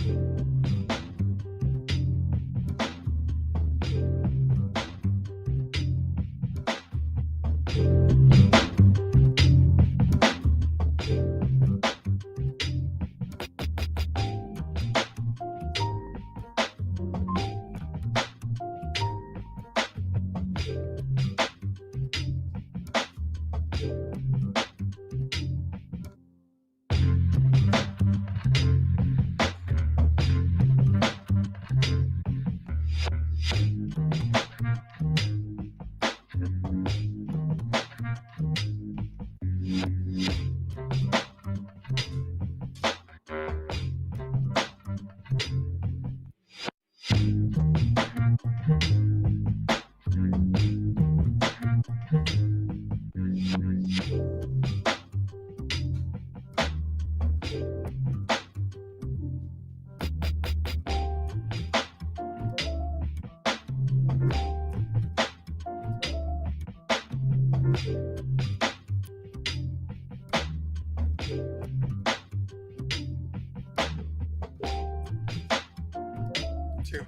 Two.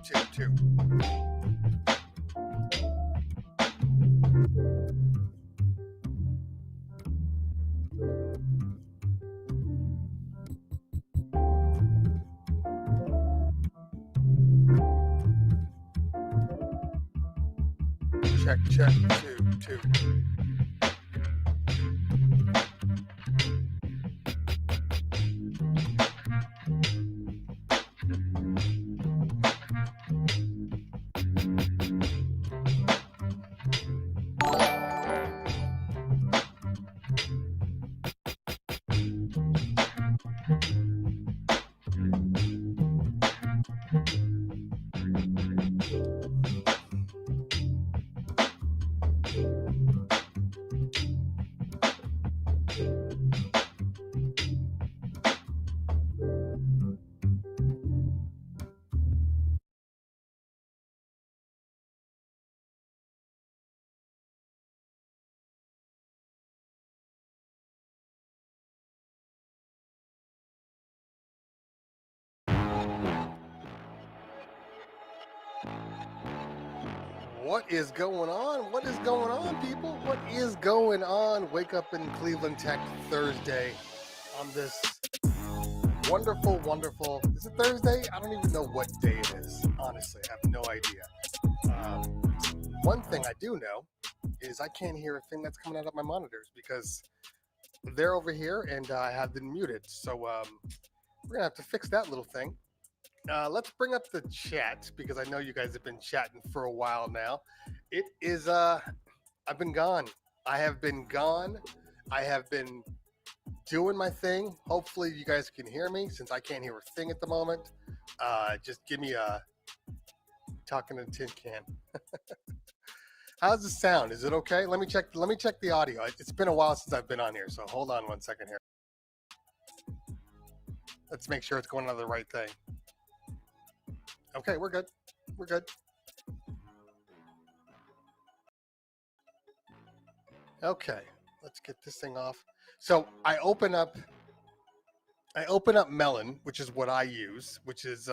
Check, two. What is going on? What is going on, people? What is going on? Wake up in Cleveland Tech Thursday on this wonderful. Is it Thursday? I don't even know what day it is. Honestly, I have no idea. One thing I do know is I can't hear a thing that's coming out of my monitors because they're over here and I have them muted. So we're gonna have to fix that little thing. Let's bring up the chat because I know you guys have been chatting for a while now. It is I've been gone. I have been gone. I have been doing my thing. Hopefully you guys can hear me since I can't hear a thing at the moment. Just give me a talking to a tin can. How's the sound? Is it okay? Let me check the audio. It's been a while since I've been on here, so hold on 1 second here. Let's make sure it's going on the right thing. Okay, we're good. Okay, let's get this thing off. So I open up Melon, which is what I use, which is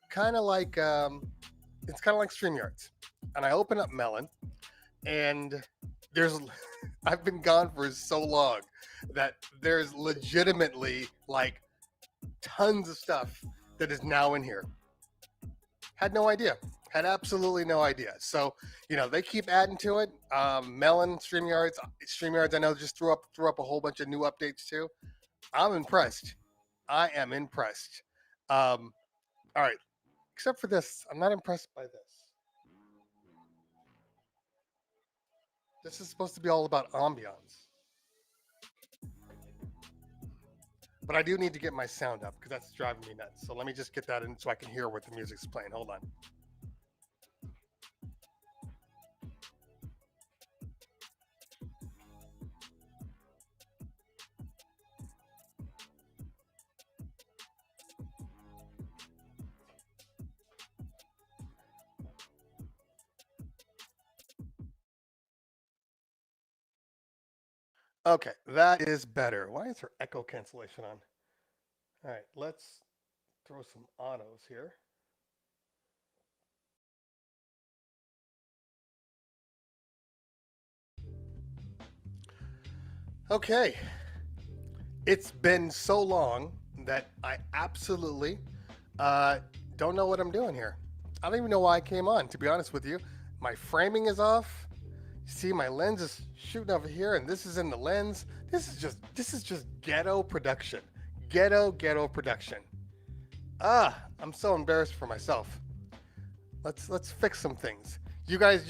kind of like it's kind of like StreamYards. And I open up Melon, and there's I've been gone for so long that there's legitimately like tons of stuff that is now in here. Had no idea. Had absolutely no idea. So, they keep adding to it. Melon, StreamYards, I know just threw up a whole bunch of new updates too. I'm impressed. I am impressed. All right. Except for this, I'm not impressed by this. This is supposed to be all about ambiance. But I do need to get my sound up because that's driving me nuts. So let me just get that in so I can hear what the music's playing. Hold on. Okay, that is better. Why is there echo cancellation on? All right, let's throw some autos here. Okay. It's been so long that I absolutely uh, don't know what I'm doing here. I don't even know why I came on, to be honest with you. My framing is off. See, my lens is shooting over here, and this is in the lens. This is just ghetto production. Ghetto production. I'm so embarrassed for myself. Let's fix some things. You guys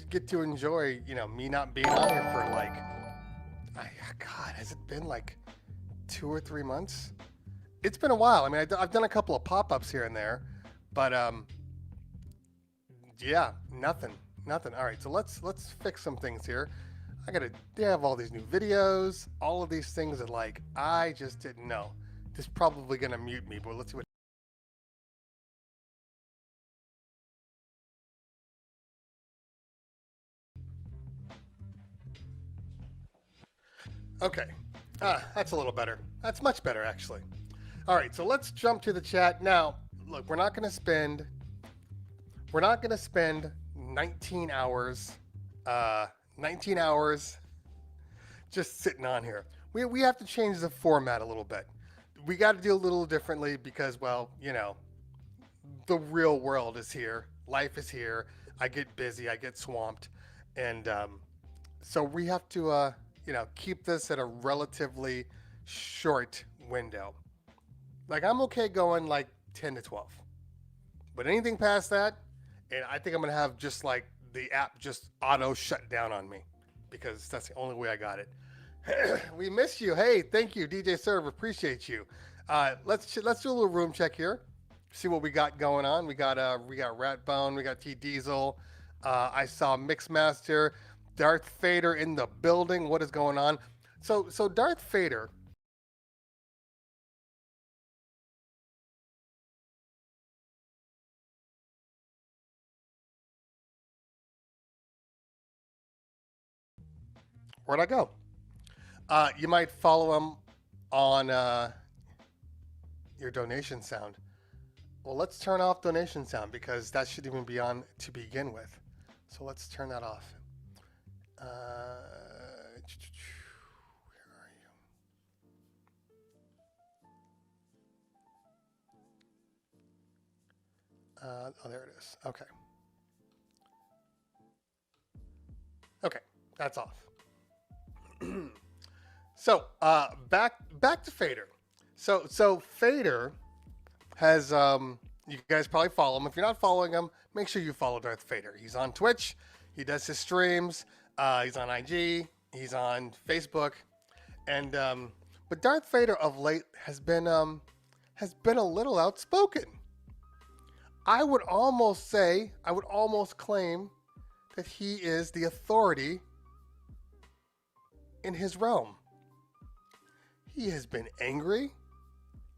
get to enjoy, me not being on here for like, God, has it been like 2 or 3 months? It's been a while. I mean, I've done a couple of pop-ups here and there, but yeah, nothing. All right, so let's fix some things here. They have all these new videos, all of these things that like I just didn't know. This is probably gonna mute me, but let's see what. Okay, that's a little better. That's much better actually. All right, so let's jump to the chat now. Look, we're not gonna spend 19 hours, 19 hours just sitting on here. We have to change the format a little bit. We got to do a little differently because, well, the real world is here. Life is here. I get busy. I get swamped, and so we have to, keep this at a relatively short window. Like I'm okay going like 10 to 12, but anything past that, and I think I'm gonna have just like the app just auto shut down on me because that's the only way I got it. We miss you. Hey, thank you, DJ Serve. Appreciate you. Let's do a little room check here. See what we got going on. We got Ratbone. We got T Diesel. I saw Mixmaster, Darth Vader in the building. What is going on? So Darth Vader. Where'd I go? You might follow him on your donation sound. Well, let's turn off donation sound because that shouldn't even be on to begin with. So let's turn that off. Where are you? Oh, there it is. Okay. Okay, that's off. So back to Fader. So Fader has you guys probably follow him. If you're not following him, make sure you follow Darth Vader. He's on Twitch. He does his streams. He's on IG. He's on Facebook. And but Darth Vader of late has been a little outspoken. I would almost claim that he is the authority in his realm. He has been angry.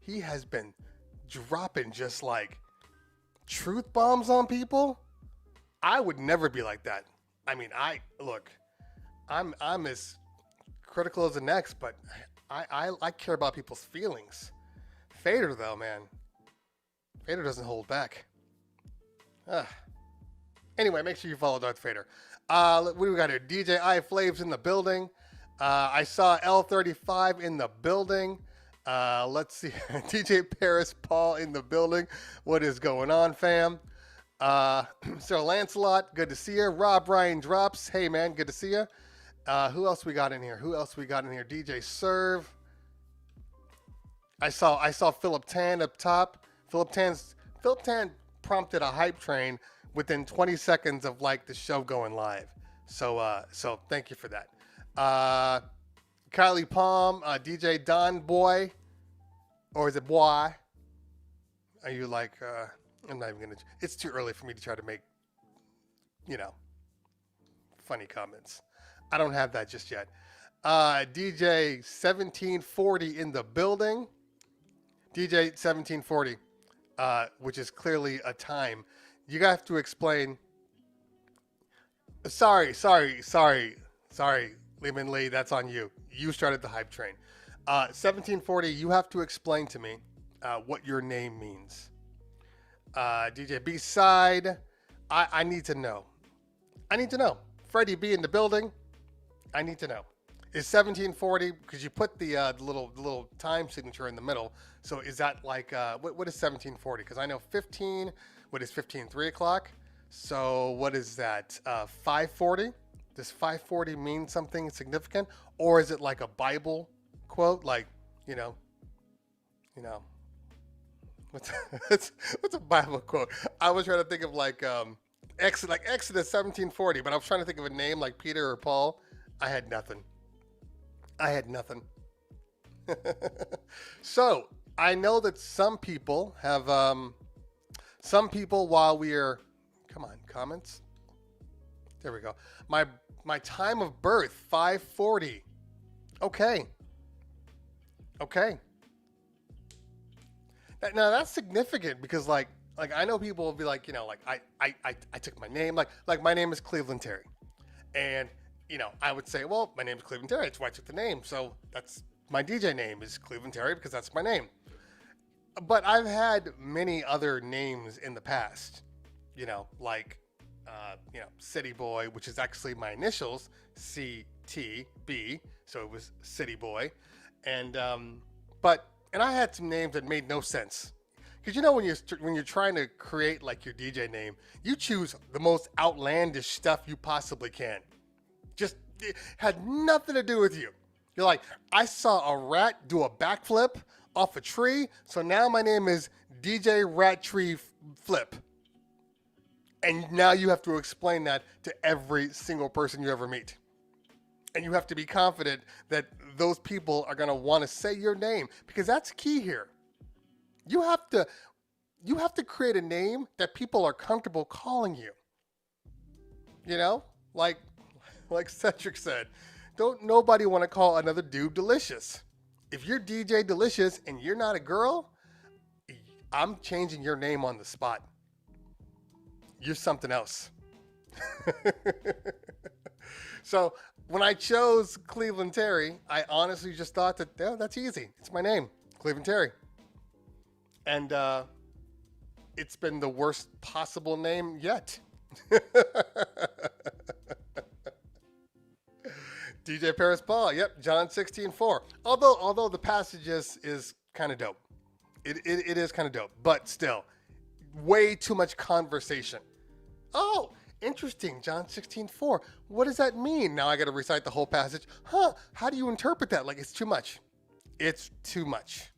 He has been dropping just like truth bombs on people. I would never be like that. I mean, I'm as critical as the next, but I care about people's feelings. Fader though, man, Fader doesn't hold back. Anyway, make sure you follow Darth Vader. What do we got here? DJ I Flaves in the building. I saw L35 in the building. Let's see. DJ Paris Paul in the building. What is going on, fam? Sir Lancelot, good to see you. Rob Ryan Drops. Hey, man, good to see you. Who else we got in here? DJ Serve. I saw Philip Tan up top. Philip Tan prompted a hype train within 20 seconds of like the show going live. So thank you for that. Kylie Palm, DJ Don Boy, or is it Boy? Are you like, I'm not even gonna, it's too early for me to try to make, funny comments. I don't have that just yet. DJ 1740 in the building. DJ 1740, which is clearly a time. You have to explain. Sorry, Lehman Lee, that's on you. You started the hype train. 1740, you have to explain to me what your name means. DJ B-side, I need to know. I need to know. Freddie B in the building. I need to know. Is 1740, because you put the little time signature in the middle. So is that like, what is 1740? Because I know 15, what is 15, 3 o'clock? So what is that, 540? Does 540 mean something significant? Or is it like a Bible quote? Like, what's a Bible quote? I was trying to think of like Exodus 1740, but I was trying to think of a name like Peter or Paul. I had nothing. So I know that some people have, while we're, come on, comments. There we go. My time of birth, 540. Okay. Now that's significant because like I know people will be like, I took my name, like my name is Cleveland Terry. And, I would say, well, my name is Cleveland Terry. That's why I took the name. So that's my DJ name is Cleveland Terry because that's my name. But I've had many other names in the past, like, City Boy, which is actually my initials, CTB. So it was City Boy. And, and I had some names that made no sense. Because when you're trying to create like your DJ name, you choose the most outlandish stuff you possibly can. Just it had nothing to do with you. You're like, I saw a rat do a backflip off a tree, so now my name is DJ Rat Tree Flip. And now you have to explain that to every single person you ever meet. And you have to be confident that those people are going to want to say your name because that's key here. You have to create a name that people are comfortable calling you. Like Cedric said, don't nobody want to call another dude Delicious. If you're DJ Delicious and you're not a girl, I'm changing your name on the spot. You're something else. So when I chose Cleveland Terry, I honestly just thought that, that's easy. It's my name, Cleveland Terry. And it's been the worst possible name yet. DJ Paris Paul, yep, John 16:4. Although the passage is kind of dope. It is kind of dope, but still, way too much conversation. Oh, interesting, John 16:4. What does that mean? Now I got to recite the whole passage. How do you interpret that? Like, it's too much. It's too much.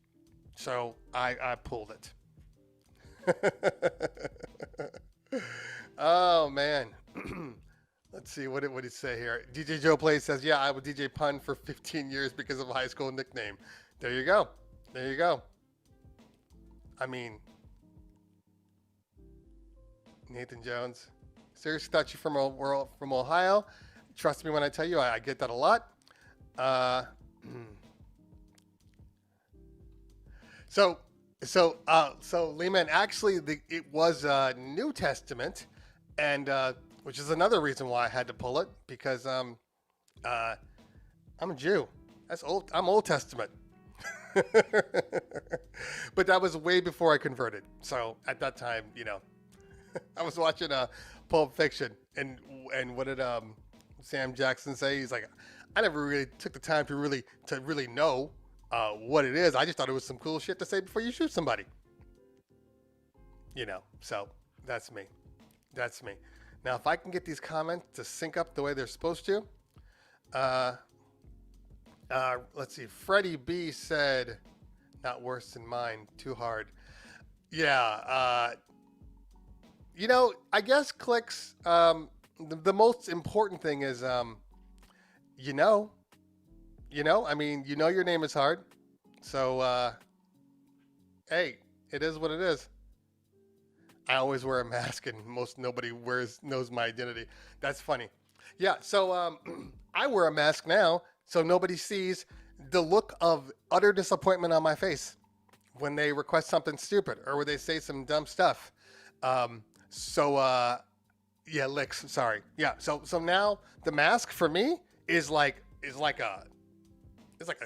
So I pulled it. Oh, man. Let's see, what did he say here? DJ Joe Play says, yeah, I was DJ Pun for 15 years because of a high school nickname. There you go. I mean, Nathan Jones. Seriously thought you from Ohio. Trust me when I tell you, I get that a lot. So Lehman, actually, it was New Testament, and which is another reason why I had to pull it because I'm a Jew. That's old. I'm Old Testament. But that was way before I converted. So at that time, I was watching Pulp Fiction, and what did Sam Jackson say? He's like, I never really took the time to really know what it is. I just thought it was some cool shit to say before you shoot somebody. So that's me. Now, if I can get these comments to sync up the way they're supposed to, let's see. Freddie B said, not worse than mine, too hard. Yeah. I guess clicks, the most important thing is, I mean, your name is hard. So, hey, it is what it is. I always wear a mask and nobody knows my identity. That's funny. Yeah. So, I wear a mask now so nobody sees the look of utter disappointment on my face when they request something stupid or when they say some dumb stuff. Yeah, licks. Sorry. Yeah. So now the mask for me is like a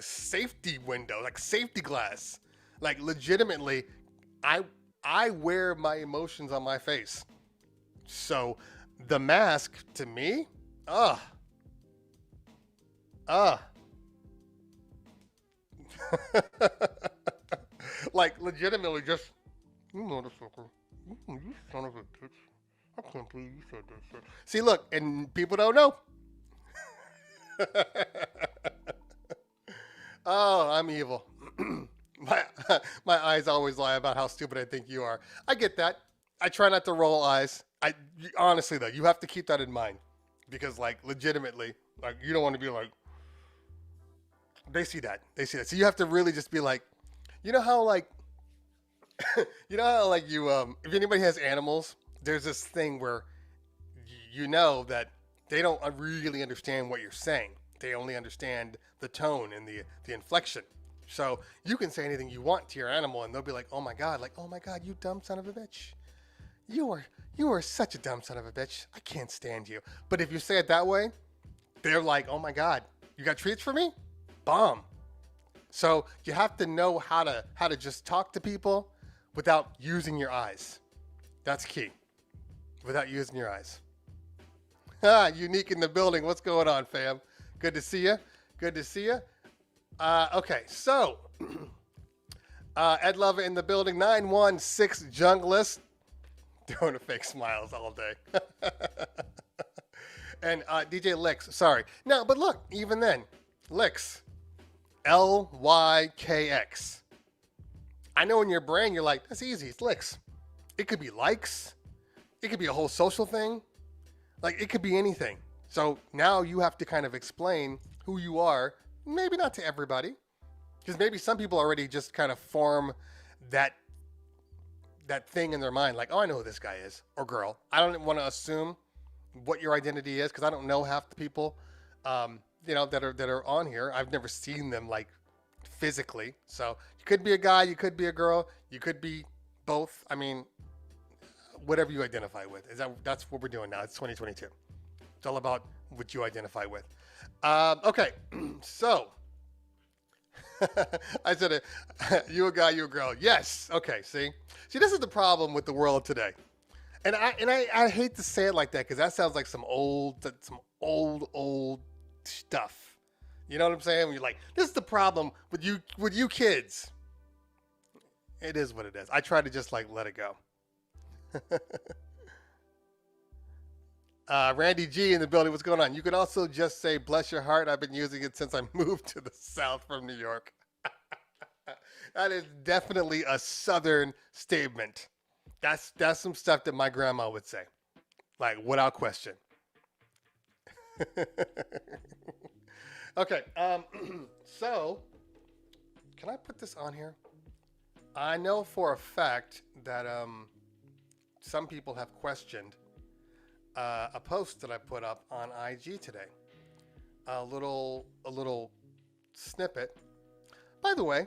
safety window, like safety glass. Like legitimately, I wear my emotions on my face. So the mask to me, ugh, ugh. Like legitimately just you motherfucker. You son of a bitch. I can't believe you said that shit. See, look, and people don't know. Oh, I'm evil. my my eyes always lie about how stupid I think you are. I get that. I try not to roll eyes. Honestly though, you have to keep that in mind because like legitimately, like you don't want to be like they see that. They see that. So you have to really just be like, you know how like you know how like you if anybody has animals, there's this thing where you know that they don't really understand what you're saying. They only understand the tone and the inflection. So you can say anything you want to your animal, and they'll be like, oh my god, you dumb son of a bitch. You are such a dumb son of a bitch. I can't stand you." But if you say it that way, they're like, "Oh my god, you got treats for me?" Bomb. So you have to know how to just talk to people without using your eyes. That's key. Without using your eyes. Unique in the building. What's going on, fam? Good to see you. Good to see you. Okay, so Ed Love in the building. 916 Junglist. Doing the fake smiles all day. And DJ Licks. Sorry. No, but look, even then, Licks. LYKX. I know in your brain you're like, that's easy. It's Licks. It could be likes. It could be a whole social thing. Like, it could be anything. So now you have to kind of explain who you are. Maybe not to everybody. Because maybe some people already just kind of form that thing in their mind. Like, oh, I know who this guy is. Or girl. I don't want to assume what your identity is. Because I don't know half the people, that are on here. I've never seen them, like, physically. So you could be a guy. You could be a girl. You could be both. I mean, whatever you identify with. That's what we're doing now. It's 2022. It's all about what you identify with. Okay, so I said it. You a guy, you a girl. Yes. Okay. See, this is the problem with the world today, and I hate to say it like that because that sounds like some old stuff. You know what I'm saying? When you're like, this is the problem with you kids. It is what it is. I try to just like let it go. Randy G in the building. What's going on? You can also just say, bless your heart. I've been using it since I moved to the South from New York. That is definitely a Southern statement. That's some stuff that my grandma would say. Like, without question. Okay. So, can I put this on here? I know for a fact that some people have questioned a post that I put up on IG today. A little snippet. By the way,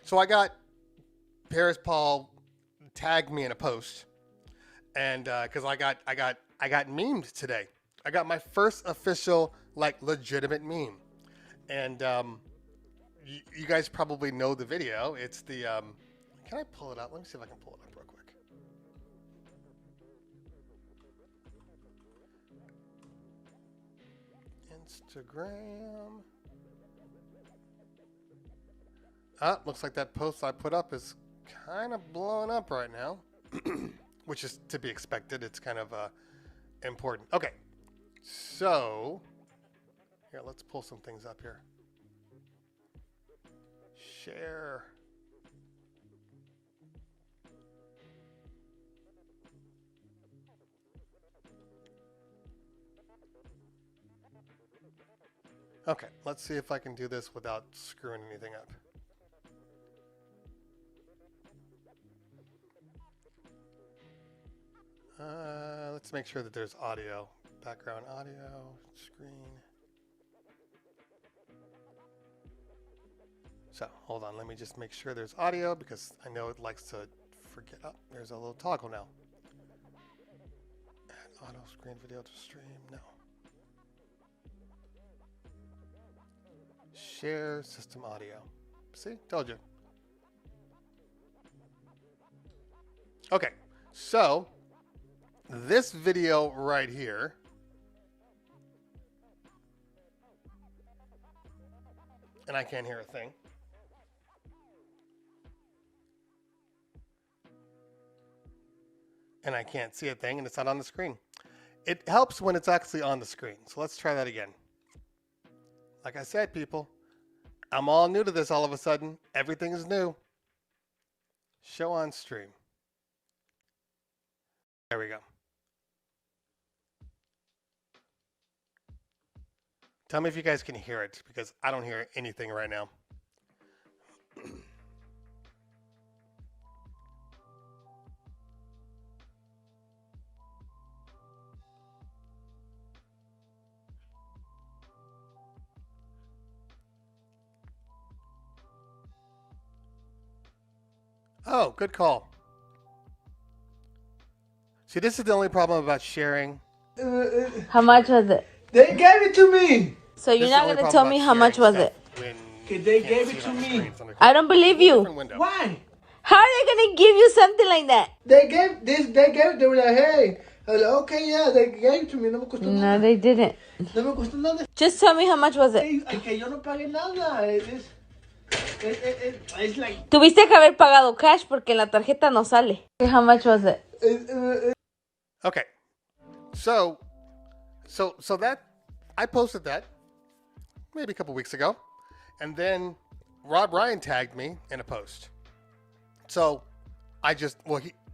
so I got Paris Paul tagged me in a post, and because I got memed today. I got my first official like legitimate meme, and you guys probably know the video. It's the can I pull it up? Let me see if I can pull it up real quick. Instagram. Looks like that post I put up is kind of blowing up right now, which is to be expected. It's kind of important. Okay, so here, let's pull some things up here. Share. Okay, let's see if I can do this without screwing anything up. Let's make sure that there's audio. Background audio, screen. So, hold on, let me just make sure there's audio because I know it likes to forget. Oh, there's a little toggle now. Add auto screen video to stream, no. Share system audio. See, told you. Okay, so this video right here and I can't hear a thing. And I can't see a thing, and it's not on the screen. It helps when it's actually on the screen. So let's try that again. Like I said, people, I'm all new to this all of a sudden. Everything is new. Show on stream. There we go. Tell me if you guys can hear it, because I don't hear anything right now. Oh, good call. See, this is the only problem about sharing. How much was it? They gave it to me. So you're not going to tell me how much was it? They gave it to me. I don't believe you. Why? How are they going to give you something like that? They gave this. They gave it. They were like, hey. I was like, okay, yeah, they gave it to me. No me costó No, nada. they didn't. No me costó nada. Just tell me how much was it. Que yo no pagué nada. It's like. Tuviste que haber pagado cash porque en la tarjeta no sale. How much was it? Okay. So that I posted that maybe a couple weeks ago, and then Rob Ryan tagged me in a post. So I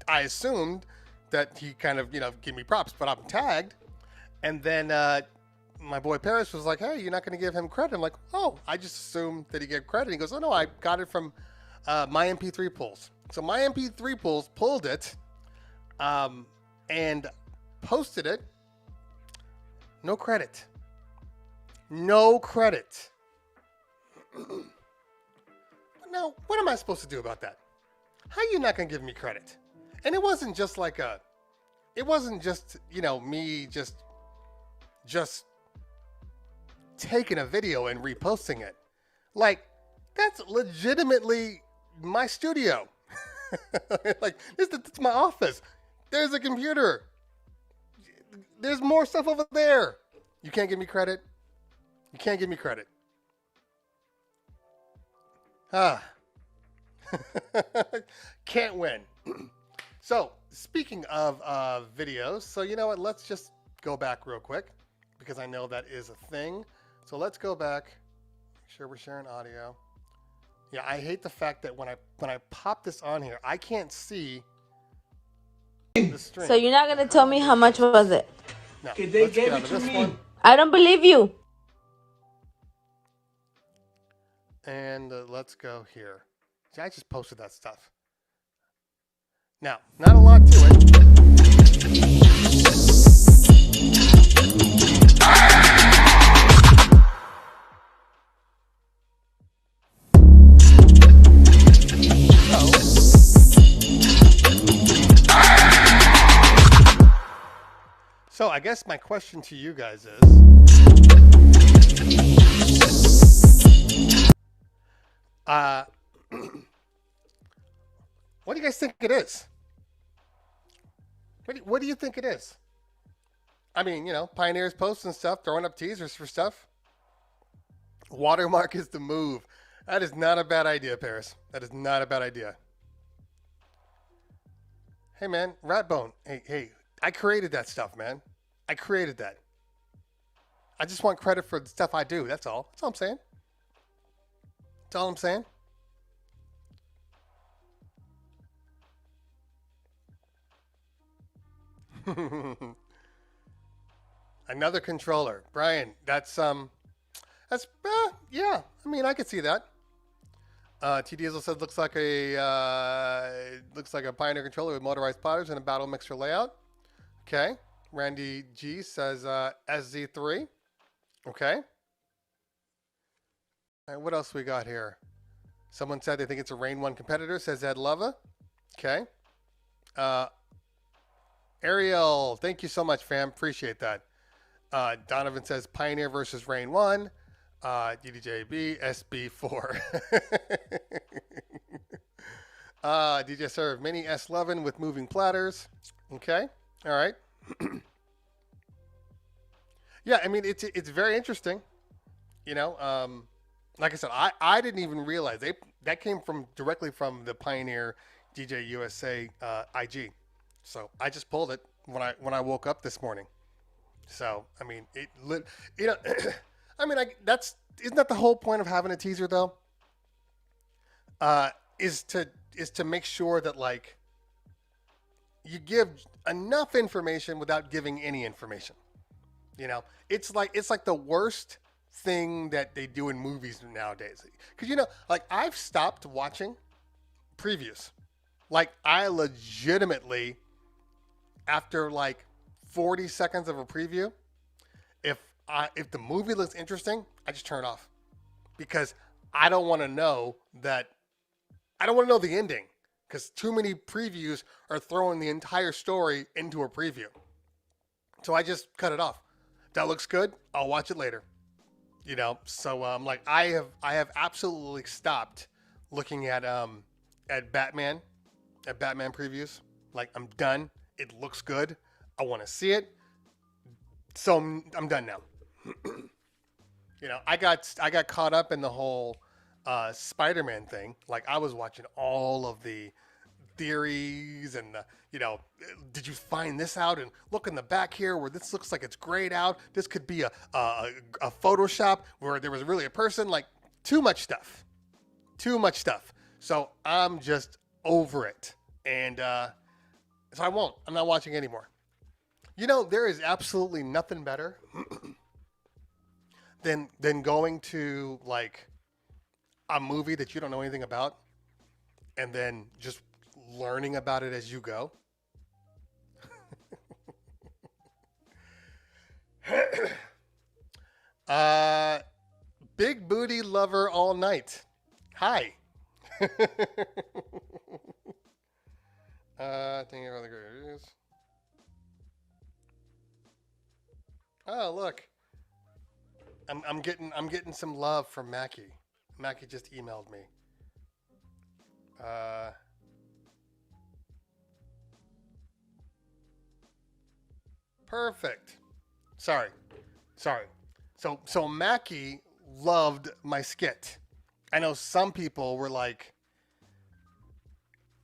assumed that he kind of, give me props, but I'm tagged. And then my boy Paris was like, hey, you're not going to give him credit. I'm like, oh, I just assumed that he gave credit. He goes, oh, no, I got it from my MP3 pools. So my MP3 pools pulled it and posted it. No credit. No credit. Now, what am I supposed to do about that? How are you not going to give me credit? And it wasn't just like me just taking a video and reposting it. Like, that's legitimately my studio. Like, it's my office. There's a computer. There's more stuff over there. You can't give me credit. You can't give me credit. Can't win. So, speaking of videos, so you know what? Let's just go back real quick because I know that is a thing. So let's go back. Make sure we're sharing audio. Yeah, I hate the fact that when I pop this on here, I can't see the stream. So you're not going to tell me how much was it? No, They let's gave get out it of to this me. one. I don't believe you. And let's go here. See, I just posted that stuff. Now, not a lot to it. So I guess my question to you guys is, what do you guys think it is? What do you think it is? I mean, Pioneers posting stuff, throwing up teasers for stuff. Watermark is the move. That is not a bad idea, Paris. That is not a bad idea. Hey, man, Ratbone. Hey, I created that stuff, man. I created that. I just want credit for the stuff I do. That's all. That's all I'm saying. That's all I'm saying. Another controller, Brian. That's yeah. I mean, I could see that. T Diesel says looks like a Pioneer controller with motorized plotters and a battle mixer layout. Okay. Randy G says SZ3. Okay. All right, what else we got here? Someone said they think it's a Rain 1 competitor, says Ed Lova. Okay. Ariel, thank you so much, fam. Appreciate that. Donovan says Pioneer versus Rain 1. DDJB SB4. DJ Serve Mini S11 with moving platters. Okay. All right. Yeah, I mean it's very interesting. You know, like I said, I didn't even realize that came from directly from the Pioneer DJ USA IG. So I just pulled it when I woke up this morning. So I mean, you know, I mean, isn't that the whole point of having a teaser though? Is to make sure that like you give enough information without giving any information. You know, it's like the worst thing that they do in movies nowadays. Because you know, like I've stopped watching previews. Like I legitimately, after like 40 seconds of a preview, if the movie looks interesting, I just turn it off because I don't want to know that. I don't want to know the ending because too many previews are throwing the entire story into a preview. So I just cut it off. That looks good. I'll watch it later. You know, so like I have absolutely stopped looking at Batman previews. Like I'm done. It looks good. I want to see it. So I'm done now. You know, I got caught up in the whole Spider-Man thing. Like I was watching all of the theories and the, you know, did you find this out? And look in the back here where this looks like it's grayed out. This could be a Photoshop where there was really a person. Like too much stuff. So I'm just over it. And so I'm not watching anymore. You know, there is absolutely nothing better than going to like a movie that you don't know anything about and then just learning about it as you go. Big booty lover all night. Hi. Thinking about the great reviews. Oh, look. I'm getting some love from Mackie. Mackie just emailed me. Perfect. Sorry. So Mackie loved my skit. I know some people were like,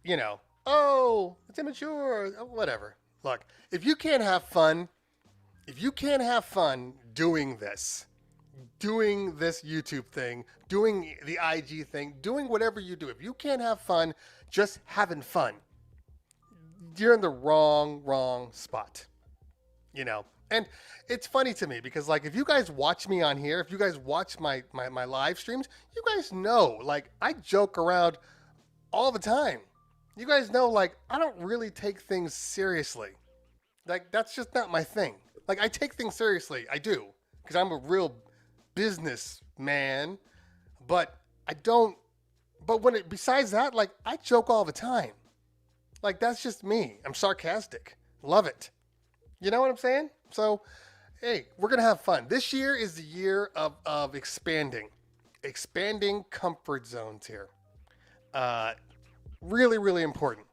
you know, oh, it's immature, whatever. Look, if you can't have fun doing this YouTube thing, doing the IG thing, doing whatever you do, if you can't have fun just having fun, you're in the wrong spot. You know? And it's funny to me because like if you guys watch me on here, if you guys watch my live streams, you guys know like I joke around all the time. You guys know like I don't really take things seriously. Like that's just not my thing. Like I take things seriously. I do because I'm a real businessman, but I don't. But besides that, like I joke all the time. Like that's just me. I'm sarcastic. Love it. You know what I'm saying? So, hey, we're gonna have fun. This year is the year of expanding comfort zones here. Really, really important.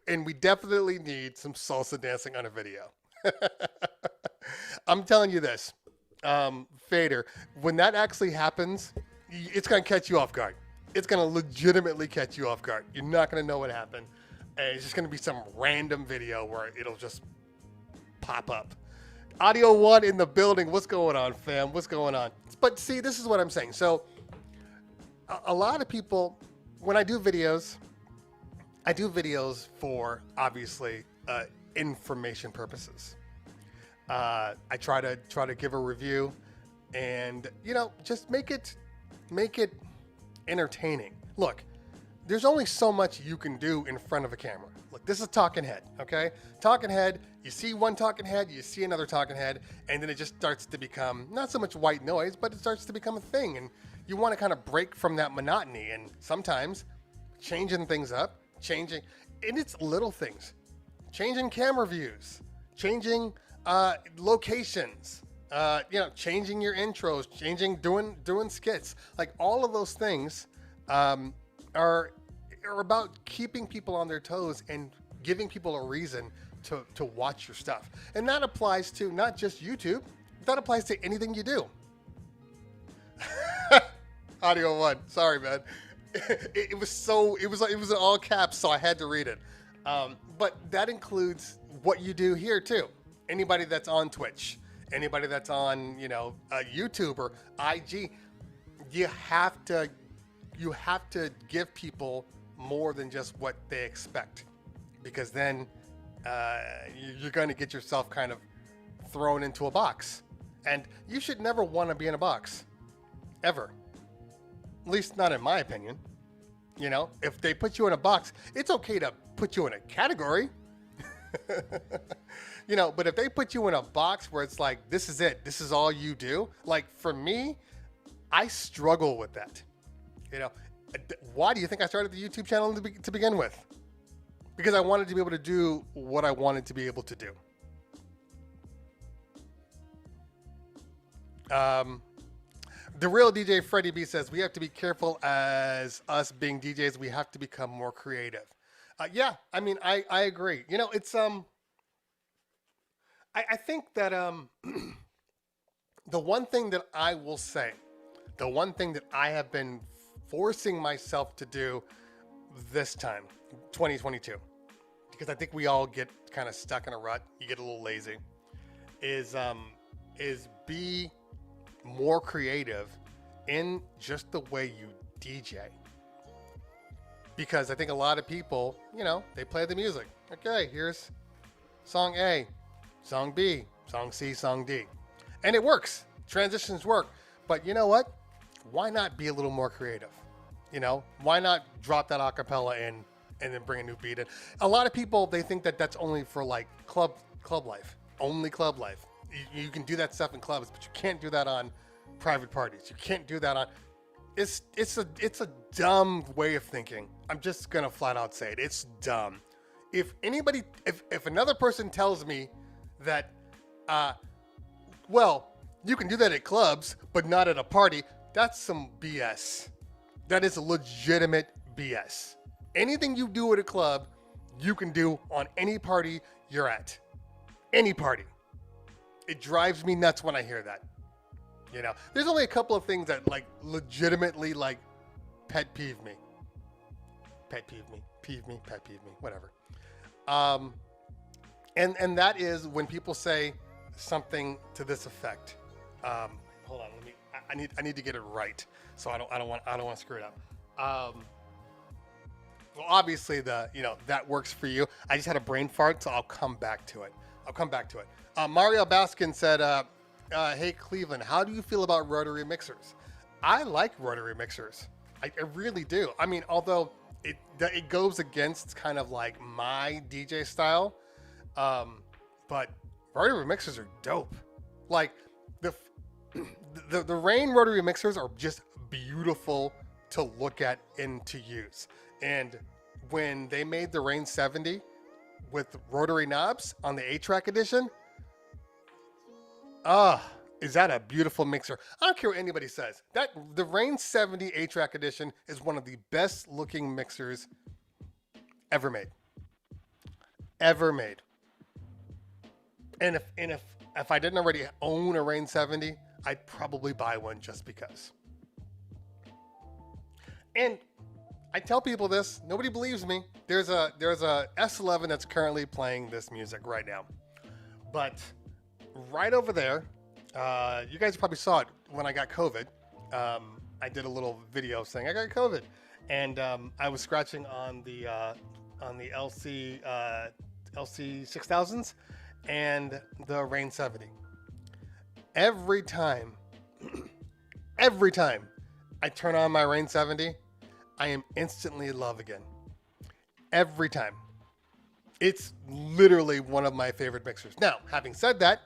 And we definitely need some salsa dancing on a video. I'm telling you this, Fader, when that actually happens, it's going to catch you off guard. It's going to legitimately catch you off guard. You're not going to know what happened. And it's just going to be some random video where it'll just pop up. Audio One in the building. What's going on, fam? What's going on? But see, this is what I'm saying. So a lot of people, when I do videos for obviously information purposes. I try to give a review, and you know, just make it entertaining. Look, there's only so much you can do in front of a camera. Look, this is talking head, okay? Talking head. You see one talking head, you see another talking head, and then it just starts to become not so much white noise, but it starts to become a thing, and you want to kind of break from that monotony. And sometimes changing things up. And it's little things, changing camera views, changing locations, changing your intros, doing skits, like all of those things are about keeping people on their toes and giving people a reason to watch your stuff. And that applies to not just YouTube, that applies to anything you do. Audio one, sorry man. It was in all caps, so I had to read it. But that includes what you do here too. Anybody that's on Twitch, anybody that's on YouTube or IG, you have to give people more than just what they expect, because then you're going to get yourself kind of thrown into a box, and you should never want to be in a box, ever. At least not in my opinion. If they put you in a box, it's okay to put you in a category. But if they put you in a box where it's like, this is it, this is all you do, like for me, I struggle with that. Why do you think I started the YouTube channel to begin with? Because I wanted to be able to do what I wanted to be able to do. The real DJ Freddie B says, we have to be careful as us being DJs. We have to become more creative. Yeah, I mean, I agree. It's, I think that, the one thing that I will say, the one thing that I have been forcing myself to do this time, 2022, because I think we all get kind of stuck in a rut, you get a little lazy, is be more creative in just the way you DJ. Because I think a lot of people, they play the music. Okay, here's song A, song B, song C, song D. And it works. Transitions work. But you know what? Why not be a little more creative? Why not drop that acapella in and then bring a new beat in? A lot of people, they think that that's only for like club life. Only club life. You can do that stuff in clubs, but you can't do that on private parties. You can't do that on... It's a dumb way of thinking. I'm just gonna flat out say it. It's dumb. If another person tells me that, you can do that at clubs, but not at a party, that's some BS. That is legitimate BS. Anything you do at a club, you can do on any party you're at. Any party. It drives me nuts when I hear that. There's only a couple of things that like legitimately like pet peeve me, pet peeve me, whatever. And that is when people say something to this effect. Hold on, I need to get it right, so I don't want to screw it up. Well, obviously that works for you. I just had a brain fart, so I'll come back to it. Mario Baskin said, hey Cleveland, how do you feel about rotary mixers? I like rotary mixers. I really do. I mean, although it goes against kind of like my DJ style, but rotary mixers are dope. Like the Rane rotary mixers are just beautiful to look at and to use. And when they made the Rane 70 with rotary knobs on the 8-track edition, is that a beautiful mixer? I don't care what anybody says. That the Rane 70 8-track edition is one of the best looking mixers ever made. And if I didn't already own a Rane 70, I'd probably buy one just because. And I tell people this, nobody believes me. There's a S11 that's currently playing this music right now. But right over there, you guys probably saw it when I got COVID. I did a little video saying I got COVID, and I was scratching on the LC 6000s and the Rane 70. Every time I turn on my Rane 70, I am instantly in love again. Every time. It's literally one of my favorite mixers. Now, having said that,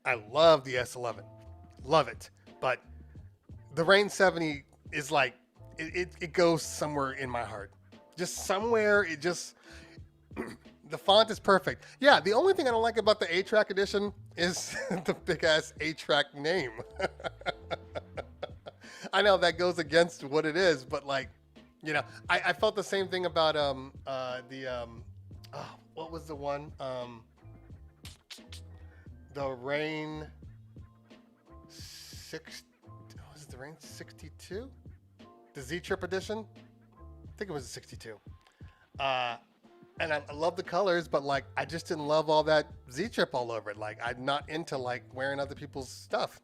I love the S11. Love it. But the Rane 70 is like, it goes somewhere in my heart. Just somewhere, The font is perfect. Yeah, the only thing I don't like about the 8-track edition is the big ass 8-track name. I know that goes against what it is, but like, you know, I felt the same thing about what was the one? The Rain 6 was it the Rain 62? The Z Trip edition? I think it was a 62. And I love the colors, but like I just didn't love all that Z Trip all over it. Like I'm not into like wearing other people's stuff.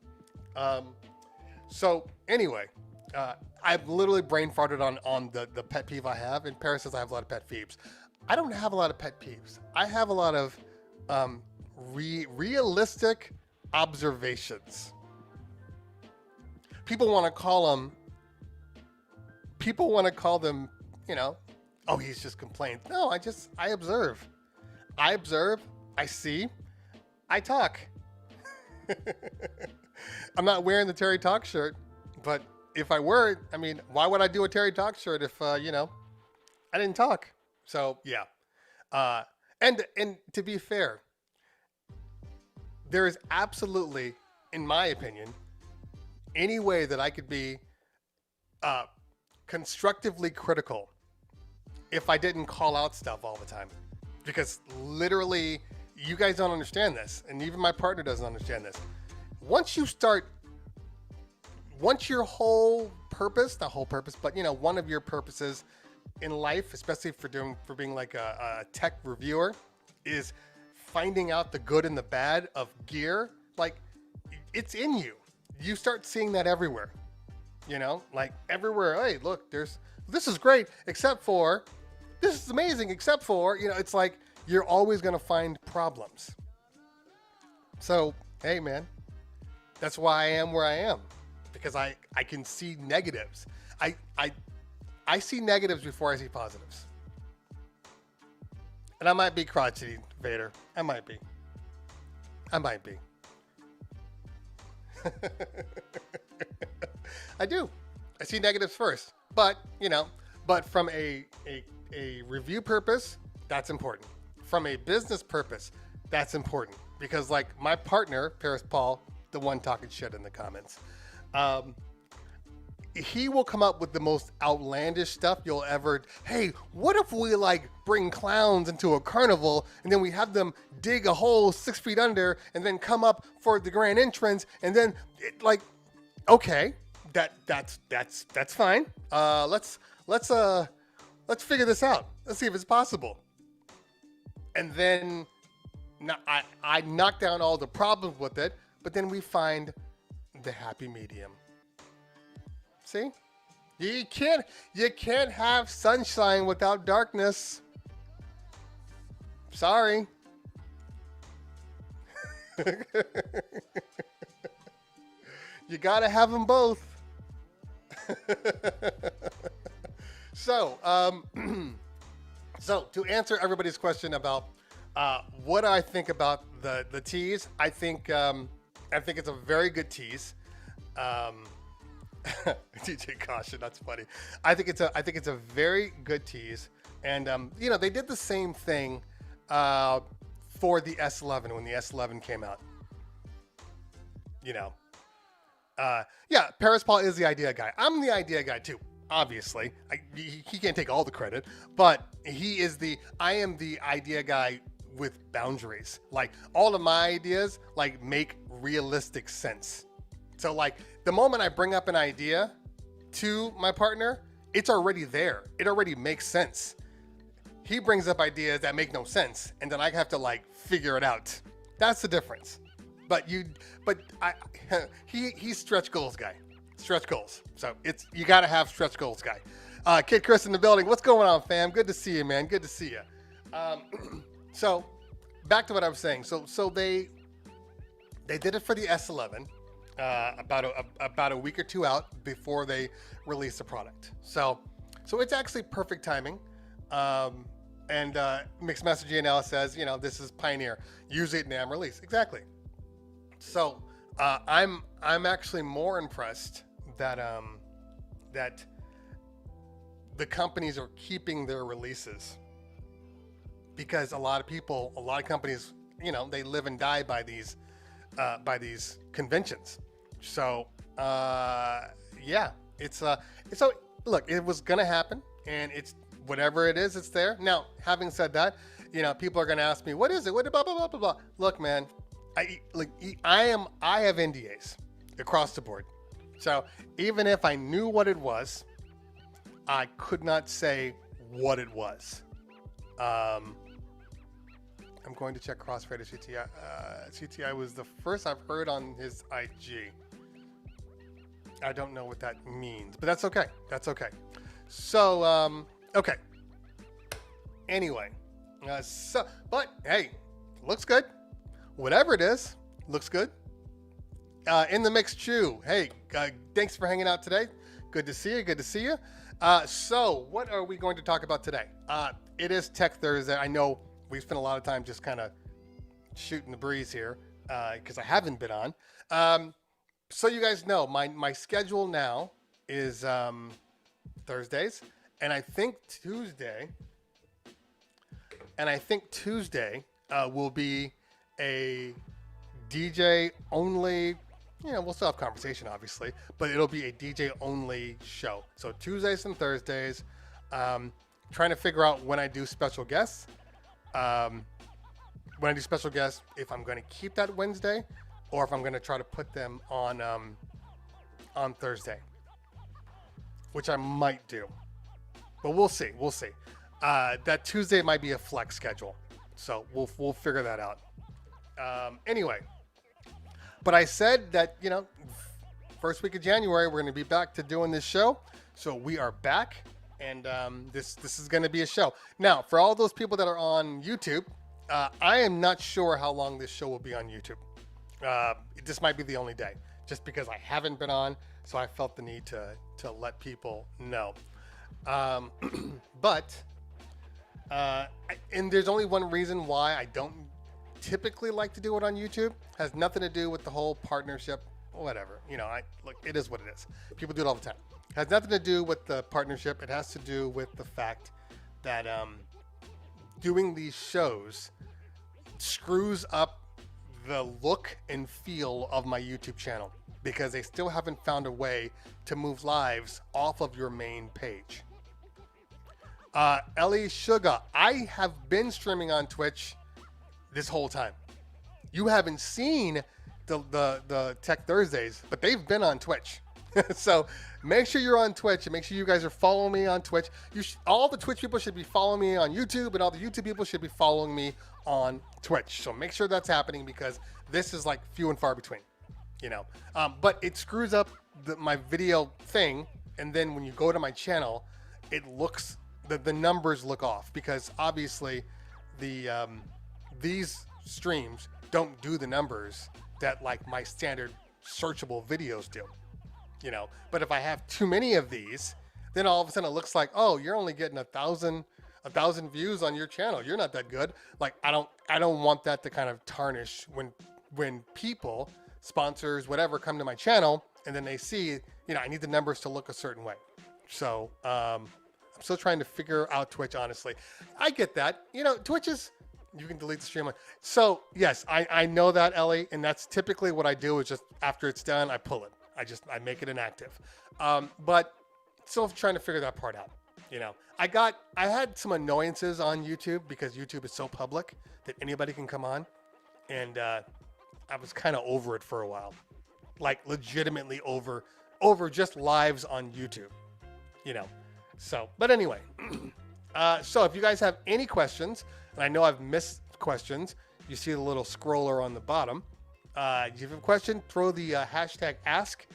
So anyway, I've literally brain farted on the pet peeve I have. And Paris says I have a lot of pet peeves. I don't have a lot of pet peeves. I have a lot of realistic observations. People want to call them, you know, oh, he's just complained. No, I observe. I see, I talk. I'm not wearing the Terry Talk shirt, but if I were, I mean, why would I do a Terry Talk shirt if, you know, I didn't talk? So, yeah. And to be fair, there is absolutely, in my opinion, any way that I could be constructively critical if I didn't call out stuff all the time. Because literally, you guys don't understand this, and even my partner doesn't understand this. Once your whole purpose, not whole purpose, but you know, one of your purposes in life, especially for being like a tech reviewer, is finding out the good and the bad of gear, like it's in you. You start seeing that everywhere. You know, like everywhere, hey, look, this is great, except for, this is amazing, except for, you know, it's like you're always going to find problems. So, hey, man, that's why I am where I am, because I can see negatives. I see negatives before I see positives. And I might be crotchety, Vader. I might be. I do. I see negatives first, but you know, from a review purpose, that's important. From a business purpose, that's important because like my partner, Paris Paul, the one talking shit in the comments, he will come up with the most outlandish stuff you'll ever. Hey, what if we like bring clowns into a carnival and then we have them dig a hole 6 feet under and then come up for the grand entrance and then like, okay, that's fine. Let's figure this out. Let's see if it's possible. And then I knock down all the problems with it, but then we find the happy medium. See? You can't have sunshine without darkness. Sorry. You gotta have them both. So to answer everybody's question about what I think about the tease, I think it's a very good tease. DJ Caution, that's funny. I think it's a very good tease, and you know, they did the same thing for the S11 when the S11 came out. You know, yeah, Paris Paul is the idea guy. I'm the idea guy too. Obviously, he can't take all the credit, but I am the idea guy with boundaries. Like all of my ideas like make realistic sense. So like the moment I bring up an idea to my partner, it's already there. It already makes sense. He brings up ideas that make no sense, and then I have to like figure it out. That's the difference. He's stretch goals guy. Stretch goals. So you got to have stretch goals guy. Kid Chris in the building. What's going on, fam? Good to see you, man. Good to see you. So back to what I was saying. So they did it for the S11 about a week or two out before they released the product. So it's actually perfect timing. And Mixed Messaging Analysis says, you know, this is Pioneer. Use it NAM release. Exactly. So I'm actually more impressed that the companies are keeping their releases. because a lot of companies, they live and die by these conventions. So yeah, it's so look, it was gonna happen, and it's whatever it is, it's there. Now, having said that, people are gonna ask me, what is it? What blah blah blah blah blah. Look, man, I have NDAs across the board. So even if I knew what it was, I could not say what it was. I'm going to check Crossfader CTI. CTI was the first I've heard on his IG. I don't know what that means, but that's okay. That's okay. So, okay. Anyway, but hey, looks good. Whatever it is, looks good. In the mix, Chew. Hey, thanks for hanging out today. Good to see you. Good to see you. So, what are we going to talk about today? It is Tech Thursday. I know we spent a lot of time just kind of shooting the breeze here because I haven't been on. So you guys know my schedule now is Thursdays, and I think Tuesday will be a DJ only. We'll still have conversation, obviously, but it'll be a DJ only show. So Tuesdays and Thursdays, trying to figure out when I do special guests. If I'm going to keep that Wednesday, or if I'm going to try to put them on Thursday, which I might do, but we'll see. We'll see. That Tuesday might be a flex schedule, so we'll figure that out. Anyway. But I said that, first week of January, we're going to be back to doing this show. So we are back, and this is going to be a show. Now, for all those people that are on YouTube, I am not sure how long this show will be on YouTube. This might be the only day, just because I haven't been on, so I felt the need to let people know. But there's only one reason why I don't typically like to do it on YouTube. Has nothing to do with the whole partnership, whatever. Look, it is what it is. People do it all the time. Has nothing to do with the partnership. It has to do with the fact that doing these shows screws up the look and feel of my YouTube channel, because they still haven't found a way to move lives off of your main page. Ellie Sugar, I have been streaming on Twitch this whole time. You haven't seen the Tech Thursdays, but they've been on Twitch. So make sure you're on Twitch, and make sure you guys are following me on Twitch. All the Twitch people should be following me on YouTube, and all the YouTube people should be following me on Twitch. So make sure that's happening, because this is like few and far between, but it screws up my video thing. And then when you go to my channel, it looks, the numbers look off, because obviously these streams don't do the numbers that like my standard searchable videos do, but if I have too many of these, then all of a sudden it looks like, oh, you're only getting 1,000 views on your channel. You're not that good. Like, I don't want that to kind of tarnish when people, sponsors, whatever, come to my channel, and then they see, I need the numbers to look a certain way. So, I'm still trying to figure out Twitch, honestly. I get that. Twitch is, you can delete the stream. So yes, I know that, Ellie, and that's typically what I do, is just after it's done, I pull it. I make it inactive. But still trying to figure that part out. I had some annoyances on YouTube, because YouTube is so public that anybody can come on, and I was kind of over it for a while, like legitimately over just lives on YouTube, So, but anyway, so if you guys have any questions, and I know I've missed questions, you see the little scroller on the bottom. If you have a question, throw the hashtag ask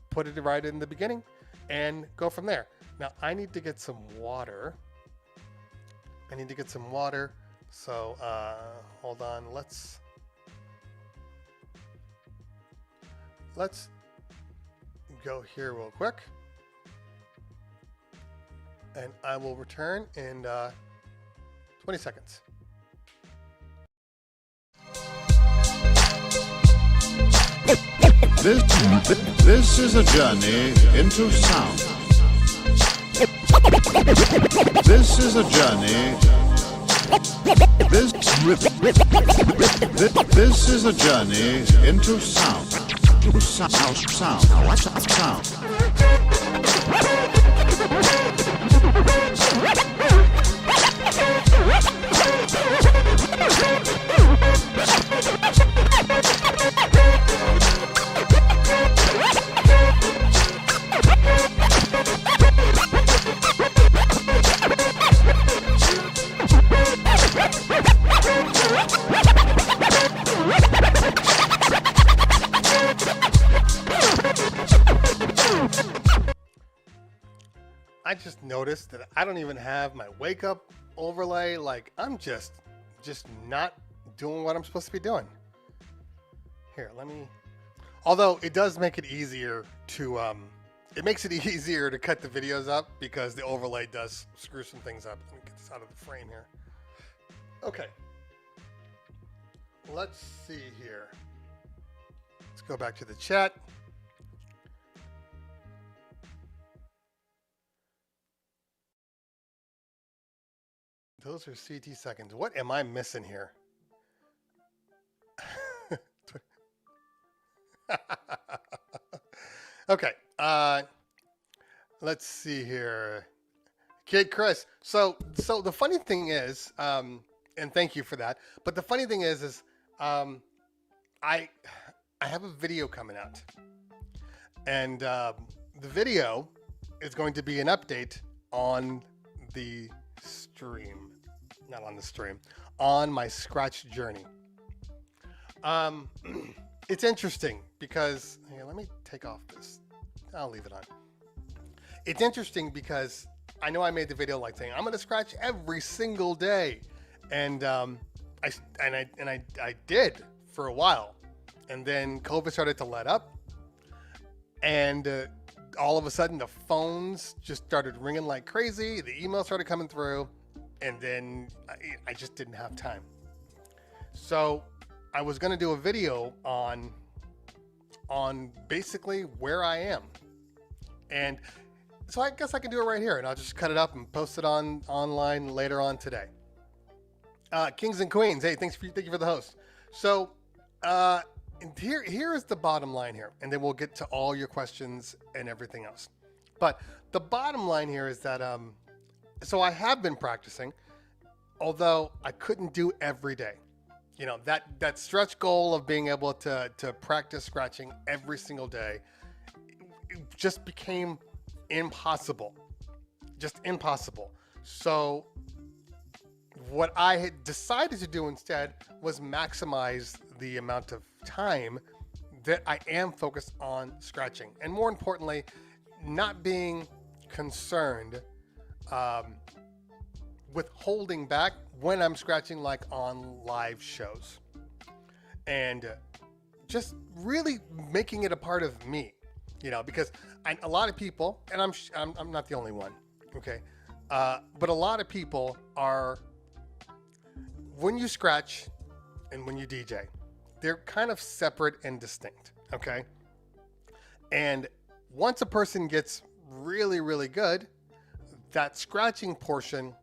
put it right in the beginning, and go from there. Now, I need to get some water. So, hold on. Let's go here real quick. And I will return in 20 seconds. This is a journey into sound. This is a journey. This is a journey into sound. Sound. I just noticed that I don't even have my wake up overlay. Like, I'm just not doing what I'm supposed to be doing. Here, let me, although it does make it easier to, it makes it easier to cut the videos up because the overlay does screw some things up. Let me get this out of the frame here. Okay. Let's see here. Let's go back to the chat. Those are CT seconds. What am I missing here? Okay. Let's see here. Kid Chris. So the funny thing is, and thank you for that. But the funny thing is I have a video coming out, and the video is going to be an update on the stream. Not on the stream, on my Scratch journey. It's interesting because, here, let me take off this. I'll leave it on. It's interesting because I know I made the video like saying I'm going to scratch every single day, and I did for a while, and then COVID started to let up, and all of a sudden the phones just started ringing like crazy. The emails started coming through. And then I just didn't have time. So I was going to do a video on basically where I am. And so I guess I can do it right here, and I'll just cut it up and post it online later on today. Kings and Queens, hey, thank you for the host. So here is the bottom line here, and then we'll get to all your questions and everything else. But the bottom line here is that so I have been practicing, although I couldn't do every day. You know, that stretch goal of being able to practice scratching every single day, it just became impossible. Just impossible. So what I had decided to do instead was maximize the amount of time that I am focused on scratching. And more importantly, not being concerned with holding back when I'm scratching, like on live shows, and just really making it a part of me, you know, because a lot of people, and I'm not the only one, okay, but a lot of people are, when you scratch and when you DJ, they're kind of separate and distinct, okay, and once a person gets really, really good, that scratching portion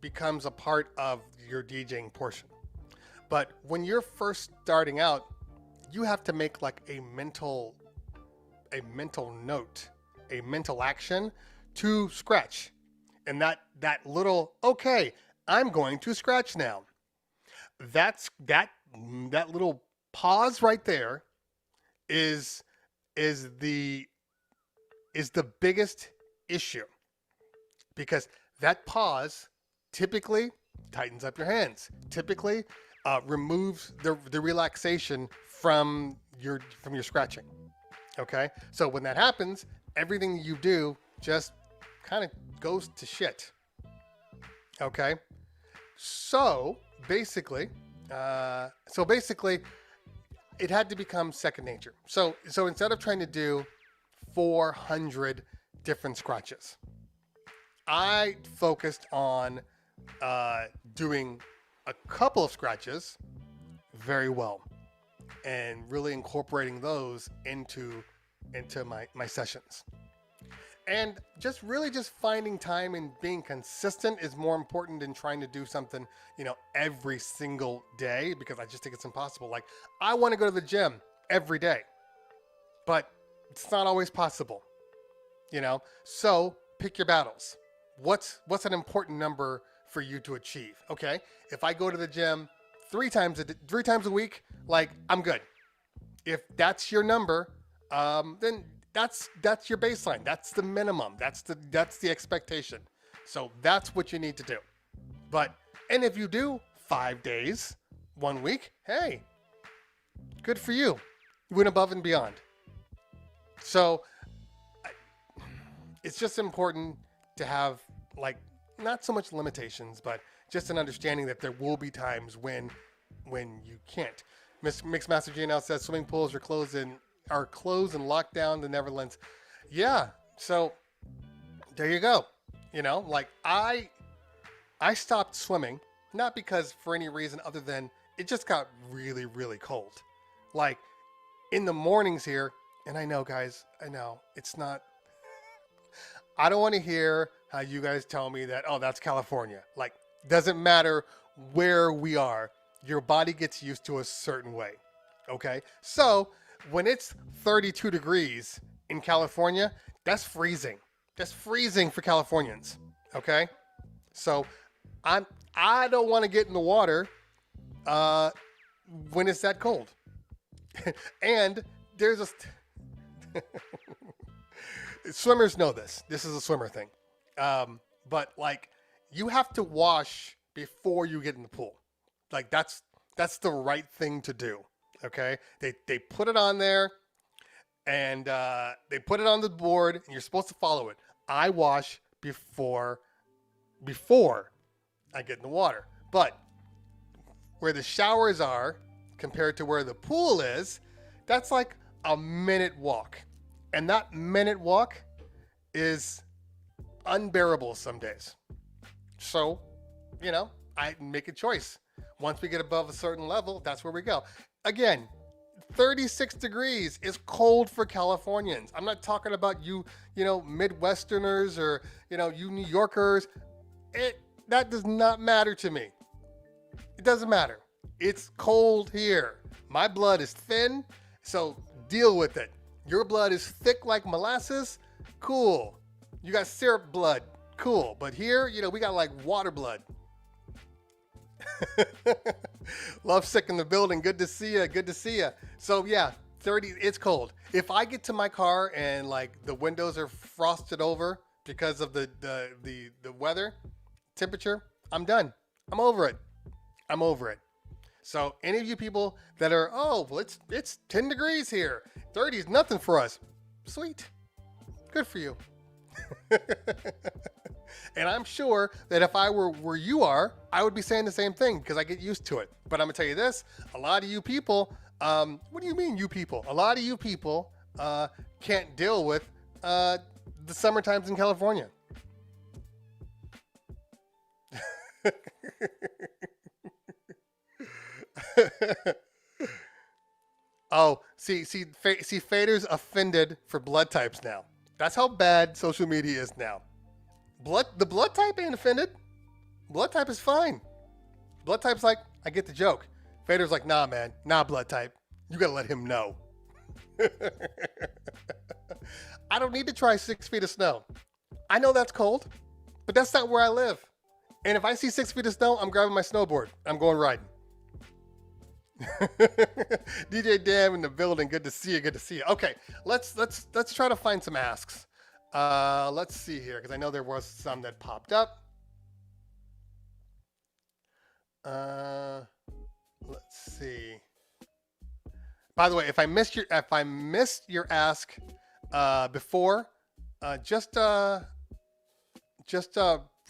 becomes a part of your DJing portion. But when you're first starting out, you have to make like a mental note, a mental action to scratch. And that little, okay, I'm going to scratch now. That little pause right there is the biggest issue. Because that pause typically tightens up your hands, typically removes the relaxation from your scratching. Okay, so when that happens, everything you do just kind of goes to shit. Okay, so basically, it had to become second nature. So instead of trying to do 400 different scratches, I focused on doing a couple of scratches very well and really incorporating those into my sessions. And just really just finding time and being consistent is more important than trying to do something, every single day, because I just think it's impossible. Like, I want to go to the gym every day, but it's not always possible, So pick your battles. What's an important number for you to achieve? Okay. If I go to the gym three times a week, like, I'm good. If that's your number, then that's your baseline. That's the minimum. That's the expectation. So that's what you need to do. And if you do 5 days, 1 week, hey, good for you. You went above and beyond. So it's just important to have, like, not so much limitations, but just an understanding that there will be times when you can't. Mixmaster G now says swimming pools are closed and locked down in the Netherlands. Yeah, so there you go. Like, I stopped swimming, not because for any reason other than it just got really, really cold. Like, in the mornings here, and I know, guys, it's not, I don't want to hear how you guys tell me that, oh, that's California. Like, doesn't matter where we are, your body gets used to a certain way. Okay? So when it's 32 degrees in California, that's freezing. That's freezing for Californians. Okay? So I don't want to get in the water when it's that cold. And there's swimmers know this. This is a swimmer thing. But, like, you have to wash before you get in the pool. Like, that's the right thing to do. Okay? They put it on there, and they put it on the board, and you're supposed to follow it. I wash before I get in the water. But where the showers are compared to where the pool is, that's like a minute walk. And that minute walk is unbearable some days. So, I make a choice. Once we get above a certain level, that's where we go. Again, 36 degrees is cold for Californians. I'm not talking about you, Midwesterners or, you New Yorkers. That does not matter to me. It doesn't matter. It's cold here. My blood is thin, so deal with it. Your blood is thick like molasses. Cool. You got syrup blood. Cool. But here, we got like water blood. Love sick in the building. Good to see you. Good to see you. So yeah, 30. It's cold. If I get to my car and like the windows are frosted over because of the weather temperature, I'm done. I'm over it. So any of you people that are, it's 10 degrees here. 30 is nothing for us. Sweet. Good for you. And I'm sure that if I were where you are, I would be saying the same thing because I get used to it. But I'm going to tell you this, a lot of you people, what do you mean you people? A lot of you people can't deal with the summer times in California. Oh, see, Fader's offended for blood types now. That's how bad social media is now. The blood type ain't offended. Blood type is fine. Blood type's like, I get the joke. Fader's like, nah, man, nah, blood type. You gotta let him know. I don't need to try 6 feet of snow. I know that's cold, but that's not where I live. And if I see 6 feet of snow, I'm grabbing my snowboard. I'm going riding. DJ Dam in the building. Good to see you. Good to see you. Okay, let's try to find some asks. Let's see here because I know there was some that popped up. Let's see. By the way, if I missed your ask before, just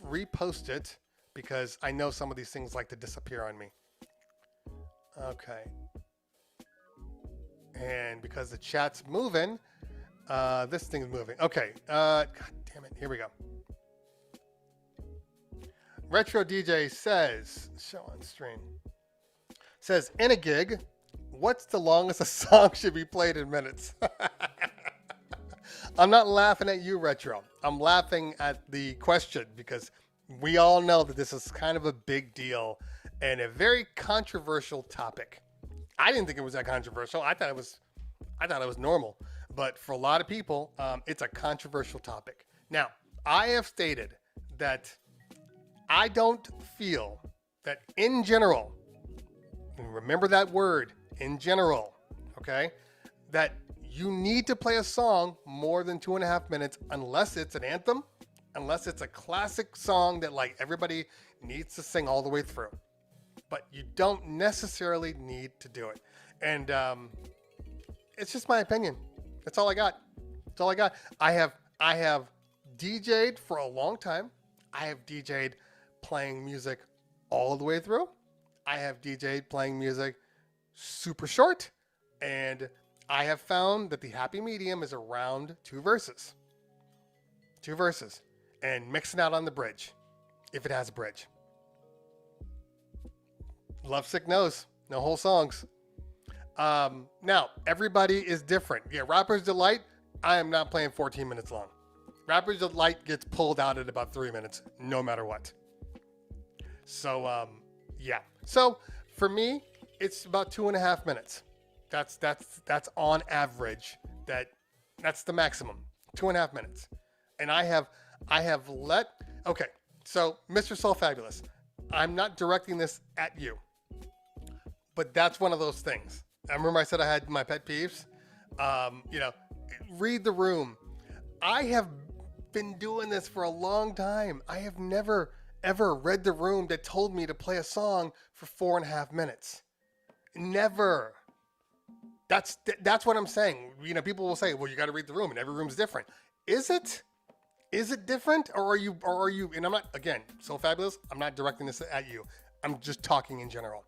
repost it because I know some of these things like to disappear on me. Okay. And because the chat's moving, this thing's moving. Okay. God damn it. Here we go. Retro DJ says, show on stream. Says, in a gig, what's the longest a song should be played in minutes? I'm not laughing at you, Retro. I'm laughing at the question because we all know that this is kind of a big deal and a very controversial topic. I didn't think it was that controversial. I thought it was normal. But for a lot of people, it's a controversial topic. Now, I have stated that I don't feel that in general, and remember that word, in general, okay, that you need to play a song more than 2.5 minutes unless it's an anthem, unless it's a classic song that like everybody needs to sing all the way through. But you don't necessarily need to do it. And it's just my opinion. That's all I got. That's all I got. I have DJ'd for a long time. I have DJ'd playing music all the way through. I have DJ'd playing music super short. And I have found that the happy medium is around 2 verses. 2 verses. And mixing out on the bridge, if it has a bridge. Lovesick knows. No whole songs. Now, everybody is different. Yeah, Rapper's Delight, I am not playing 14 minutes long. Rapper's Delight gets pulled out at about 3 minutes, no matter what. So, yeah. So, for me, it's about 2.5 minutes. That's on average. That's the maximum. 2.5 minutes. And I have let, okay, so Mr. Soul Fabulous, I'm not directing this at you, but that's one of those things. I remember I said I had my pet peeves. Read the room. I have been doing this for a long time. I have never, ever read the room that told me to play a song for 4.5 minutes. Never. That's what I'm saying. People will say, well, you got to read the room and every room's different. Is it? Is it different? Or are you, and I'm not, again, So Fabulous, I'm not directing this at you. I'm just talking in general.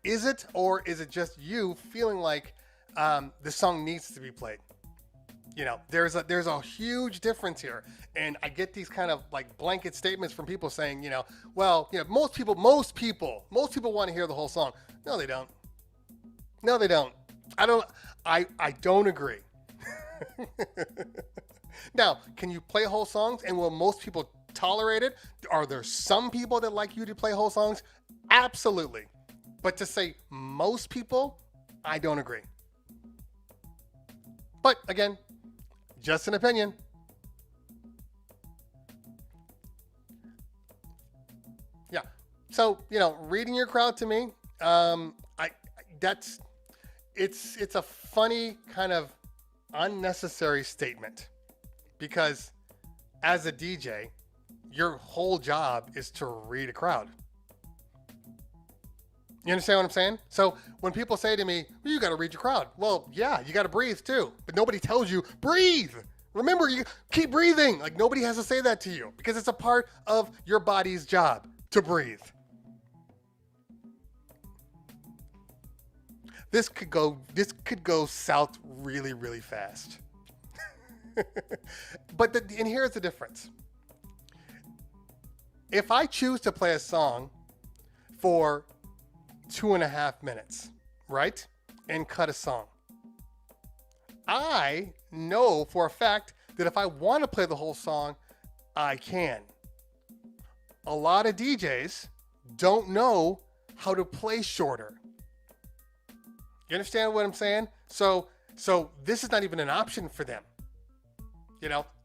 Is it, or is it just you feeling like the song needs to be played? There's a huge difference here. And I get these kind of like blanket statements from people saying, most people want to hear the whole song. No, they don't. No, they don't. I don't agree. Now, can you play whole songs, and will most people tolerate it? Are there some people that like you to play whole songs? Absolutely. But to say most people, I don't agree. But again, just an opinion. Yeah. So, reading your crowd to me, it's a funny kind of unnecessary statement, because as a DJ, your whole job is to read a crowd. You understand what I'm saying? So when people say to me, well, you got to read your crowd. Well, yeah, you got to breathe too. But nobody tells you, breathe. Remember, you keep breathing. Like, nobody has to say that to you, because it's a part of your body's job to breathe. This could go south really, really fast. And here's the difference. If I choose to play a song for 2.5 minutes, right, and cut a song, I know for a fact that if I want to play the whole song, I can. A lot of DJs don't know how to play shorter. You understand what I'm saying? So this is not even an option for them.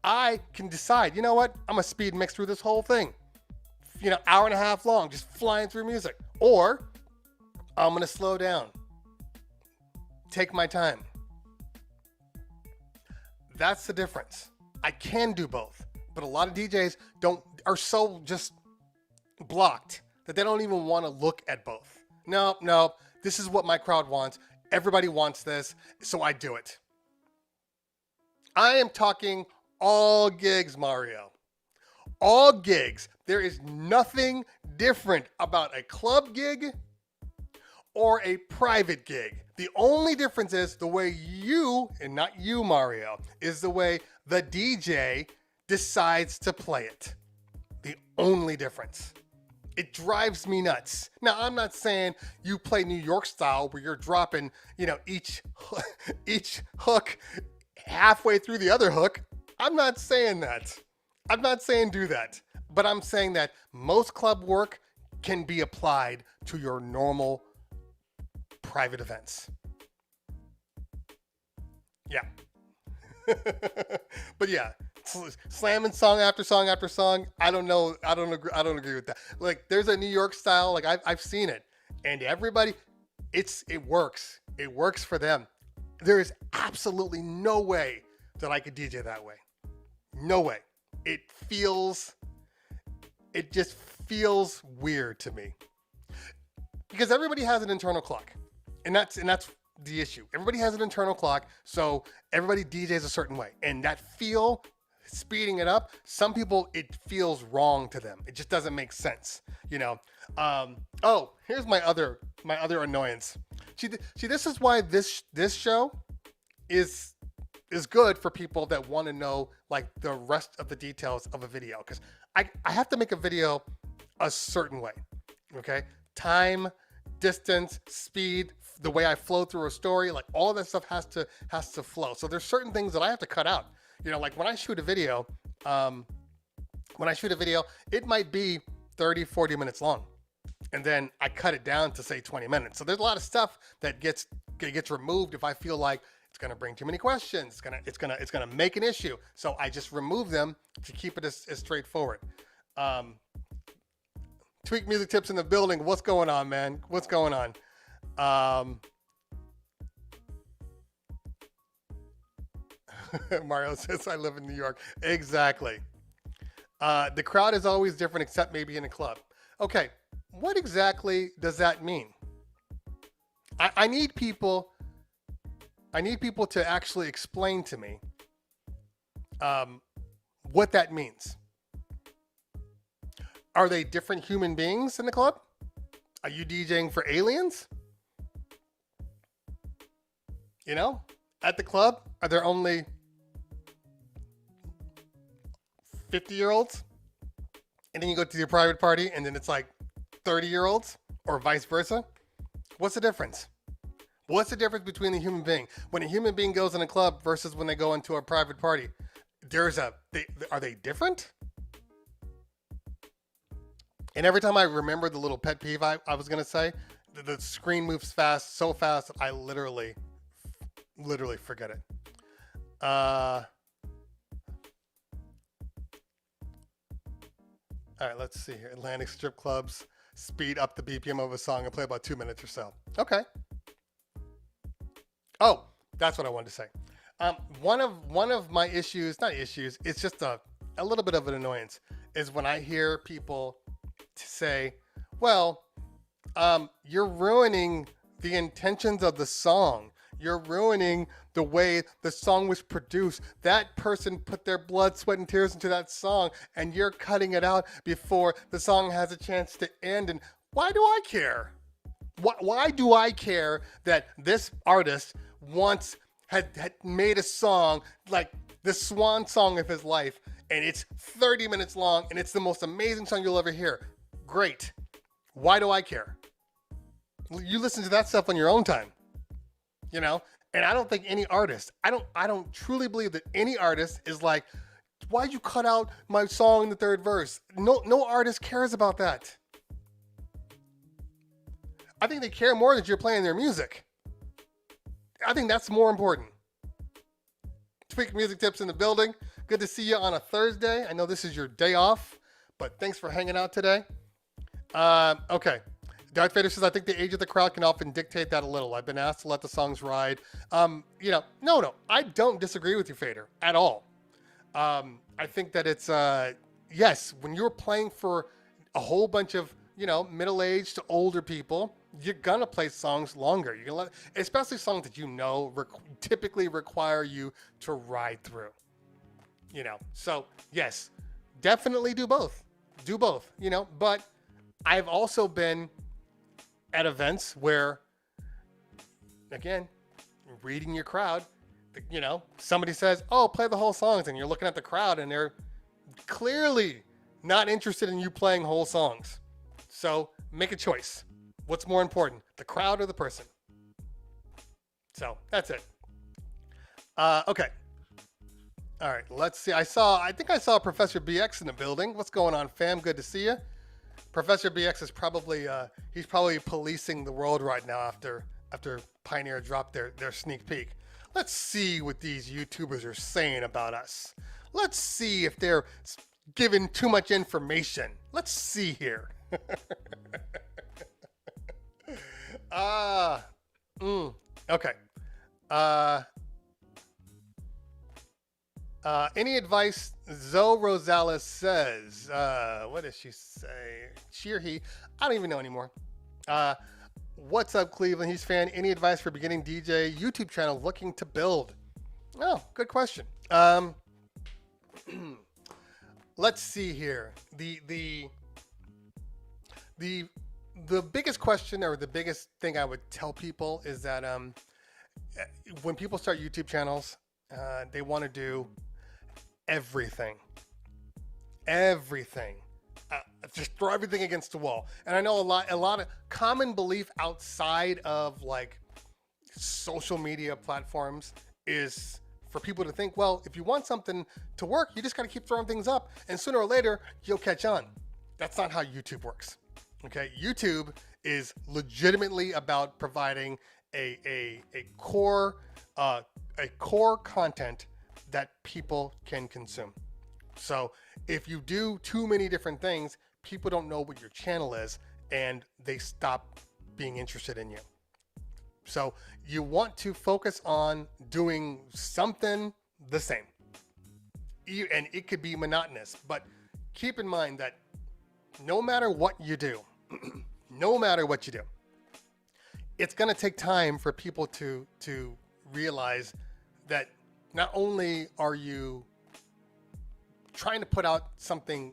I can decide, you know what? I'm going to speed mix through this whole thing. Hour and a half long, just flying through music. Or I'm going to slow down. Take my time. That's the difference. I can do both. But a lot of DJs are so just blocked that they don't even want to look at both. No, this is what my crowd wants. Everybody wants this, so I do it. I am talking all gigs, Mario. All gigs. There is nothing different about a club gig or a private gig. The only difference is the way you, and not you, Mario, is the way the DJ decides to play it. The only difference. It drives me nuts. Now, I'm not saying you play New York style where you're dropping, each hook halfway through the other hook. I'm not saying that. I'm not saying do that. But I'm saying that most club work can be applied to your normal private events. Yeah. But yeah, slamming song after song after song. I don't know. I don't agree with that. Like, there's a New York style. Like, I've seen it, and everybody, it works. It works for them. There is absolutely no way that I could DJ that way. No way. It just feels weird to me, because everybody has an internal clock, and that's the issue. Everybody has an internal clock, so everybody DJs a certain way, and that feel, speeding it up, some people, it feels wrong to them. It just doesn't make sense, you know. Oh, here's my other annoyance. See, this is why this show is good for people that want to know, like, the rest of the details of a video, because I have to make a video a certain way. Okay, time, distance, speed, the way I flow through a story, like, all of that stuff has to flow. So there's certain things that I have to cut out. You know, like when I shoot a video, it might be 30, 40 minutes long, and then I cut it down to, say, 20 minutes. So there's a lot of stuff that gets removed if I feel like it's going to bring too many questions. It's going to make an issue. So I just remove them to keep it as straightforward. Tweak Music Tips in the building. What's going on, man? What's going on? Mario says, I live in New York. Exactly. The crowd is always different, except maybe in a club. Okay, what exactly does that mean? I need people to actually explain to me what that means. Are they different human beings in the club? Are you DJing for aliens? You know, at the club, are there only 50-year-olds? And then you go to your private party, and then it's like 30-year-olds, or vice versa? What's the difference? What's the difference between a human being? When a human being goes in a club versus when they go into a private party, are they different? And every time I remember the little pet peeve I was going to say, the screen moves so fast that I literally forget it. All right, let's see here. Atlantic strip clubs speed up the BPM of a song and play about 2 minutes or so. Okay. Oh, that's what I wanted to say. One of my issues, not issues, it's just a little bit of an annoyance, is when I hear people say, well, you're ruining the intentions of the song. You're ruining the way the song was produced. That person put their blood, sweat, and tears into that song, and you're cutting it out before the song has a chance to end. And why do I care? Why do I care that this artist once had made a song like the swan song of his life, and it's 30 minutes long, and it's the most amazing song you'll ever hear? Great. Why do I care? You listen to that stuff on your own time, you know? And I don't think any artist, I don't truly believe that any artist is like, why'd you cut out my song in the third verse? No artist cares about that. I think they care more that you're playing their music. I think that's more important. Tweak Music Tips in the building. Good to see you on a Thursday. I know this is your day off, but thanks for hanging out today. Okay. Darth Vader says, I think the age of the crowd can often dictate that a little. I've been asked to let the songs ride. No, I don't disagree with you, Fader, at all. I think that it's, yes, when you're playing for a whole bunch of, middle-aged to older people, you're going to play songs longer. You're gonna especially songs that typically require you to ride through. So, yes, definitely do both. But I've also been at events where, again, reading your crowd, somebody says, oh, play the whole songs, and you're looking at the crowd and they're clearly not interested in you playing whole songs. So make a choice. What's more important, the crowd or the person? So that's it. Okay. All right, let's see. I think I saw Professor BX in the building. What's going on, fam? Good to see you. Professor BX is probably he's probably policing the world right now after Pioneer dropped their sneak peek. Let's see what these YouTubers are saying about us. Let's see if they're giving too much information. Let's see here. Okay. Any advice? Zoe Rosales says, what does she say? She or he? I don't even know anymore. What's up, Cleveland? He's fan. Any advice for beginning DJ YouTube channel looking to build? Oh, good question. Let's see here. The biggest question, or the biggest thing I would tell people, is that when people start YouTube channels, they want to do everything. Just throw everything against the wall. And I know a lot of common belief outside of like social media platforms is for people to think, well, if you want something to work, you just got to keep throwing things up, and sooner or later you'll catch on. That's not how YouTube works. Okay, YouTube is legitimately about providing a core content that people can consume. So if you do too many different things, people don't know what your channel is, and they stop being interested in you. So you want to focus on doing something the same. And it could be monotonous, but keep in mind that no matter what you do, it's going to take time for people to realize that not only are you trying to put out something,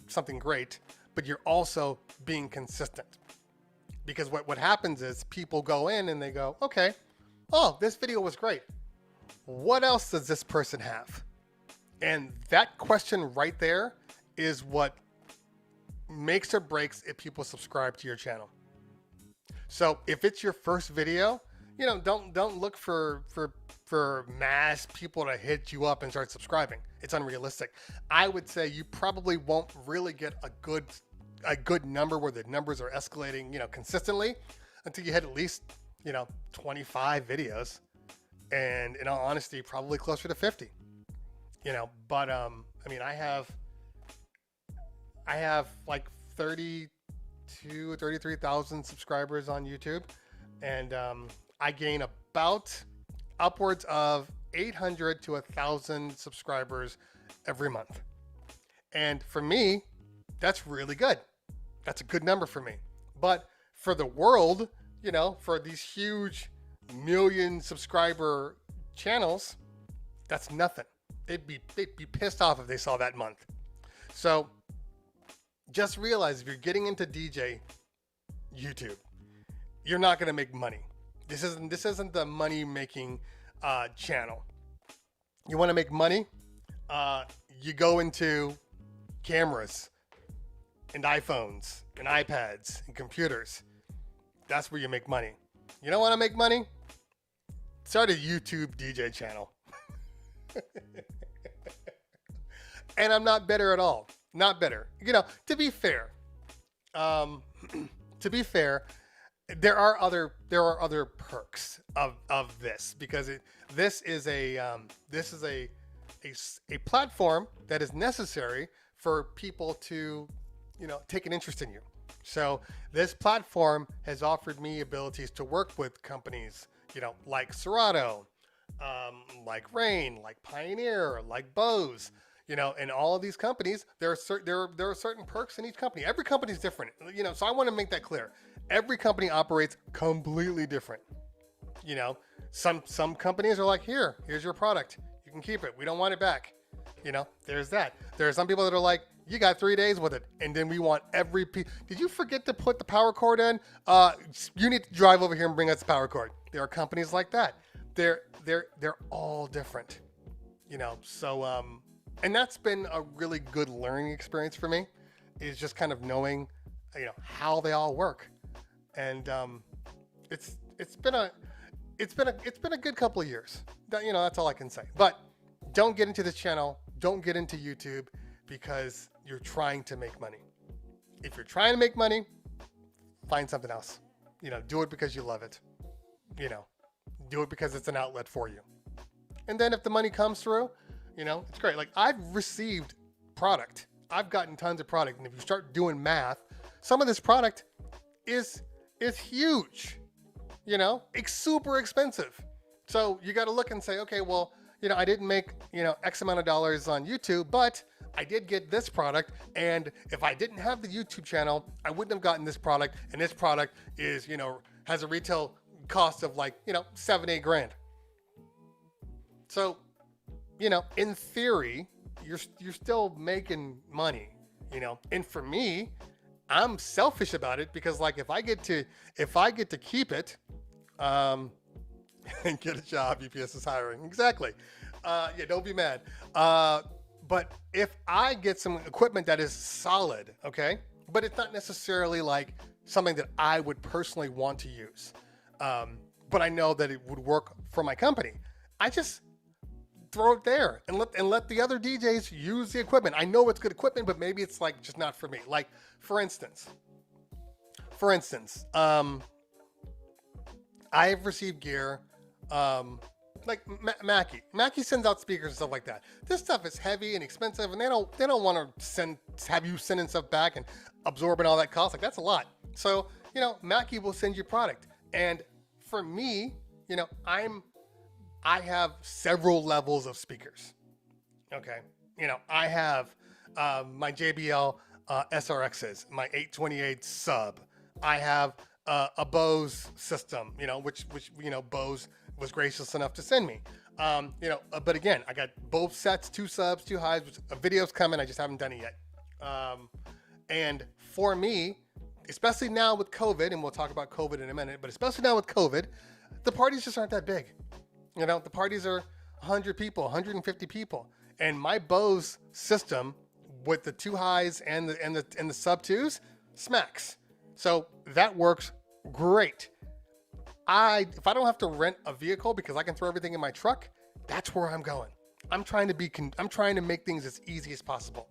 something great, but you're also being consistent. Because what happens is people go in and they go, okay, oh, this video was great. What else does this person have? And that question right there is what makes or breaks if people subscribe to your channel. So if it's your first video, don't look for mass people to hit you up and start subscribing. It's unrealistic. I would say you probably won't really get a good number where the numbers are escalating, consistently until you hit at least, 25 videos, and in all honesty, probably closer to 50. But I have like 32 or 33,000 subscribers on YouTube, and I gain about upwards of 800 to 1,000 subscribers every month. And for me, that's really good. That's a good number for me. But for the world, for these huge million subscriber channels, that's nothing. They'd be pissed off if they saw that month. So just realize if you're getting into DJ YouTube, you're not going to make money. This isn't the money making channel. You want to make money? You go into cameras and iPhones and iPads and computers. That's where you make money. You don't want to make money? Start a YouTube DJ channel. And I'm not better at all. Not better. To be fair, there are other perks of this, because this is a platform that is necessary for people to take an interest in you. So this platform has offered me abilities to work with companies like Serato, like Rain, like Pioneer, like Bose. And all of these companies, there are certain perks in each company. Every company is different, so I want to make that clear. Every company operates completely different. Some companies are like, here's your product. You can keep it. We don't want it back. There's that. There are some people that are like, you got 3 days with it, and then we want every piece. Did you forget to put the power cord in? You need to drive over here and bring us the power cord. There are companies like that. They're all different. So and that's been a really good learning experience for me, is just kind of knowing, how they all work. And it's been a good couple of years. That's all I can say. But don't get into this channel, don't get into YouTube because you're trying to make money. If you're trying to make money, find something else. You know, do it because you love it. You know, do it because it's an outlet for you. And then if the money comes through, you know, it's great. Like, I've received product. I've gotten tons of product. And if you start doing math, some of this product is huge. You know, it's super expensive. So you got to look and say, okay, well, you know, I didn't make, you know, X amount of dollars on YouTube, but I did get this product. And if I didn't have the YouTube channel, I wouldn't have gotten this product. And this product is, you know, has a retail cost of like, you know, $7-8 grand. So, you know, in theory, you're still making money, you know. And for me, I'm selfish about it because, like, if I get to keep it, and get a job, UPS is hiring. Exactly. Yeah, don't be mad. But if I get some equipment that is solid, okay, but it's not necessarily like something that I would personally want to use, but I know that it would work for my company, I just throw it there and let the other DJs use the equipment. I know it's good equipment, but maybe it's like just not for me. Like, for instance, I've received gear, like Mackie sends out speakers and stuff like that. This stuff is heavy and expensive, and they don't want to have you sending stuff back and absorbing all that cost. Like, that's a lot. So, you know, Mackie will send you product. And for me, you know, I have several levels of speakers. Okay. You know, I have my JBL SRXs, my 828 sub. I have a Bose system, you know, which you know, Bose was gracious enough to send me. You know, but again, I got both sets, 2 subs, 2 highs, which a video's coming. I just haven't done it yet. And for me, especially now with COVID, and we'll talk about COVID in a minute, but especially now with COVID, the parties just aren't that big. You know, the parties are 100 people, 150 people, and my Bose system with the 2 highs and the sub 2s smacks. So that works great. If I don't have to rent a vehicle because I can throw everything in my truck, that's where I'm going. I'm trying to make things as easy as possible.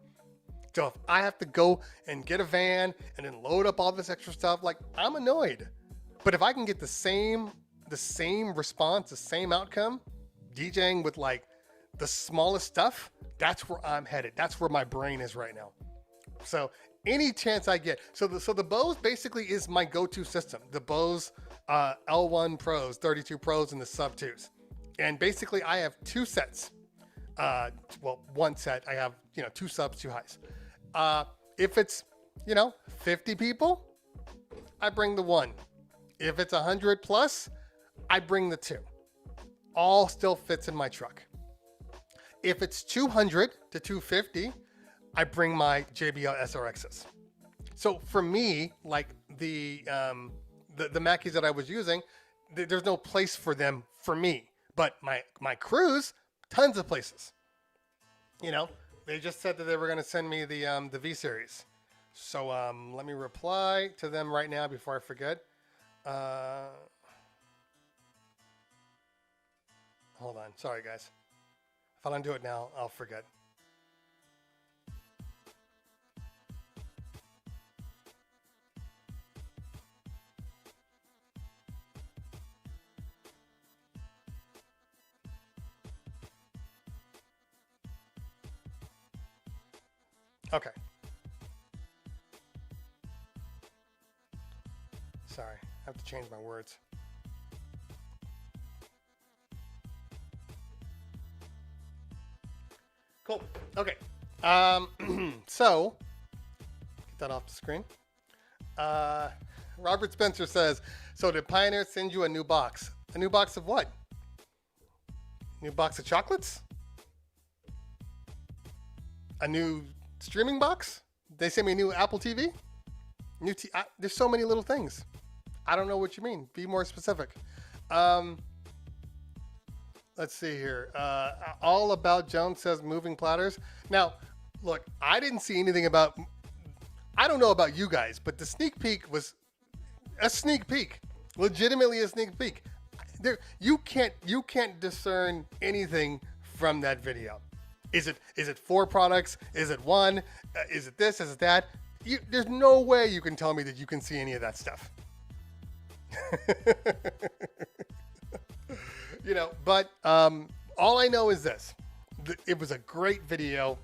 So if I have to go and get a van and then load up all this extra stuff, like, I'm annoyed. But if I can get the same response, the same outcome, DJing with like the smallest stuff, that's where I'm headed. That's where my brain is right now. So any chance I get. So the Bose basically is my go-to system. The Bose L1 Pros, 32 Pros, and the sub 2s. And basically I have 2 sets. Well, 1 set, I have, you know, 2 subs, 2 highs. If it's, you know, 50 people, I bring the 1. If it's 100 plus, I bring the 2. All still fits in my truck. If it's 200 to 250, I bring my JBL SRXs. So for me, like the Mackies that I was using, there's no place for them for me. But my crews, tons of places. You know, they just said that they were going to send me the V series. So let me reply to them right now before I forget. Hold on. Sorry, guys. If I don't do it now, I'll forget. Okay. Sorry, I have to change my words. Cool. Okay. So, get that off the screen. Robert Spencer says, so did Pioneer send you a new box? A new box of what? New box of chocolates? A new streaming box? They sent me a new Apple TV? There's so many little things. I don't know what you mean. Be more specific. Let's see here. All About Jones says moving platters. Now, look, I didn't see anything about... I don't know about you guys, but the sneak peek was a sneak peek. Legitimately a sneak peek. You can't discern anything from that video. Is it 4 products? Is it 1? Is it this? Is it that? There's no way you can tell me that you can see any of that stuff. But all I know is this. It was a great video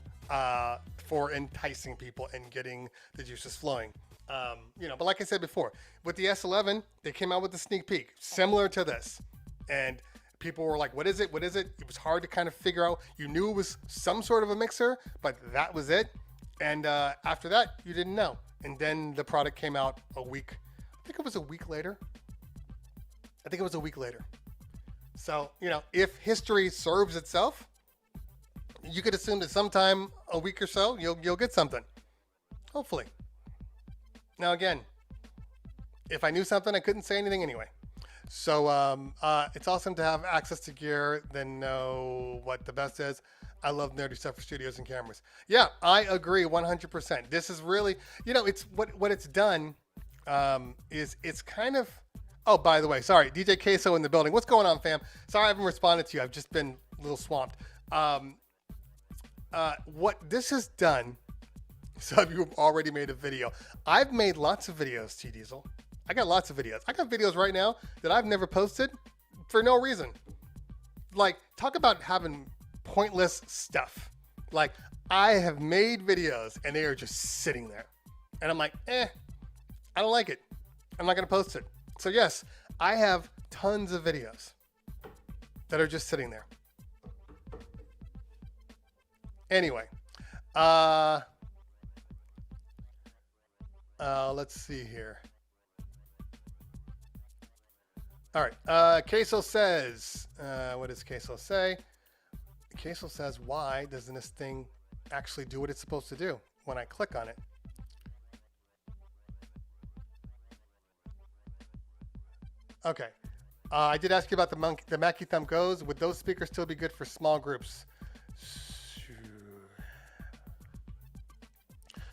for enticing people and getting the juices flowing. But like I said before, with the S11, they came out with a sneak peek similar to this. And people were like, what is it? What is it? It was hard to kind of figure out. You knew it was some sort of a mixer, but that was it. And after that, you didn't know. And then the product came out a week. I think it was a week later. So, if history serves itself, you could assume that sometime a week or so, you'll get something. Hopefully. Now, again, if I knew something, I couldn't say anything anyway. So it's awesome to have access to gear, then know what the best is. I love nerdy stuff for studios and cameras. Yeah, I agree 100%. This is really, it's what it's done is it's kind of, oh, by the way, sorry, DJ Queso in the building. What's going on, fam? Sorry I haven't responded to you. I've just been a little swamped. What this has done, some of you have already made a video. I've made lots of videos, T Diesel. I got lots of videos. I got videos right now that I've never posted for no reason. Like, talk about having pointless stuff. Like, I have made videos and they are just sitting there. And I'm like, I don't like it. I'm not going to post it. So yes, I have tons of videos that are just sitting there. Anyway, let's see here. All right. Queso says, what does Queso say? Queso says, why doesn't this thing actually do what it's supposed to do when I click on it? Okay. I did ask you about the Mackie Thumb Goes. Would those speakers still be good for small groups?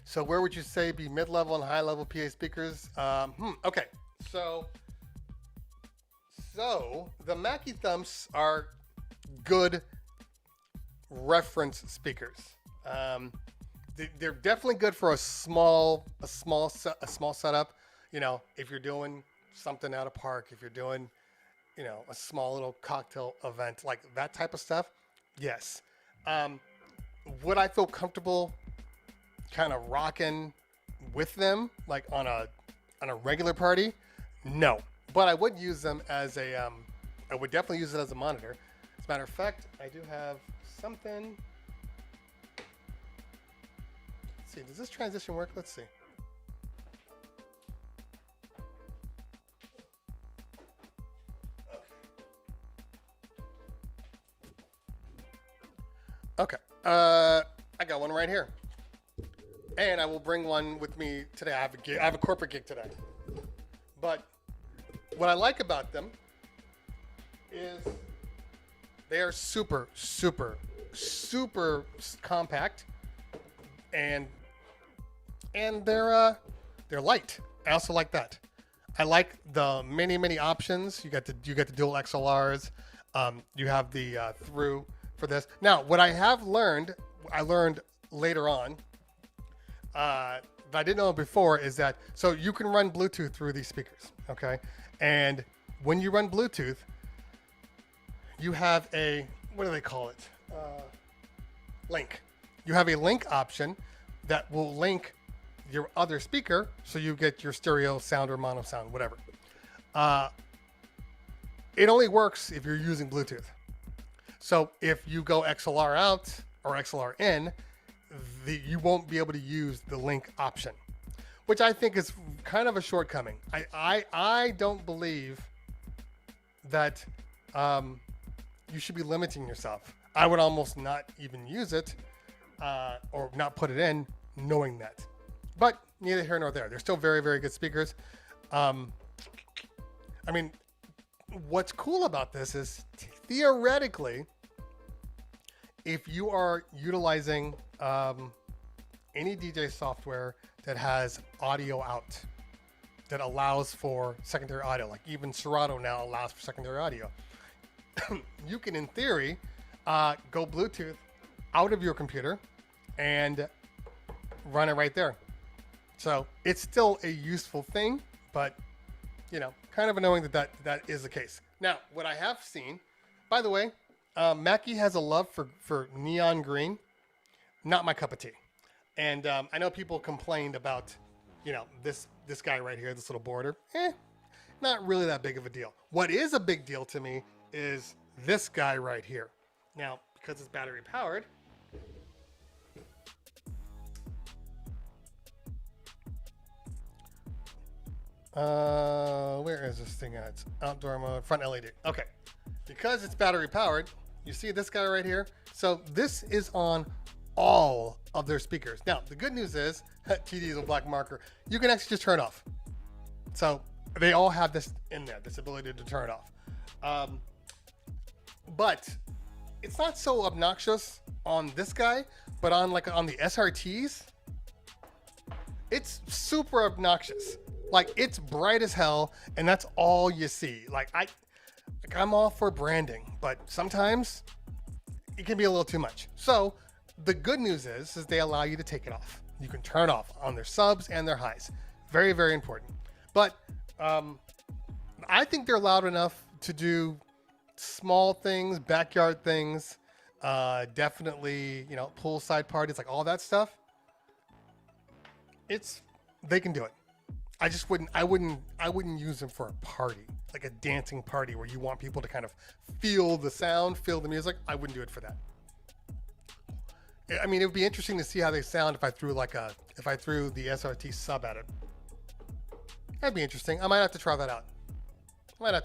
So where would you say be mid-level and high-level PA speakers? Okay. So the Mackie Thumbs are good reference speakers. They're definitely good for a small setup. If you're doing something out of park, if you're doing, a small little cocktail event, like that type of stuff. Yes. Would I feel comfortable kind of rocking with them, like on a regular party? No. But I would use them as I would definitely use it as a monitor. As a matter of fact, I do have something. Let's see, does this transition work? Let's see. Okay. I got one right here. And I will bring one with me today. I have a corporate gig today. But what I like about them is they are super, super, super compact, and they're light. I also like that. I like the many options. You got the dual XLRs. You have the through for this. Now, what I learned later on, that I didn't know before, is that so you can run Bluetooth through these speakers. Okay. And when you run Bluetooth, you have a, what do they call it? Link. You have a link option that will link your other speaker, so you get your stereo sound or mono sound, whatever. It only works if you're using Bluetooth. So if you go XLR out or XLR in, you won't be able to use the link option, which I think is kind of a shortcoming. I don't believe that you should be limiting yourself. I would almost not even use it or not put it in knowing that. But neither here nor there. They're still very, very good speakers. I mean, what's cool about this is theoretically, if you are utilizing any DJ software that has audio out, that allows for secondary audio, like even Serato now allows for secondary audio, you can, in theory, go Bluetooth out of your computer and run it right there. So it's still a useful thing, but kind of annoying that is the case. Now, what I have seen, by the way, Mackie has a love for neon green. Not my cup of tea. And I know people complained about, this guy right here, this little border. Not really that big of a deal. What is a big deal to me is this guy right here. Now, because it's battery powered, where is this thing at? It's outdoor mode, front LED. Okay. Because it's battery powered, you see this guy right here? So this is on all of their speakers. Now, the good news is, TD is a black marker, you can actually just turn it off. So they all have this in there, this ability to turn it off. But it's not so obnoxious on this guy, but on the SRTs, it's super obnoxious. Like, it's bright as hell, and that's all you see. I'm all for branding, but sometimes it can be a little too much. So the good news is they allow you to take it off. You can turn it off on their subs and their highs. Very, very important. But I think they're loud enough to do small things, backyard things, definitely, poolside parties, like all that stuff. They can do it. I wouldn't use them for a party, like a dancing party where you want people to kind of feel the sound, feel the music. I wouldn't do it for that. I mean, it would be interesting to see how they sound if I threw the SRT sub at it. That'd be interesting. I might have to try that out. Wow.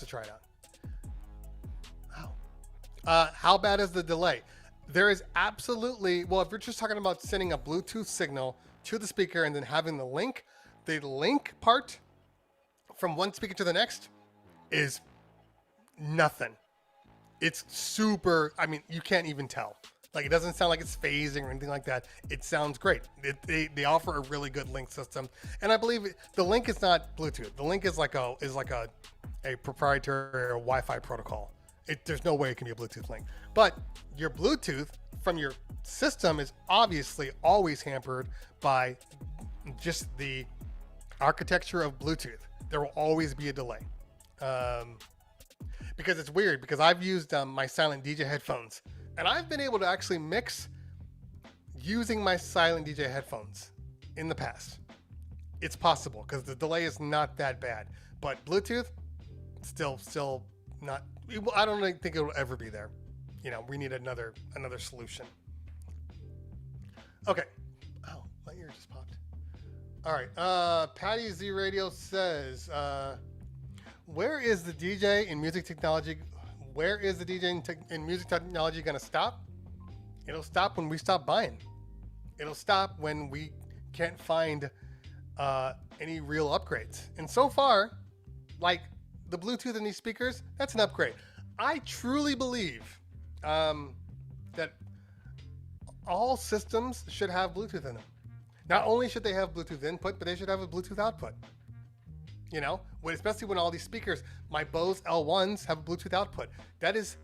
How bad is the delay? There is absolutely, well, if you're just talking about sending a Bluetooth signal to the speaker and then having the link part from one speaker to the next is nothing. It's super, you can't even tell. Like, it doesn't sound like it's phasing or anything like that. It sounds great. They offer a really good link system. And I believe the link is not Bluetooth. The link is like a proprietary or Wi-Fi protocol. There's no way it can be a Bluetooth link. But your Bluetooth from your system is obviously always hampered by just the architecture of Bluetooth. There will always be a delay. Because it's weird, because I've used my Silent DJ headphones, and I've been able to actually mix using my Silent DJ headphones in the past. It's possible because the delay is not that bad, but Bluetooth still not. I don't think it will ever be there. We need another solution. Okay. Oh, my ear just popped. All right. Patty Z Radio says, where is the DJ in music technology? Where is the DJ in music technology going to stop? It'll stop when we stop buying. It'll stop when we can't find any real upgrades. And so far, like the Bluetooth in these speakers, that's an upgrade. I truly believe that all systems should have Bluetooth in them. Not only should they have Bluetooth input, but they should have a Bluetooth output. Especially when all these speakers, my Bose L1s have a Bluetooth output. That is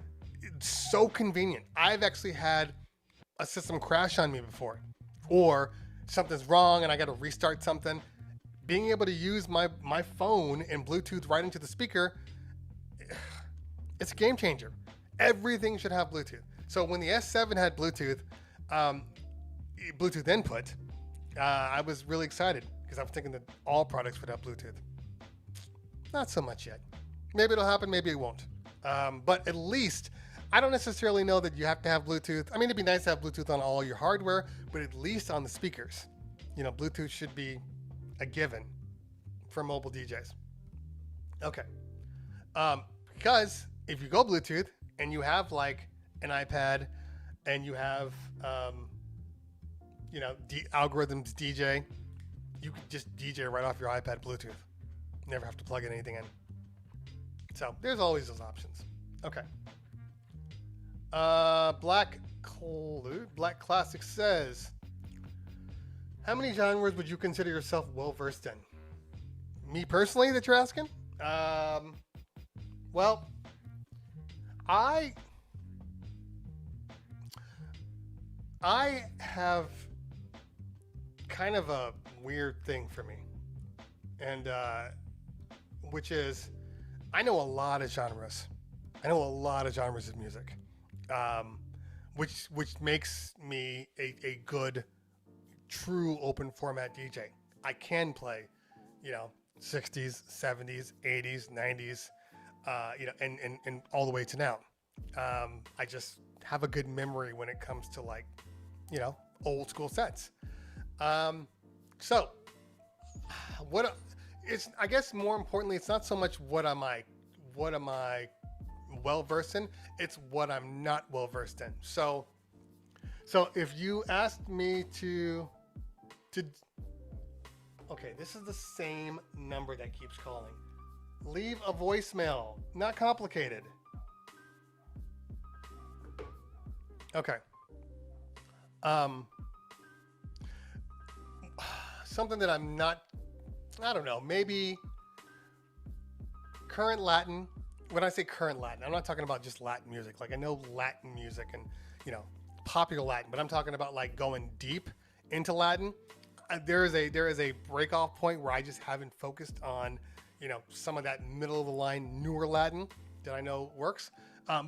so convenient. I've actually had a system crash on me before, or something's wrong and I got to restart something. Being able to use my phone and Bluetooth right into the speaker, it's a game changer. Everything should have Bluetooth. So when the S7 had Bluetooth input, I was really excited because I was thinking that all products would have Bluetooth. Not so much yet. Maybe it'll happen, maybe it won't. But at least, I don't necessarily know that you have to have Bluetooth. I mean, it'd be nice to have Bluetooth on all your hardware, but at least on the speakers. Bluetooth should be a given for mobile DJs. Okay. Because if you go Bluetooth and you have like an iPad and you have, algorithms DJ, you can just DJ right off your iPad Bluetooth. Never have to plug anything in. So there's always those options. Okay. Black Classic says, how many genres would you consider yourself well versed in? Me personally, that you're asking? Well, I I have kind of a weird thing for me, and which is I know a lot of genres. I know a lot of genres of music, which makes me a good, true open format DJ. I can play, 60s, 70s, 80s, 90s, and all the way to now. I just have a good memory when it comes to old school sets. So what it's, I guess more importantly, it's not so much what am I well versed in, it's what I'm not well versed in. So if you asked me to okay, this is the same number that keeps calling. Leave a voicemail. Not complicated. Okay. Something that I'm not, I don't know, maybe current Latin. When I say current Latin, I'm not talking about just Latin music. Like I know Latin music and, popular Latin, but I'm talking about like going deep into Latin. There is a break off point where I just haven't focused on, some of that middle of the line newer Latin that I know works.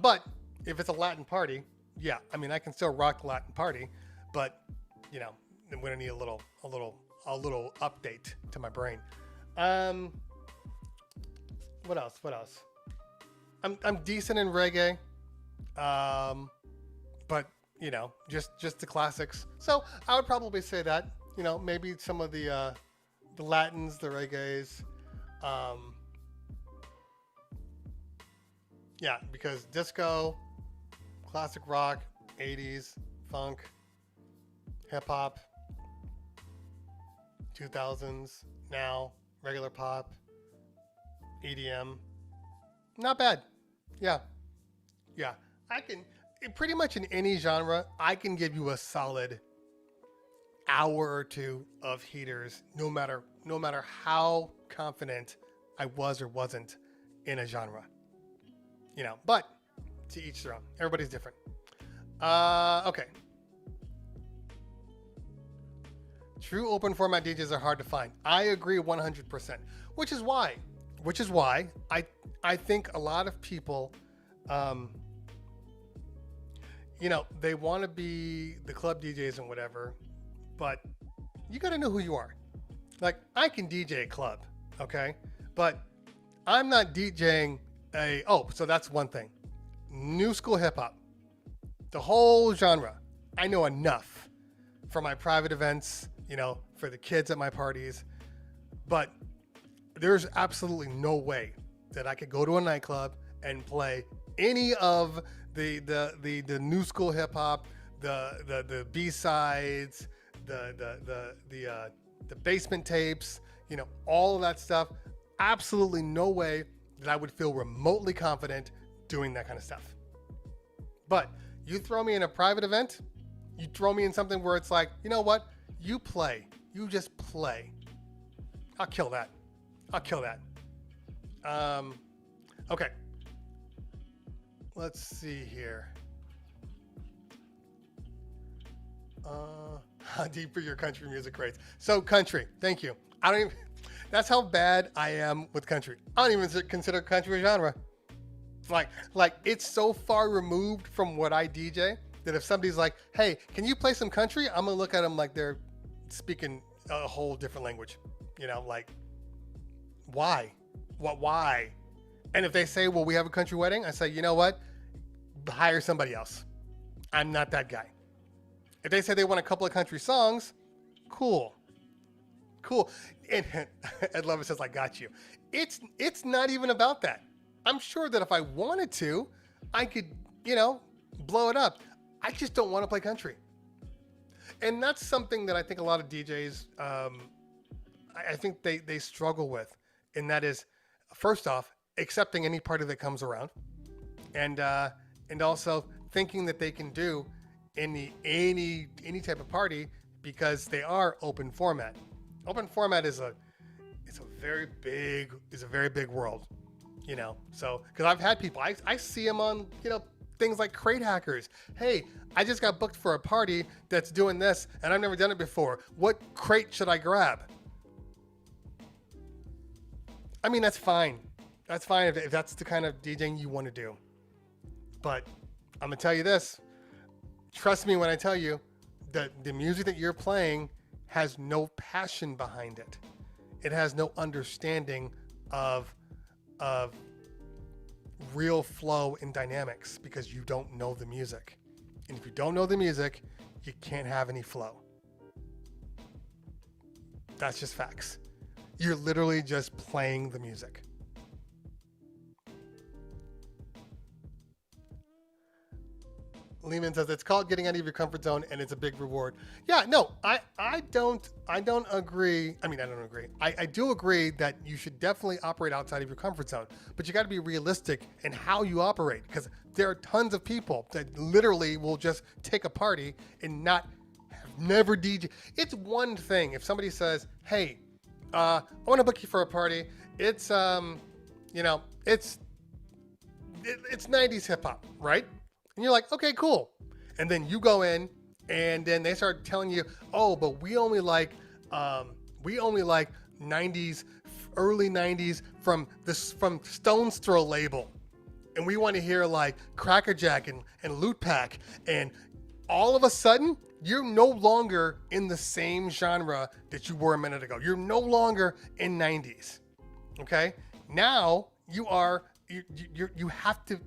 But if it's a Latin party, yeah, I mean I can still rock the Latin party, but I'm gonna need a little update to my brain. What else? I'm decent in reggae, but just the classics. So I would probably say that. Maybe some of the Latins, the reggaes. Yeah, because disco, classic rock, 80s, funk, hip hop, 2000s, now, regular pop, EDM. Not bad. Yeah. I can, pretty much in any genre, I can give you a solid hour or two of heaters, no matter how confident I was or wasn't in a genre. But to each their own. Everybody's different. Okay. True open format DJs are hard to find. I agree 100%. Which is why I think a lot of people, they want to be the club DJs and whatever, but you got to know who you are. Like, I can DJ a club, okay? But I'm not DJing so that's one thing. New school hip hop, the whole genre, I know enough for my private events, for the kids at my parties, but there's absolutely no way that I could go to a nightclub and play any of the new school hip hop, the B-sides, the basement tapes, all of that stuff. Absolutely no way that I would feel remotely confident doing that kind of stuff. But you throw me in a private event, you throw me in something where it's like, you know what? You play. You just play. I'll kill that. Okay. Let's see here. How deep are your country music rates? So country, thank you. That's how bad I am with country. I don't even consider country a genre. Like it's so far removed from what I DJ that if somebody's like, hey, can you play some country? I'm gonna look at them like they're speaking a whole different language. Like, why? Why? And if they say, well, we have a country wedding, I say, you know what? Hire somebody else. I'm not that guy. If they say they want a couple of country songs, cool. And Ed Levis says, I got you. It's not even about that. I'm sure that if I wanted to, I could, blow it up. I just don't want to play country. And that's something that I think a lot of DJs, I think they struggle with. And that is, first off, accepting any party that comes around. And also thinking that they can do any type of party because they are open format. Open format is a very big world, So because I've had people, I see them on things like crate hackers. Hey, I just got booked for a party that's doing this, and I've never done it before. What crate should I grab? I mean, that's fine. That's fine if that's the kind of DJing you want to do. But I'm going to tell you this. Trust me when I tell you that the music that you're playing has no passion behind it. It has no understanding of real flow and dynamics because you don't know the music. And if you don't know the music, you can't have any flow. That's just facts. You're literally just playing the music. Lehman says it's called getting out of your comfort zone and it's a big reward. Yeah, no, I don't agree. I mean, I don't agree. I do agree that you should definitely operate outside of your comfort zone, but you got to be realistic in how you operate because there are tons of people that literally will just take a party and never DJ. It's one thing if somebody says, "Hey, I want to book you for a party. It's it's 90s hip hop, right?" And you're like, okay, cool. And then you go in and then they start telling you, oh, but we only like 90s, early 90s from Stone's Throw label. And we want to hear like Cracker Jack and Loot Pack. And all of a sudden, you're no longer in the same genre that you were a minute ago. You're no longer in 90s. Okay? Now you have to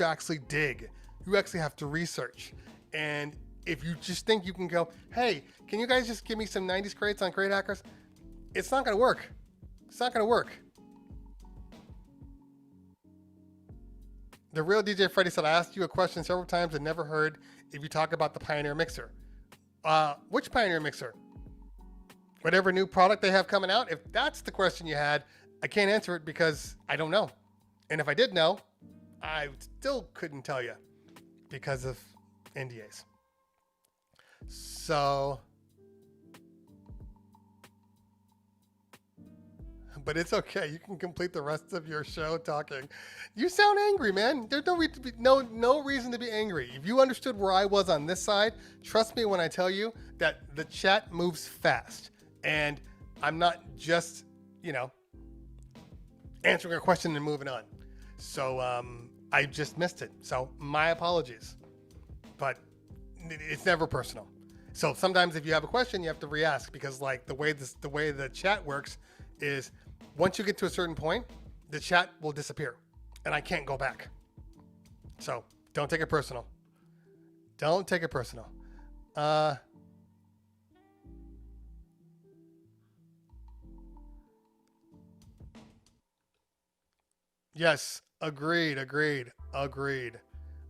actually dig. You actually have to research. And if you just think you can go, hey, can you guys just give me some 90s crates on Crate Hackers? It's not going to work. It's not going to work. The real DJ Freddy said, I asked you a question several times and never heard if you talk about the Pioneer Mixer. Which Pioneer Mixer? Whatever new product they have coming out? If that's the question you had, I can't answer it because I don't know. And if I did know, I still couldn't tell you because of NDAs. So, but it's okay. You can complete the rest of your show talking. You sound angry, man. There's no reason to be angry. If you understood where I was on this side, trust me when I tell you that the chat moves fast. And I'm not just, answering a question and moving on. So, I just missed it. So my apologies, but it's never personal. So sometimes if you have a question, you have to re-ask because like the way the chat works is once you get to a certain point, the chat will disappear and I can't go back. So don't take it personal. Don't take it personal. Yes. Agreed. All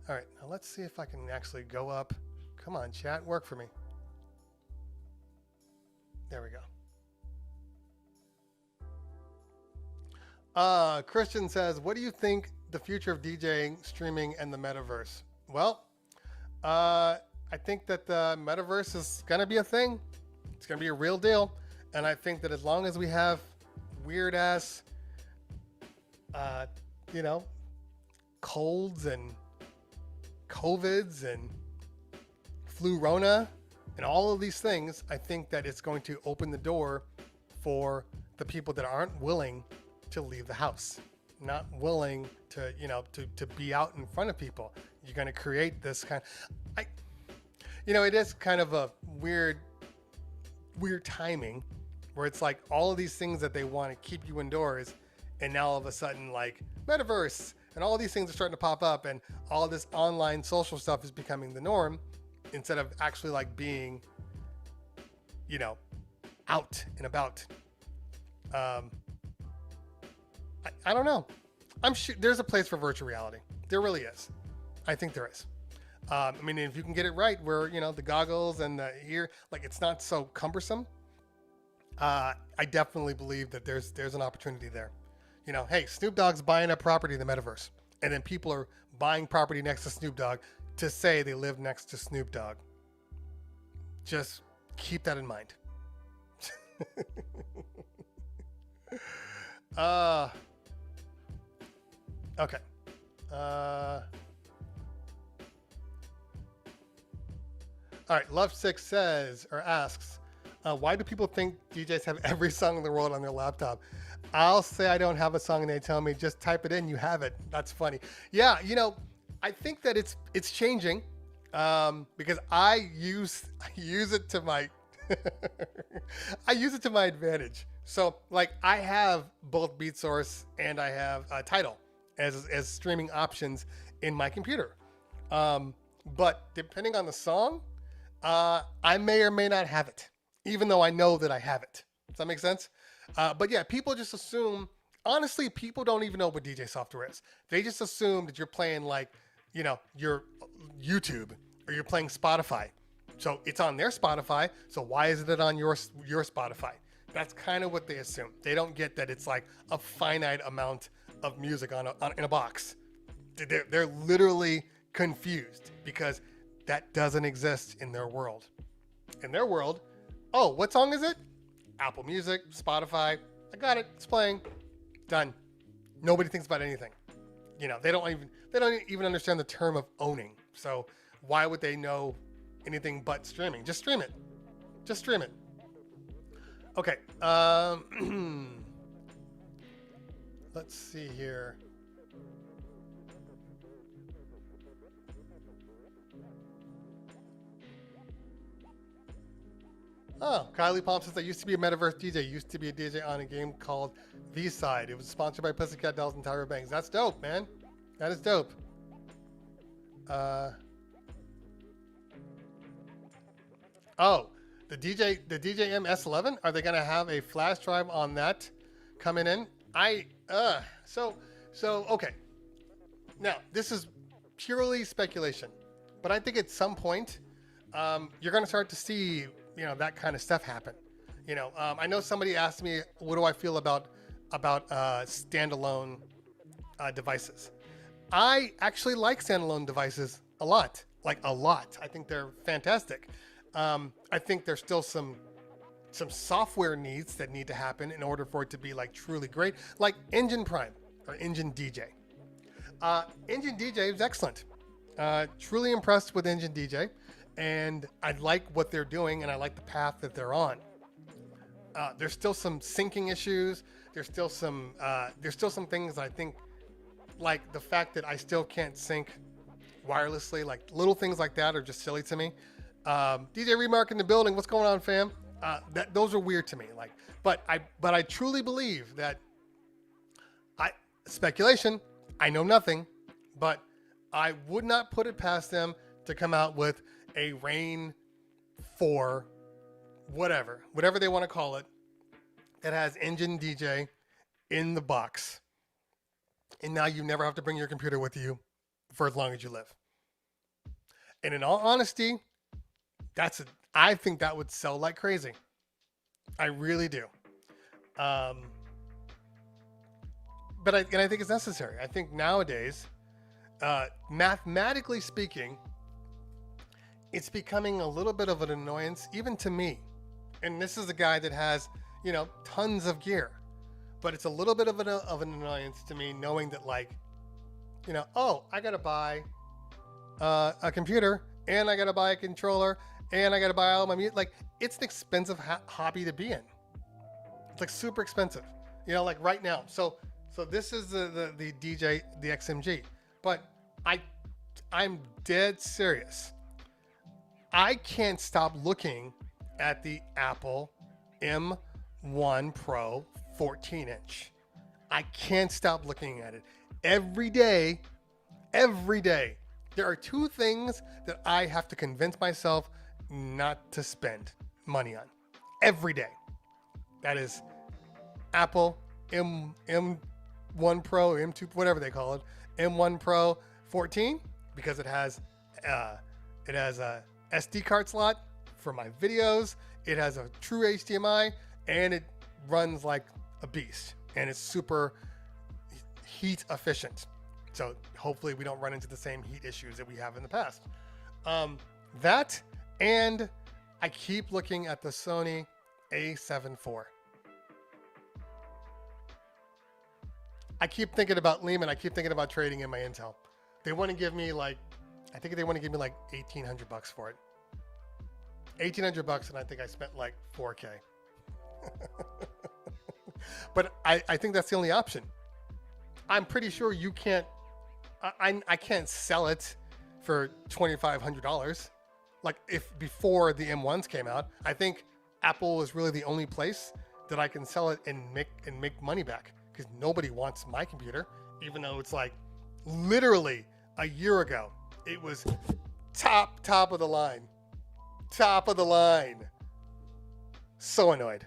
right, now let's see if I can actually go up. Come on, chat, work for me. There we go. Christian says, what do you think the future of DJing, streaming, and the metaverse? Well, I think that the metaverse is going to be a thing. It's going to be a real deal. And I think that as long as we have weird ass, colds and COVIDs and flu-rona and all of these things, I think that it's going to open the door for the people that aren't willing to leave the house, not willing to, to be out in front of people. You're going to create this kind of, it is kind of a weird timing where it's like all of these things that they want to keep you indoors. And now all of a sudden, like metaverse and all these things are starting to pop up and all this online social stuff is becoming the norm instead of actually like being, out and about. I don't know. I'm sure there's a place for virtual reality. There really is. I think there is. If you can get it right where, the goggles and the ear, like it's not so cumbersome. I definitely believe that there's an opportunity there. Hey, Snoop Dogg's buying a property in the metaverse. And then people are buying property next to Snoop Dogg to say they live next to Snoop Dogg. Just keep that in mind. Okay. All right, Love Six says or asks, why do people think DJs have every song in the world on their laptop? I'll say I don't have a song, and they tell me just type it in, you have it. That's funny. Yeah, I think that it's changing because I use it to my I use it to my advantage. So like I have both BeatSource and I have Tidal as streaming options in my computer. But depending on the song, I may or may not have it, even though I know that I have it. Does that make sense? But yeah, people just assume, honestly, people don't even know what DJ software is. They just assume that you're playing like, your YouTube or you're playing Spotify. So it's on their Spotify. So why isn't it on your Spotify? That's kind of what they assume. They don't get that it's like a finite amount of music in a box. They're literally confused because that doesn't exist in their world. In their world, oh, what song is it? Apple Music, Spotify. I got it. It's playing. Done. Nobody thinks about anything. They don't even understand the term of owning. So why would they know anything but streaming? Just stream it. Just stream it. Okay. Let's see here. Oh, Kylie Palm says I used to be a Metaverse DJ. Used to be a DJ on a game called V-Side. It was sponsored by Pussycat Dolls and Tyra Banks. That's dope, man. That is dope. Oh, the DJM S11. Are they gonna have a flash drive on that coming in? So okay. Now this is purely speculation, but I think at some point, you're gonna start to see that kind of stuff happen. I know somebody asked me, what do I feel about standalone devices? I actually like standalone devices a lot, like a lot. I think they're fantastic. I think there's still some software needs that need to happen in order for it to be like truly great, like Engine Prime or Engine DJ. Engine DJ is excellent. Truly impressed with Engine DJ. And I like what they're doing, and I like the path that they're on. There's still some syncing issues. There's still some things I think, like the fact that I still can't sync wirelessly. Like little things like that are just silly to me. DJ Remark in the building. What's going on, fam? Those are weird to me. But I truly believe that speculation. I know nothing, but I would not put it past them to come out with a Rain 4, whatever they want to call it, that has Engine DJ in the box. And now you never have to bring your computer with you for as long as you live. And in all honesty, I think that would sell like crazy. I really do. But I think it's necessary. I think nowadays, mathematically speaking, it's becoming a little bit of an annoyance, even to me. And this is a guy that has, tons of gear. But it's a little bit of an annoyance to me, knowing that, I got to buy a computer, and I got to buy a controller, and I got to buy all my music. It's an expensive hobby to be in. It's super expensive, right now. So this is the DJ, the XMG. But I'm dead serious. I can't stop looking at the Apple M1 Pro 14-inch. I can't stop looking at it. Every day, there are two things that I have to convince myself not to spend money on. Every day. That is Apple M1 Pro, M2, whatever they call it, M1 Pro 14, because it has a SD card slot for my videos. It has a true HDMI, and it runs like a beast, and it's super heat efficient. So hopefully we don't run into the same heat issues that we have in the past. That, and I keep looking at the Sony A7 IV. I keep thinking about Lehman. I keep thinking about trading in my Intel. They want to give me I think they want to give me $1,800 for it. $1,800, and I think I spent like $4K. But I think that's the only option. I'm pretty sure you can't. I can't sell it for $2,500. Like if before the M1s came out, I think Apple is really the only place that I can sell it and make money back, because nobody wants my computer, even though it's like literally a year ago it was top of the line. So annoyed.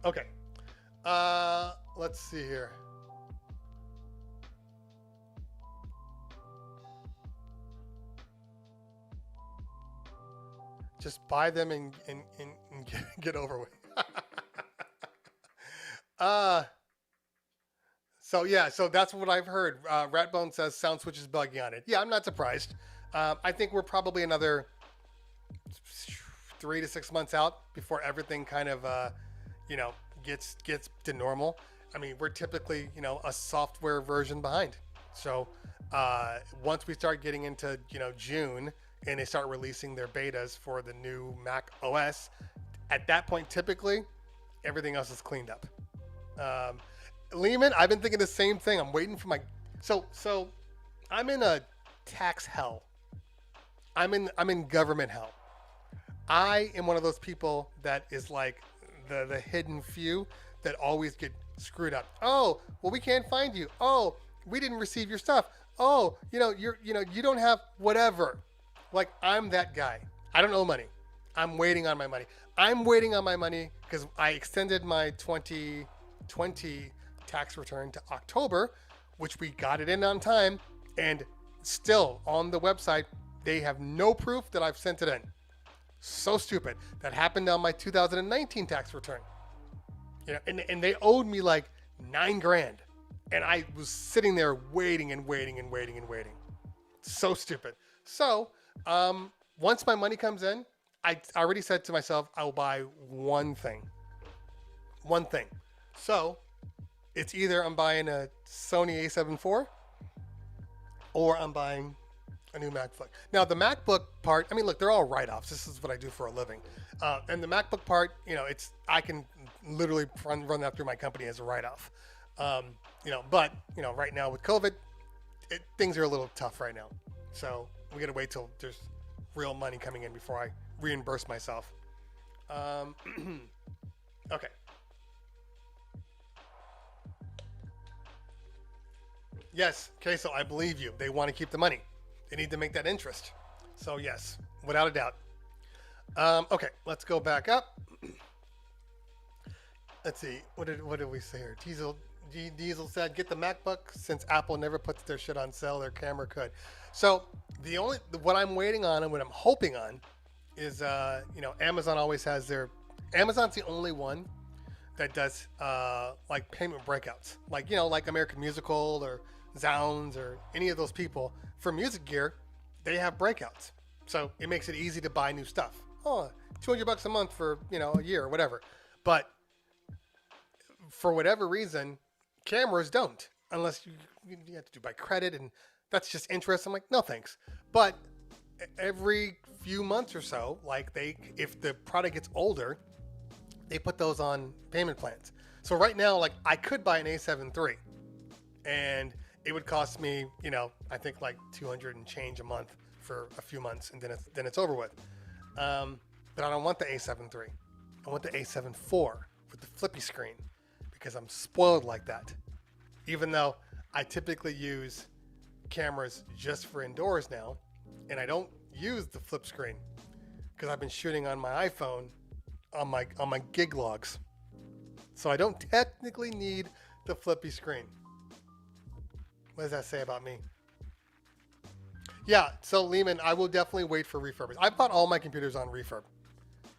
Okay. Let's see here. Just buy them and get over with. So that's what I've heard. Ratbone says sound switch is buggy on it. Yeah, I'm not surprised. I think we're probably another 3 to 6 months out before everything kind of, gets to normal. I mean, we're typically, a software version behind. So once we start getting into, June, and they start releasing their betas for the new Mac OS, at that point, typically, everything else is cleaned up. Lehman, I've been thinking the same thing. I'm waiting for my... So I'm in a tax hell. I'm in government hell. I am one of those people that is like the hidden few that always get screwed up. Oh, well, we can't find you. Oh, we didn't receive your stuff. Oh, you don't have whatever. Like, I'm that guy. I don't owe money. I'm waiting on my money. I'm waiting on my money because I extended my 2020 tax return to October, which we got it in on time, and still on the website, they have no proof that I've sent it in. So stupid. That happened on my 2019 tax return. And they owed me like $9,000, and I was sitting there waiting. So stupid. So once my money comes in, I already said to myself, I will buy one thing. So it's either I'm buying a Sony A7 IV or I'm buying a new MacBook. Now the MacBook part, I mean, look, they're all write-offs. This is what I do for a living. And the MacBook part, I can literally run that through my company as a write-off. But right now with COVID, things are a little tough right now. So we got to wait till there's real money coming in before I reimburse myself. Okay. Yes, okay, so I believe you. They want to keep the money. They need to make that interest. So yes, without a doubt. Okay, let's go back up. Let's see. What did we say here? Diesel said, get the MacBook since Apple never puts their shit on sale. Their camera could. So what I'm waiting on and what I'm hoping on is, Amazon always has Amazon's the only one that does like payment breakouts, like American Musical or Zounds or any of those people. For music gear, they have breakouts, so it makes it easy to buy new stuff. Oh, $200 a month for a year or whatever. But for whatever reason, cameras don't, unless you have to do by credit, and that's just interest. I'm like, no thanks. But every few months or so, if the product gets older, they put those on payment plans. So right now, I could buy an A7 III, and it would cost me, I think like $200 and change a month for a few months, and then it's over with. But I don't want the A7 III. I want the A7 IV with the flippy screen, because I'm spoiled like that. Even though I typically use cameras just for indoors now, and I don't use the flip screen because I've been shooting on my iPhone on my gig logs. So I don't technically need the flippy screen. What does that say about me? Yeah, so Lehman, I will definitely wait for refurb. I bought all my computers on refurb.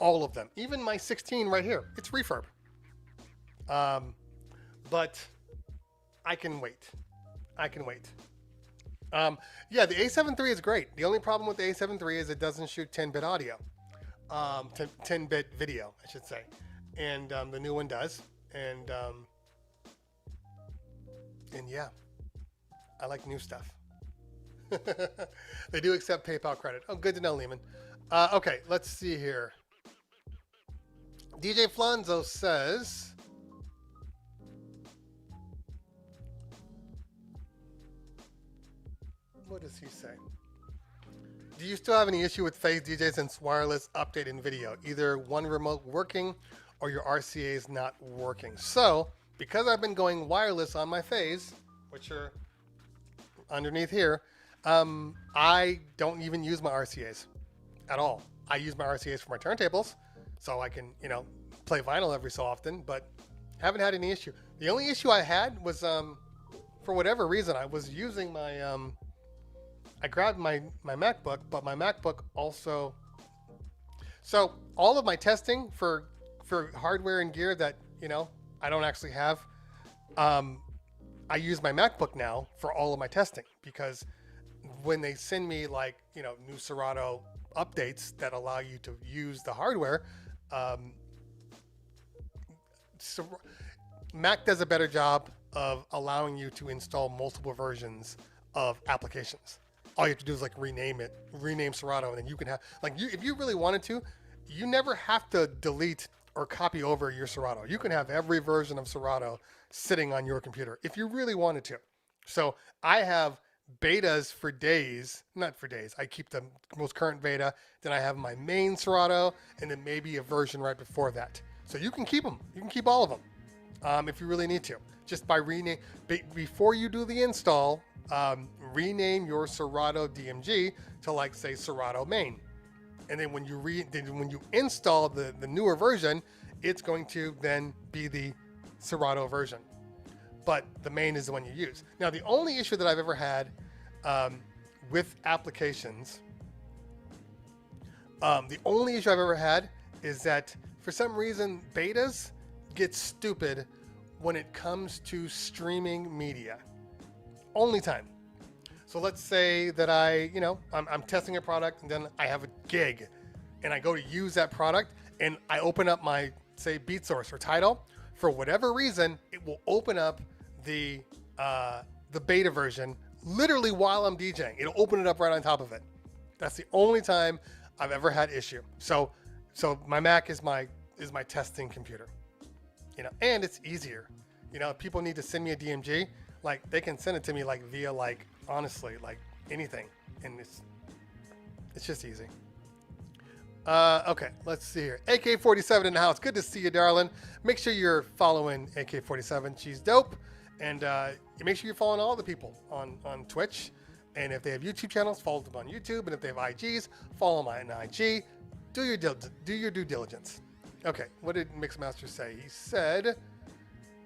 All of them. Even my 16 right here. It's refurb. But I can wait. Yeah, the A7 III is great. The only problem with the A7 III is it doesn't shoot 10-bit audio. 10-bit video, I should say. And the new one does. And yeah, I like new stuff. They do accept PayPal credit. Oh, good to know, Lehman. Okay, let's see here. DJ Flonzo says, what does he say? Do you still have any issue with phase DJs and wireless update in video? Either one remote working or your RCA is not working. So, because I've been going wireless on my phase, which are underneath here, I don't even use my RCAs at all. I use my RCAs for my turntables, so I can, play vinyl every so often, but haven't had any issue. The only issue I had was, for whatever reason, I was using my, I grabbed my MacBook, but my MacBook also, so all of my testing for hardware and gear that, I don't actually have, I use my MacBook now for all of my testing, because when they send me new Serato updates that allow you to use the hardware, so Mac does a better job of allowing you to install multiple versions of applications. All you have to do is rename Serato, and then you can have, if you really wanted to, you never have to delete or copy over your Serato. You can have every version of Serato sitting on your computer if you really wanted to. So I have betas for days, not for days. I keep the most current beta, then I have my main Serato, and then maybe a version right before that. So you can keep them. You can keep all of them if you really need to. Just by rename, before you do the install, rename your Serato DMG to say Serato main. And then when you install the newer version, it's going to then be the Serato version. But the main is the one you use. Now, the only issue that I've ever had with applications, is that for some reason, betas get stupid when it comes to streaming media. Only time. So let's say that I'm testing a product, and then I have a gig, and I go to use that product, and I open up my, say, BeatSource or Tidal. For whatever reason, it will open up the beta version literally while I'm DJing. It'll open it up right on top of it. That's the only time I've ever had issue. So my Mac is my testing computer, and it's easier. If people need to send me a DMG, they can send it to me via honestly anything, and it's just easy. Okay, let's see here. AK-47 in the house. Good to see you, darling. Make sure you're following AK-47. She's dope. And make sure you're following all the people on Twitch. And if they have YouTube channels, follow them on YouTube. And if they have IGs, follow them on IG. Do your due diligence. Okay, what did Mixmaster say? He said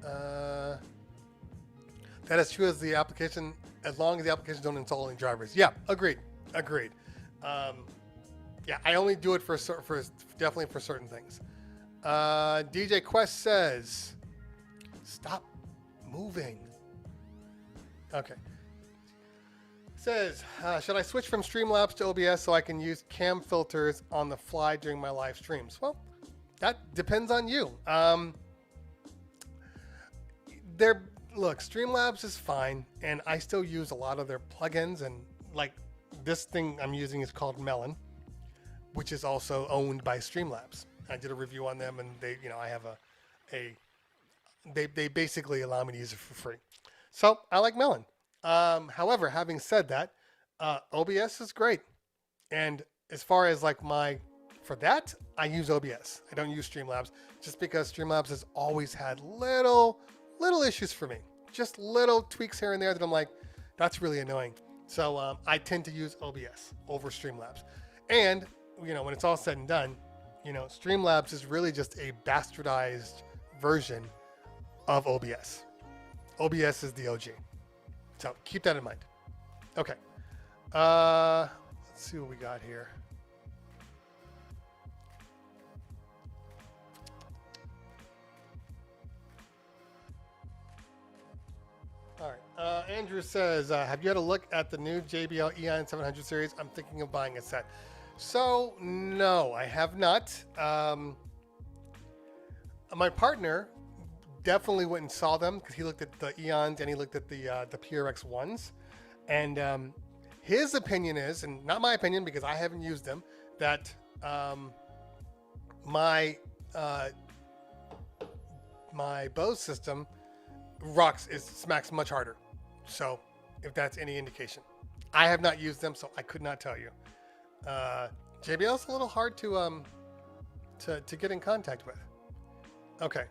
that is true as the application, as long as the applications don't install any drivers. Yeah, agreed. Yeah, I only do it for definitely for certain things. DJ Quest says, stop moving. Okay. Says, should I switch from Streamlabs to OBS so I can use cam filters on the fly during my live streams? Well, that depends on you. Look, Streamlabs is fine, and I still use a lot of their plugins, and this thing I'm using is called Melon, which is also owned by Streamlabs. I did a review on them, and they, I have they basically allow me to use it for free. So I like Melon. However, having said that, OBS is great. And as far as for that, I use OBS. I don't use Streamlabs, just because Streamlabs has always had little issues for me. Just little tweaks here and there that I'm like, that's really annoying. So I tend to use OBS over Streamlabs. And, when it's all said and done, Streamlabs is really just a bastardized version of OBS. OBS is the OG. So keep that in mind. Okay. Let's see what we got here. All right. Andrew says, have you had a look at the new JBL Eon 700 series? I'm thinking of buying a set. So, no, I have not. My partner definitely went and saw them because he looked at the Eons and he looked at the PRX1s. And his opinion is, and not my opinion because I haven't used them, that my Bose system smacks much harder. So if that's any indication, I have not used them, so I could not tell you. JBL's a little hard to get in contact with. Okay.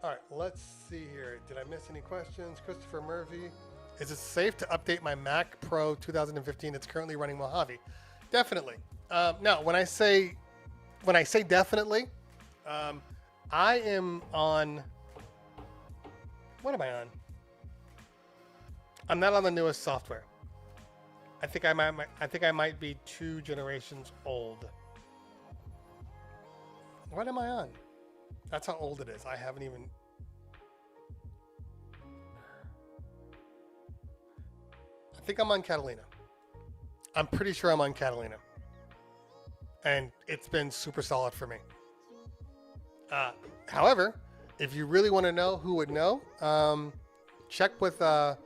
All right, let's see here. Did I miss any questions? Christopher Murphy. Is it safe to update my Mac Pro 2015 that's currently running Mojave? Definitely. No, when I say definitely, I am on. What am I on? I'm not on the newest software. I think I might be 2 generations old. What am I on? That's how old it is. I haven't even. I think I'm on Catalina. I'm pretty sure I'm on Catalina. And it's been super solid for me. However, if you really want to know who would know, check with Mixmaster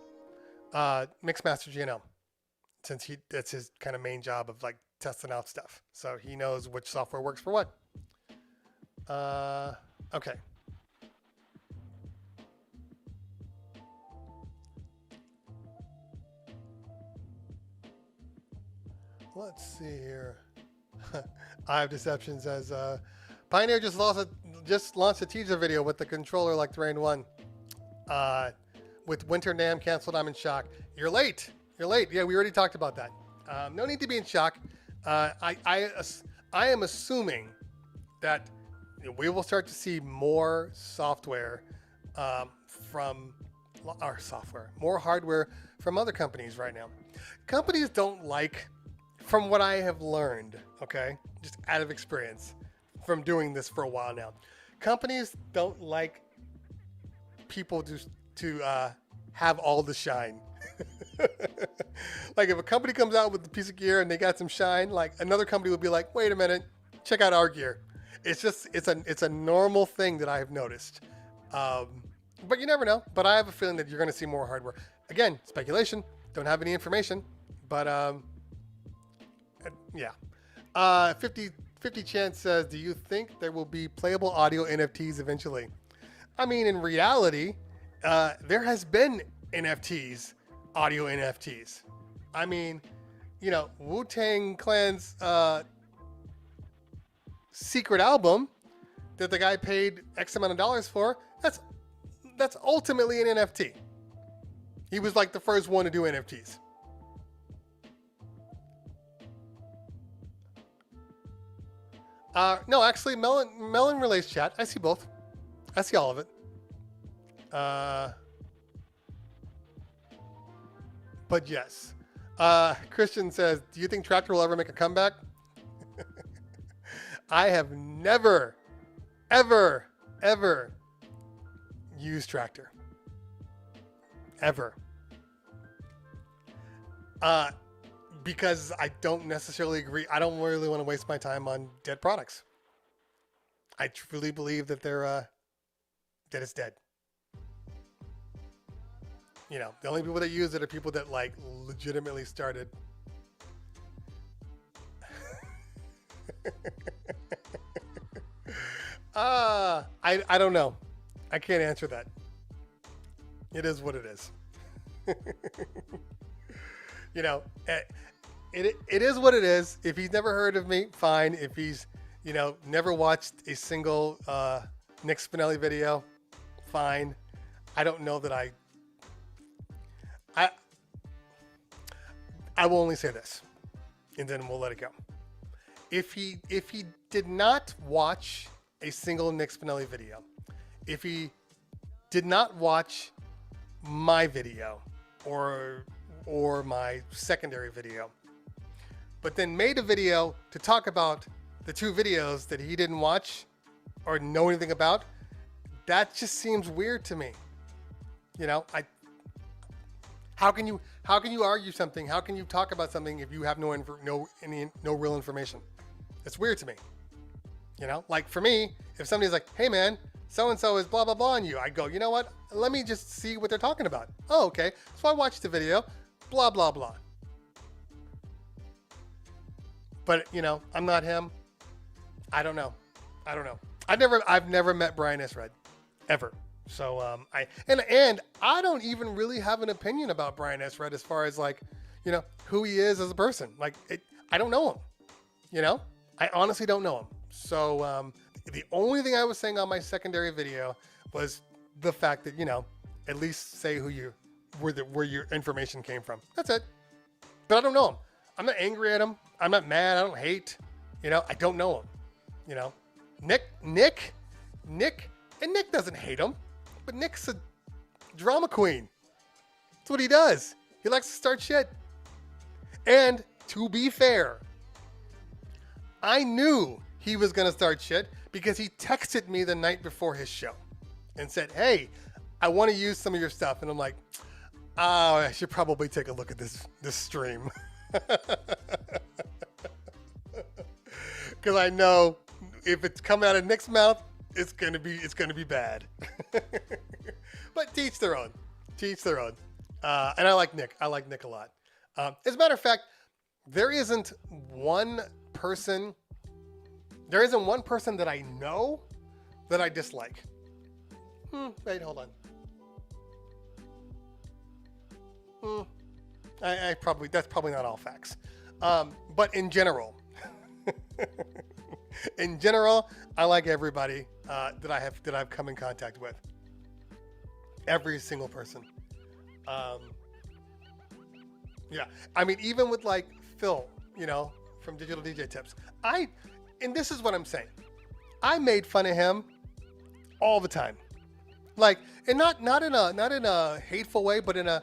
GNL, since that's his kind of main job of like testing out stuff. So he knows which software works for what. Okay. Let's see here. I have Deception says, Pioneer just launched a teaser video with the controller like Terrain 1. With Winter Dam canceled, I'm in shock. You're late. Yeah, we already talked about that. No need to be in shock. I am assuming that we will start to see more software more hardware from other companies right now. Companies don't like, from what I have learned, okay, just out of experience from doing this for a while now, companies don't like people to have all the shine. Like if a company comes out with a piece of gear and they got some shine, like another company would be like, wait a minute, check out our gear. It's a normal thing that I have noticed. But you never know. But I have a feeling that you're going to see more hardware. Again, speculation. Don't have any information. But yeah. 50 Chance says, do you think there will be playable audio NFTs eventually? I mean, in reality, there has been NFTs, audio NFTs. I mean, Wu-Tang Clan's secret album that the guy paid X amount of dollars for, that's ultimately an NFT. He was like the first one to do NFTs. No, actually, Melon relays chat. I see both. I see all of it. But yes. Christian says, do you think Tractor will ever make a comeback? I have never, ever used Tractor. Ever. Because I don't necessarily agree. I don't really want to waste my time on dead products. I truly believe that they're that it's dead. The only people that use it are people that like legitimately started. I don't know. I can't answer that. It is what it is. It is what it is. If he's never heard of me, fine. If he's, never watched a single Nick Spinelli video, fine. I don't know that I will only say this, and then we'll let it go. If he did not watch a single Nick Spinelli video, if he did not watch my video or my secondary video, but then made a video to talk about the 2 videos that he didn't watch or know anything about, that just seems weird to me. How can you argue something? How can you talk about something if you have no real information? It's weird to me. Like for me, if somebody's like, hey man, so-and-so is blah, blah, blah on you. I go, you know what? Let me just see what they're talking about. Oh, okay. So I watched the video, blah, blah, blah. But, you know, I'm not him. I don't know. I've never met Brian S. Red. Ever. So, and I don't even really have an opinion about Brian S. Red as far as, like, you know, who he is as a person. Like, I don't know him. You know? I honestly don't know him. So, the only thing I was saying on my secondary video was the fact that, you know, at least say where your information came from. That's it. But I don't know him. I'm not angry at him. I'm not mad. I don't hate. You know, I don't know him. You know, Nick doesn't hate him, but Nick's a drama queen. That's what he does. He likes to start shit. And to be fair, I knew he was going to start shit because he texted me the night before his show and said, hey, I want to use some of your stuff. And I'm like, oh, I should probably take a look at this stream. Because I know if it's coming out of Nick's mouth, it's gonna be bad. But to each their own. And I like Nick. I like Nick a lot. As a matter of fact, there isn't one person that I know that I dislike. Wait, hold on. That's probably not all facts. But in general, I like everybody that I've come in contact with. Every single person. Yeah, I mean, even with like Phil, you know, from Digital DJ Tips, and this is what I'm saying, I made fun of him all the time, like, and not in a hateful way, but in a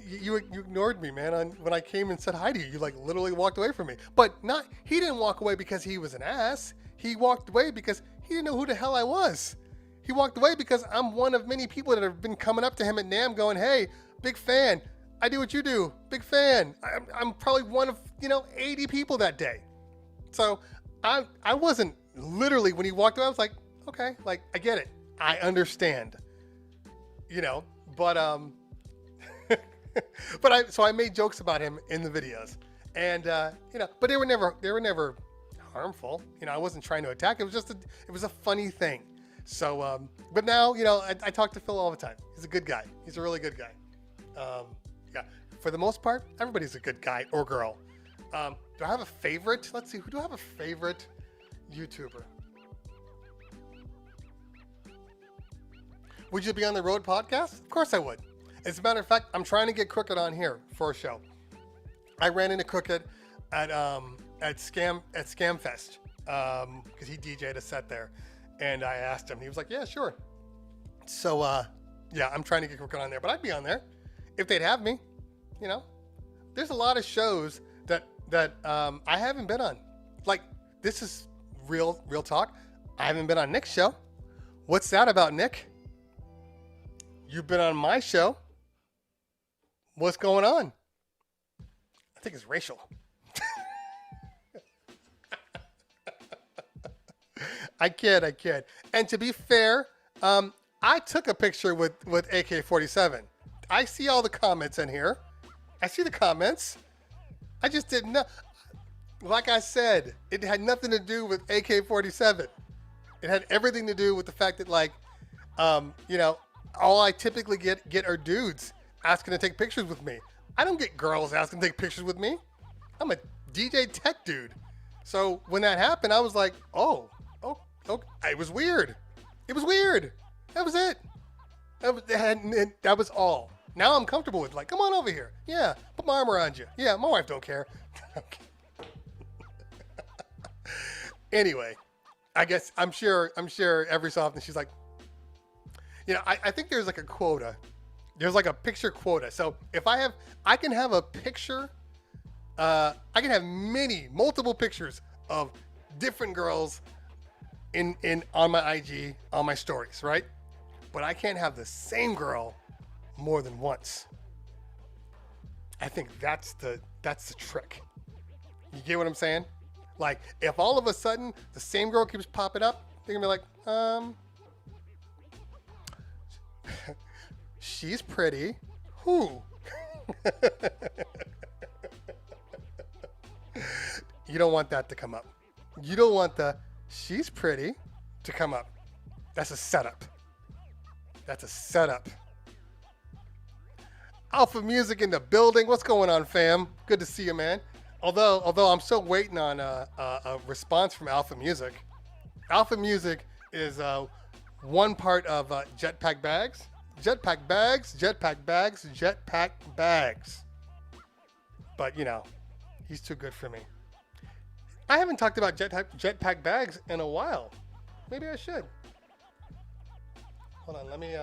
you ignored me, man. When I came and said hi to you, you like literally walked away from me. But he didn't walk away because he was an ass. He walked away because he didn't know who the hell I was. He walked away because I'm one of many people that have been coming up to him at NAMM going, hey, big fan. I do what you do. Big fan. I'm probably one of, 80 people that day. So I wasn't literally, when he walked away, I was like, okay, like, I get it. I understand, but, so I made jokes about him in the videos and, but they were never harmful. I wasn't trying to attack. It was a funny thing. So, but now, I talk to Phil all the time. He's a good guy. He's a really good guy. Yeah, for the most part, everybody's a good guy or girl. Do I have a favorite? Let's see. Who do I have a favorite YouTuber? Would you be on the Road podcast? Of course I would. As a matter of fact, I'm trying to get Crooked on here for a show. I ran into Crooked at Scamfest because he DJ'd a set there, and I asked him. He was like, "Yeah, sure." So yeah, I'm trying to get Crooked on there, but I'd be on there if they'd have me. There's a lot of shows that I haven't been on. Like, this is real talk. I haven't been on Nick's show. What's that about, Nick? You've been on my show. What's going on? I think it's racial. I kid. And to be fair, I took a picture with AK-47. I see all the comments in here. I see the comments. I just didn't know. Like I said, it had nothing to do with AK-47. It had everything to do with the fact that, like, all I typically get are dudes asking to take pictures with me. I don't get girls asking to take pictures with me. I'm a DJ tech dude. So when that happened, I was like, oh, it was weird. That was it. That was all. Now I'm comfortable with, like, come on over here. Yeah, put my arm around you. Yeah, my wife don't care. Anyway, I guess I'm sure every so often she's like, I think there's like a quota. There's like a picture quota. So if I can have a picture, I can have multiple pictures of different girls on my IG, on my stories, right? But I can't have the same girl more than once. I think that's the trick. You get what I'm saying? Like, if all of a sudden the same girl keeps popping up, they're gonna be like, She's pretty. Who? You don't want that to come up. You don't want the she's pretty to come up. That's a setup. That's a setup. Alpha Music in the building. What's going on, fam? Good to see you, man. Although I'm still waiting on a response from Alpha Music. Alpha Music is one part of Jetpack Bags. Jetpack Bags, Jetpack Bags, Jetpack Bags. But, you know, he's too good for me. I haven't talked about Jetpack Bags in a while. Maybe I should. Hold on, let me...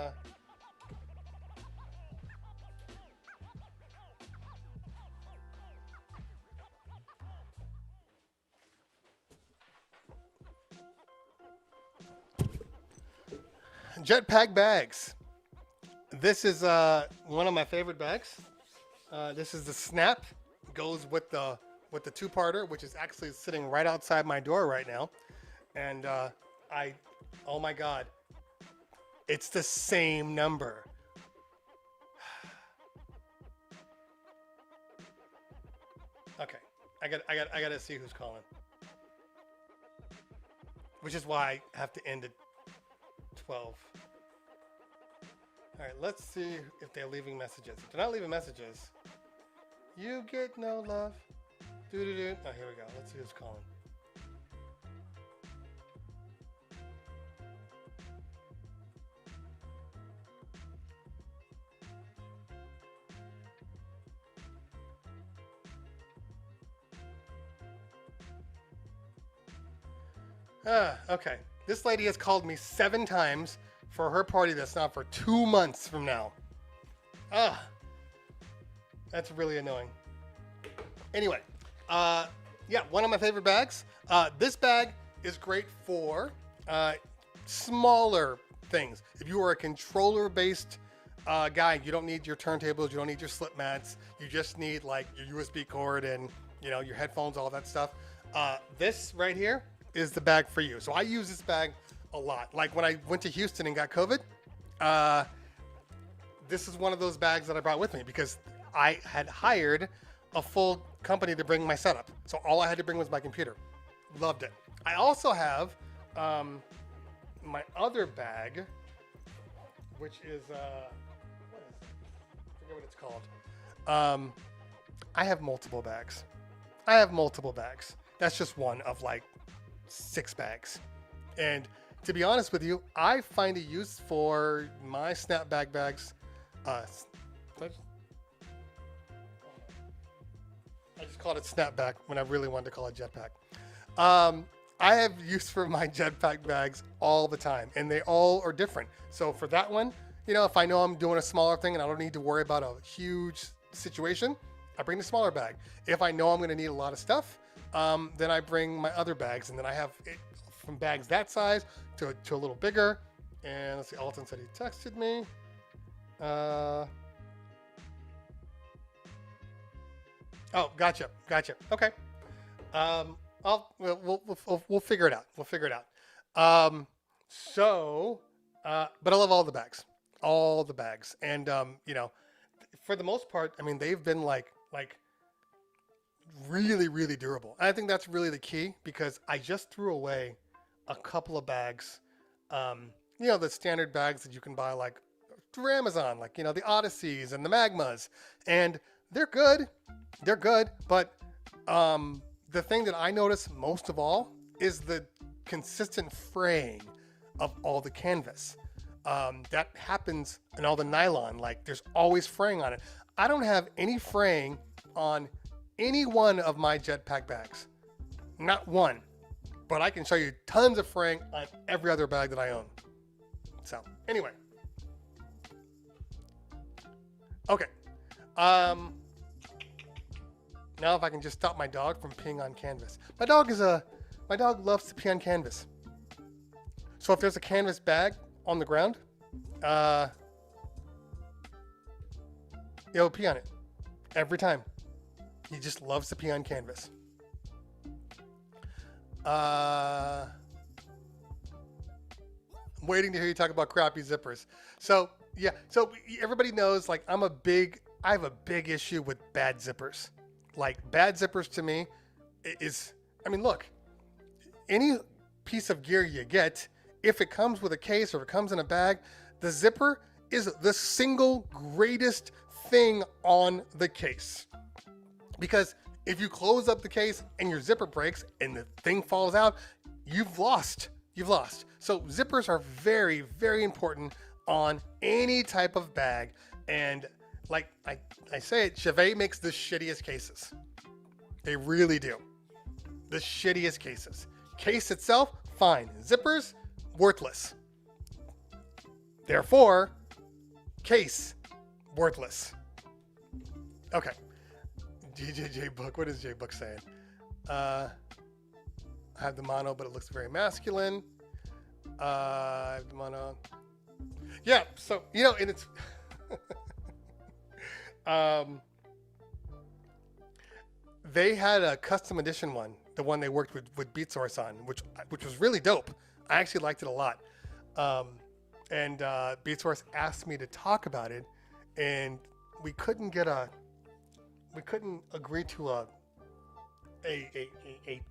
Jetpack Bags. This is one of my favorite bags. This is the Snap. Goes with the two-parter, which is actually sitting right outside my door right now. And oh my God, it's the same number. Okay, I gotta see who's calling. Which is why I have to end at 12. All right, let's see if they're leaving messages. If they're not leaving messages, you get no love. Doo-doo-doo. Oh, here we go. Let's see who's calling. Okay. This lady has called me 7 times for her party that's not for 2 months from now. That's really annoying. Anyway, yeah, one of my favorite bags. This bag is great for smaller things. If you are a controller-based guy, you don't need your turntables, you don't need your slip mats. You just need like your USB cord and your headphones, all that stuff. This right here is the bag for you. So I use this bag a lot. Like when I went to Houston and got COVID, this is one of those bags that I brought with me because I had hired a full company to bring my setup. So all I had to bring was my computer. Loved it. I also have my other bag, which is, what is it? I forget what it's called. I have multiple bags. That's just one of like 6 bags. And to be honest with you, I find a use for my snapback bags. I just called it snapback when I really wanted to call it jetpack. I have use for my jetpack bags all the time, and they all are different. So for that one, if I know I'm doing a smaller thing and I don't need to worry about a huge situation, I bring the smaller bag. If I know I'm going to need a lot of stuff, then I bring my other bags, and then I have it from bags that size to a little bigger. And let's see, Alton said he texted me. Oh, gotcha. Okay. We'll figure it out. But I love all the bags. And for the most part, I mean, they've been like really, really durable. And I think that's really the key because I just threw away a couple of bags. The standard bags that you can buy like through Amazon, like the Odysseys and the Magmas, and they're good, but the thing that I notice most of all is the consistent fraying of all the canvas. That happens in all the nylon, like there's always fraying on it. I don't have any fraying on any one of my jetpack bags, not one, but I can show you tons of fraying on every other bag that I own. So anyway, okay. Now if I can just stop my dog from peeing on canvas. My dog loves to pee on canvas. So if there's a canvas bag on the ground, he'll pee on it every time. He just loves to pee on canvas. I'm waiting to hear you talk about crappy zippers. So Yeah. So everybody knows, like, I have a big issue with bad zippers. Like, bad zippers to me is, I mean, look, any piece of gear you get, if it comes with a case or if it comes in a bag, the zipper is the single greatest thing on the case. Because if you close up the case and your zipper breaks and the thing falls out, you've lost. You've lost. So zippers are very, very important on any type of bag. And like I say it, Mojave makes the shittiest cases. They really do. The shittiest cases. Case itself, fine. Zippers, worthless. Therefore, case, worthless. Okay. J Book, what is J Book saying? I have the mono, but it looks very masculine. I have the mono. Yeah, so, you know, and it's... they had a custom edition one, the one they worked with Beat Source on, which was really dope. I actually liked it a lot. And Beat Source asked me to talk about it, and we couldn't agree to a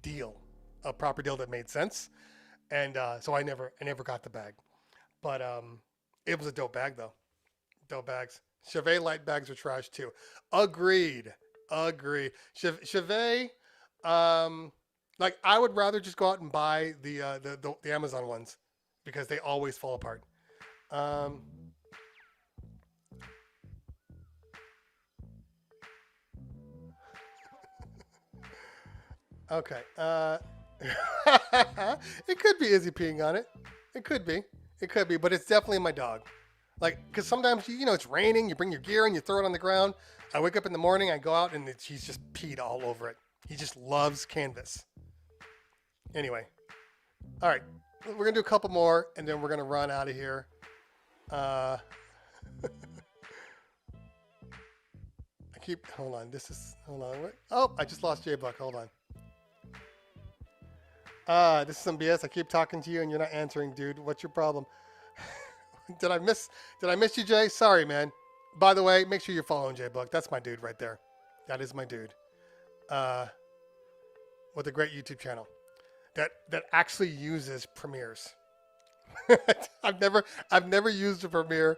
deal, a proper deal that made sense. And so I never got the bag. But it was a dope bag though. Dope bags. Mojave light bags are trash too. Agreed. Mojave, like, I would rather just go out and buy the Amazon ones because they always fall apart. Okay. It could be Izzy peeing on it. It could be, but it's definitely my dog. Like, because sometimes, you know, it's raining, you bring your gear and you throw it on the ground. I wake up in the morning, I go out, and he's just peed all over it. He just loves canvas. Anyway. All right. We're going to do a couple more, and then we're going to run out of here. Hold on. Hold on. What? Oh, I just lost J-Buck. Hold on. This is some BS. I keep talking to you, and you're not answering, dude. What's your problem? Did I miss you, Jay? Sorry, man. By the way, make sure you're following J-Buck. That's my dude right there. That is my dude. With a great YouTube channel that actually uses Premieres. I've never used a Premiere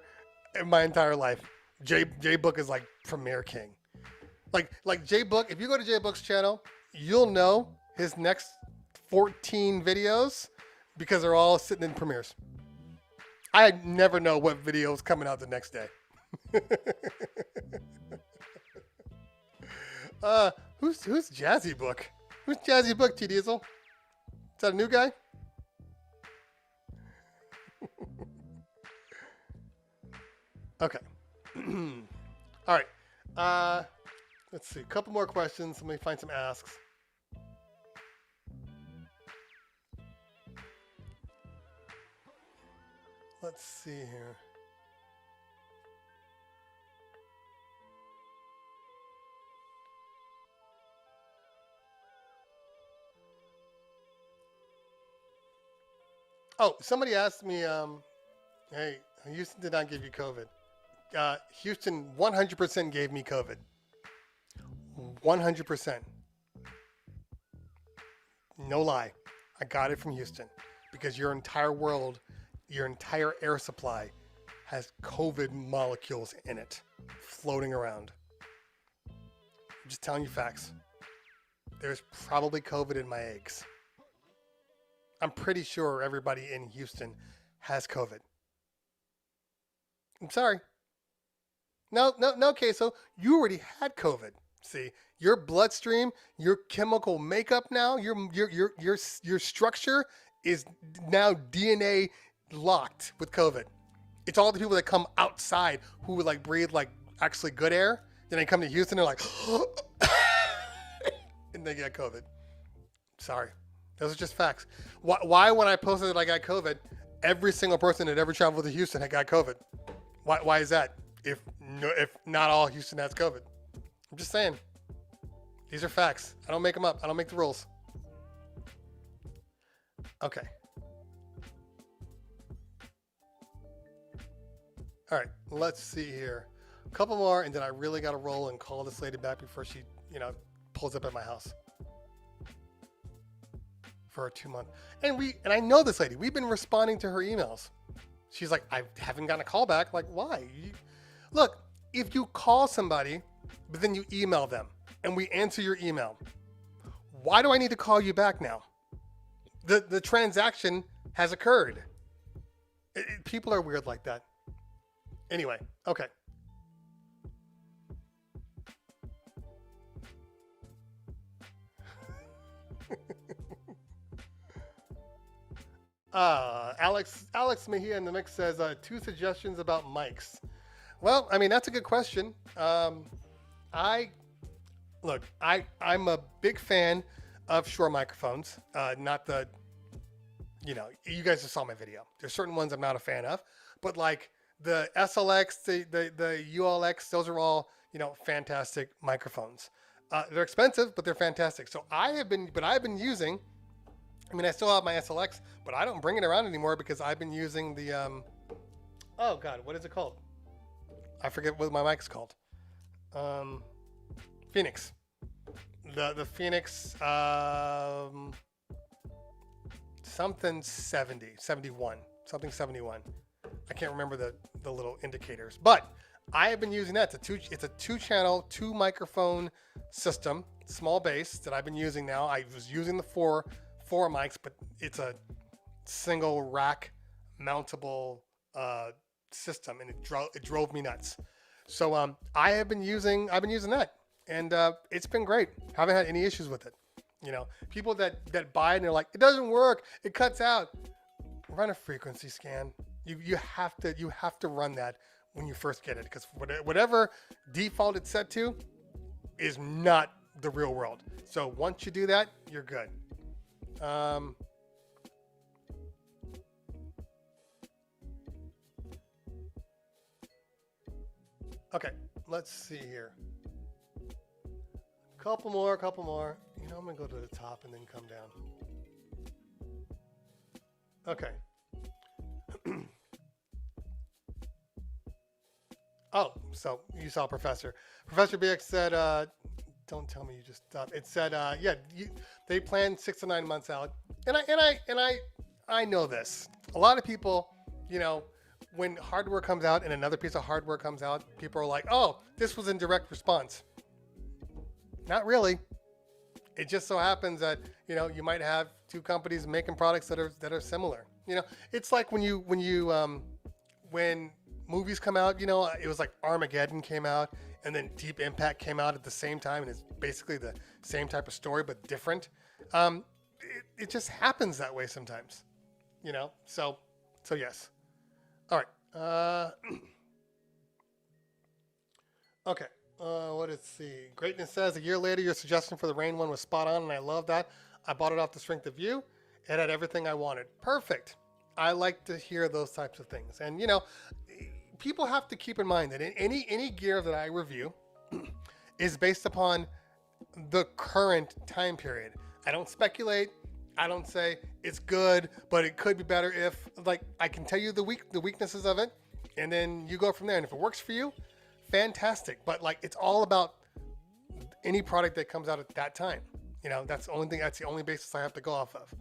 in my entire life. J-Book is like Premiere King. Like J-Book, if you go to J-Book's channel, you'll know his next 14 videos because they're all sitting in Premieres. I never know what video is coming out the next day. Who's Jazzy Book? Who's Jazzy Book, T Diesel? Is that a new guy? Okay. All right. Let's see. A couple more questions. Let me find some asks. Let's see here. Oh, somebody asked me, hey, Houston did not give you COVID. Houston 100% gave me COVID. 100%. No lie. I got it from Houston because your entire world, your entire air supply has COVID molecules in it floating around. I'm just telling you facts. There's probably COVID in my eggs. I'm pretty sure everybody in Houston has COVID. I'm sorry. No, Queso. You already had COVID. See, your bloodstream, your chemical makeup now, your structure is now DNA locked with COVID. It's all the people that come outside who would like breathe like actually good air. Then they come to Houston and they're like, and they get COVID. Sorry. Those are just facts. Why when I posted that I got COVID, every single person that ever traveled to Houston had got COVID? Why is that? If not all Houston has COVID. I'm just saying. These are facts. I don't make them up. I don't make the rules. Okay. All right, let's see here. A couple more, and then I really got to roll and call this lady back before she, pulls up at my house for a 2-month. And I know this lady. We've been responding to her emails. She's like, I haven't gotten a call back. Like, why? Look, if you call somebody, but then you email them, and we answer your email, why do I need to call you back now? The transaction has occurred. People are weird like that. Anyway, okay. Alex Mejia in the mix says 2 suggestions about mics. Well, I mean, that's a good question. I'm a big fan of Shure microphones. Not the, you guys just saw my video. There's certain ones I'm not a fan of, but like the SLX, the ULX, those are all, fantastic microphones. They're expensive, but they're fantastic. So I've been using, I still have my SLX, but I don't bring it around anymore because I've been using the, oh God, what is it called? I forget what my mic's called. Phoenix. The Phoenix, something 71. I can't remember the little indicators, but I have been using that. It's a 2-channel, 2 microphone system, small bass that I've been using now. I was using the four mics, but it's a single rack mountable system, and it drove me nuts. So I've been using that, and it's been great. Haven't had any issues with it. People that buy it and they're like, it doesn't work, it cuts out. Run a frequency scan. You have to run that when you first get it, because whatever default it's set to is not the real world. So once you do that, you're good. Okay, let's see here. Couple more. I'm gonna go to the top and then come down. Okay. Oh, so you saw Professor BX said, don't tell me you just stopped. It said, they plan 6 to 9 months out. And I know this. A lot of people, when hardware comes out and another piece of hardware comes out, people are like, oh, this was in direct response. Not really. It just so happens that, you might have 2 companies making products that are similar. It's like when movies come out, it was like Armageddon came out and then Deep Impact came out at the same time, and it's basically the same type of story but different. It just happens that way sometimes, so yes. All right. Okay. Let's see. Greatness says, a year later, your suggestion for the Rain one was spot on, and I love that. I bought it off the strength of you. It had everything I wanted. Perfect. I like to hear those types of things. And, people have to keep in mind that any gear that I review is based upon the current time period. I don't speculate. I don't say it's good, but it could be better if, I can tell you the weaknesses of it, and then you go from there. And if it works for you, fantastic. But it's all about any product that comes out at that time. That's the only basis I have to go off of.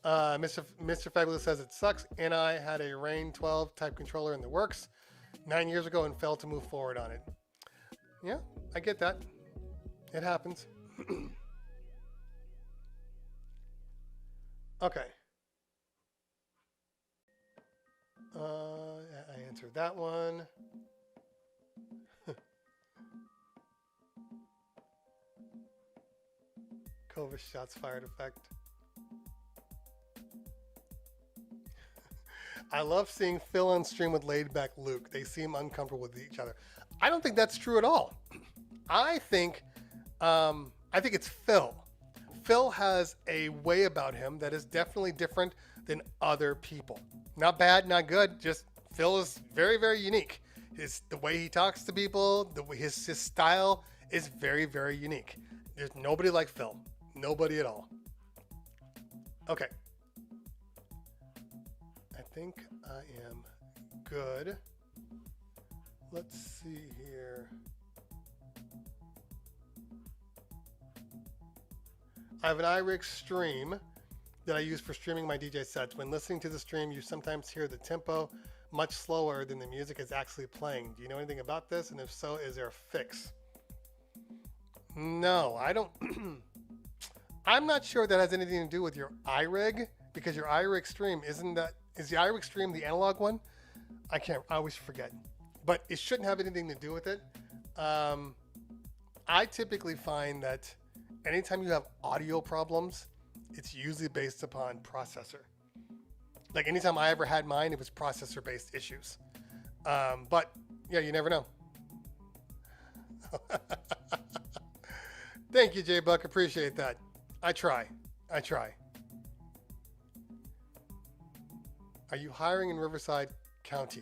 Mr. Fabulous says it sucks, and I had a Rain 12 type controller in the works 9 years ago and failed to move forward on it. Yeah, I get that. It happens. Okay. I answered that one. COVID shots fired effect. I love seeing Phil on stream with laid back Luke. They seem uncomfortable with each other. I don't think that's true at all. I think it's Phil. Phil has a way about him that is definitely different than other people. Not bad, not good. Just Phil is very, very unique. The way he talks to people, his style is very, very unique. There's nobody like Phil. Nobody at all. Okay. think I am good. Let's see here. I have an iRig stream that I use for streaming my DJ sets. When listening to the stream, you sometimes hear the tempo much slower than the music is actually playing. Do you know anything about this? And if so, is there a fix? No, I don't. I'm not sure that has anything to do with your iRig, because your iRig stream is the iRig stream the analog one? I always forget. But it shouldn't have anything to do with it. I typically find that anytime you have audio problems, it's usually based upon processor. Like anytime I ever had mine, it was processor-based issues. But yeah, you never know. Thank you, J Buck. Appreciate that. I try. Are you hiring in Riverside County?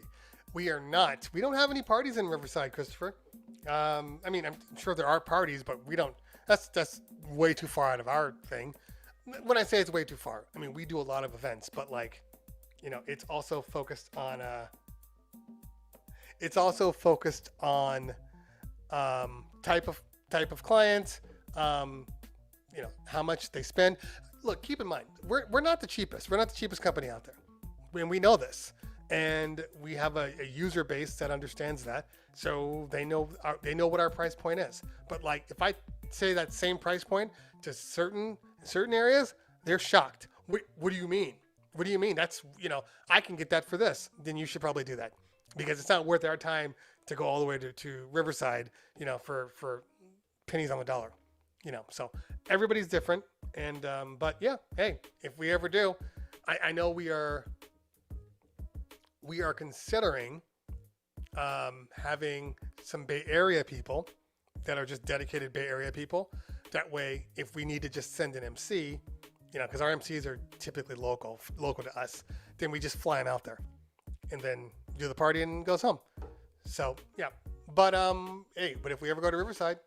We are not. We don't have any parties in Riverside, Christopher. I mean, I'm sure there are parties, but we don't. That's way too far out of our thing. When I say it's way too far, I mean, we do a lot of events, but like, you know, it's also focused on type of clients, you know, how much they spend. Look, keep in mind, we're not the cheapest. We're not the cheapest company out there. And we know this. And we have a user base that understands that. So they know what our price point is. But like, if I say that same price point to certain areas, they're shocked. What do you mean? What do you mean? That's, you know, I can get that for this. Then you should probably do that, because it's not worth our time to go all the way to Riverside, you know, for pennies on the dollar, you know. So everybody's different. And, but yeah, hey, if we ever do, I know we are considering having some Bay Area people that are just dedicated Bay Area people. That way, if we need to just send an MC, you know, because our MCs are typically local to us, then we just fly them out there and then do the party and goes home. So yeah, but but if we ever go to Riverside,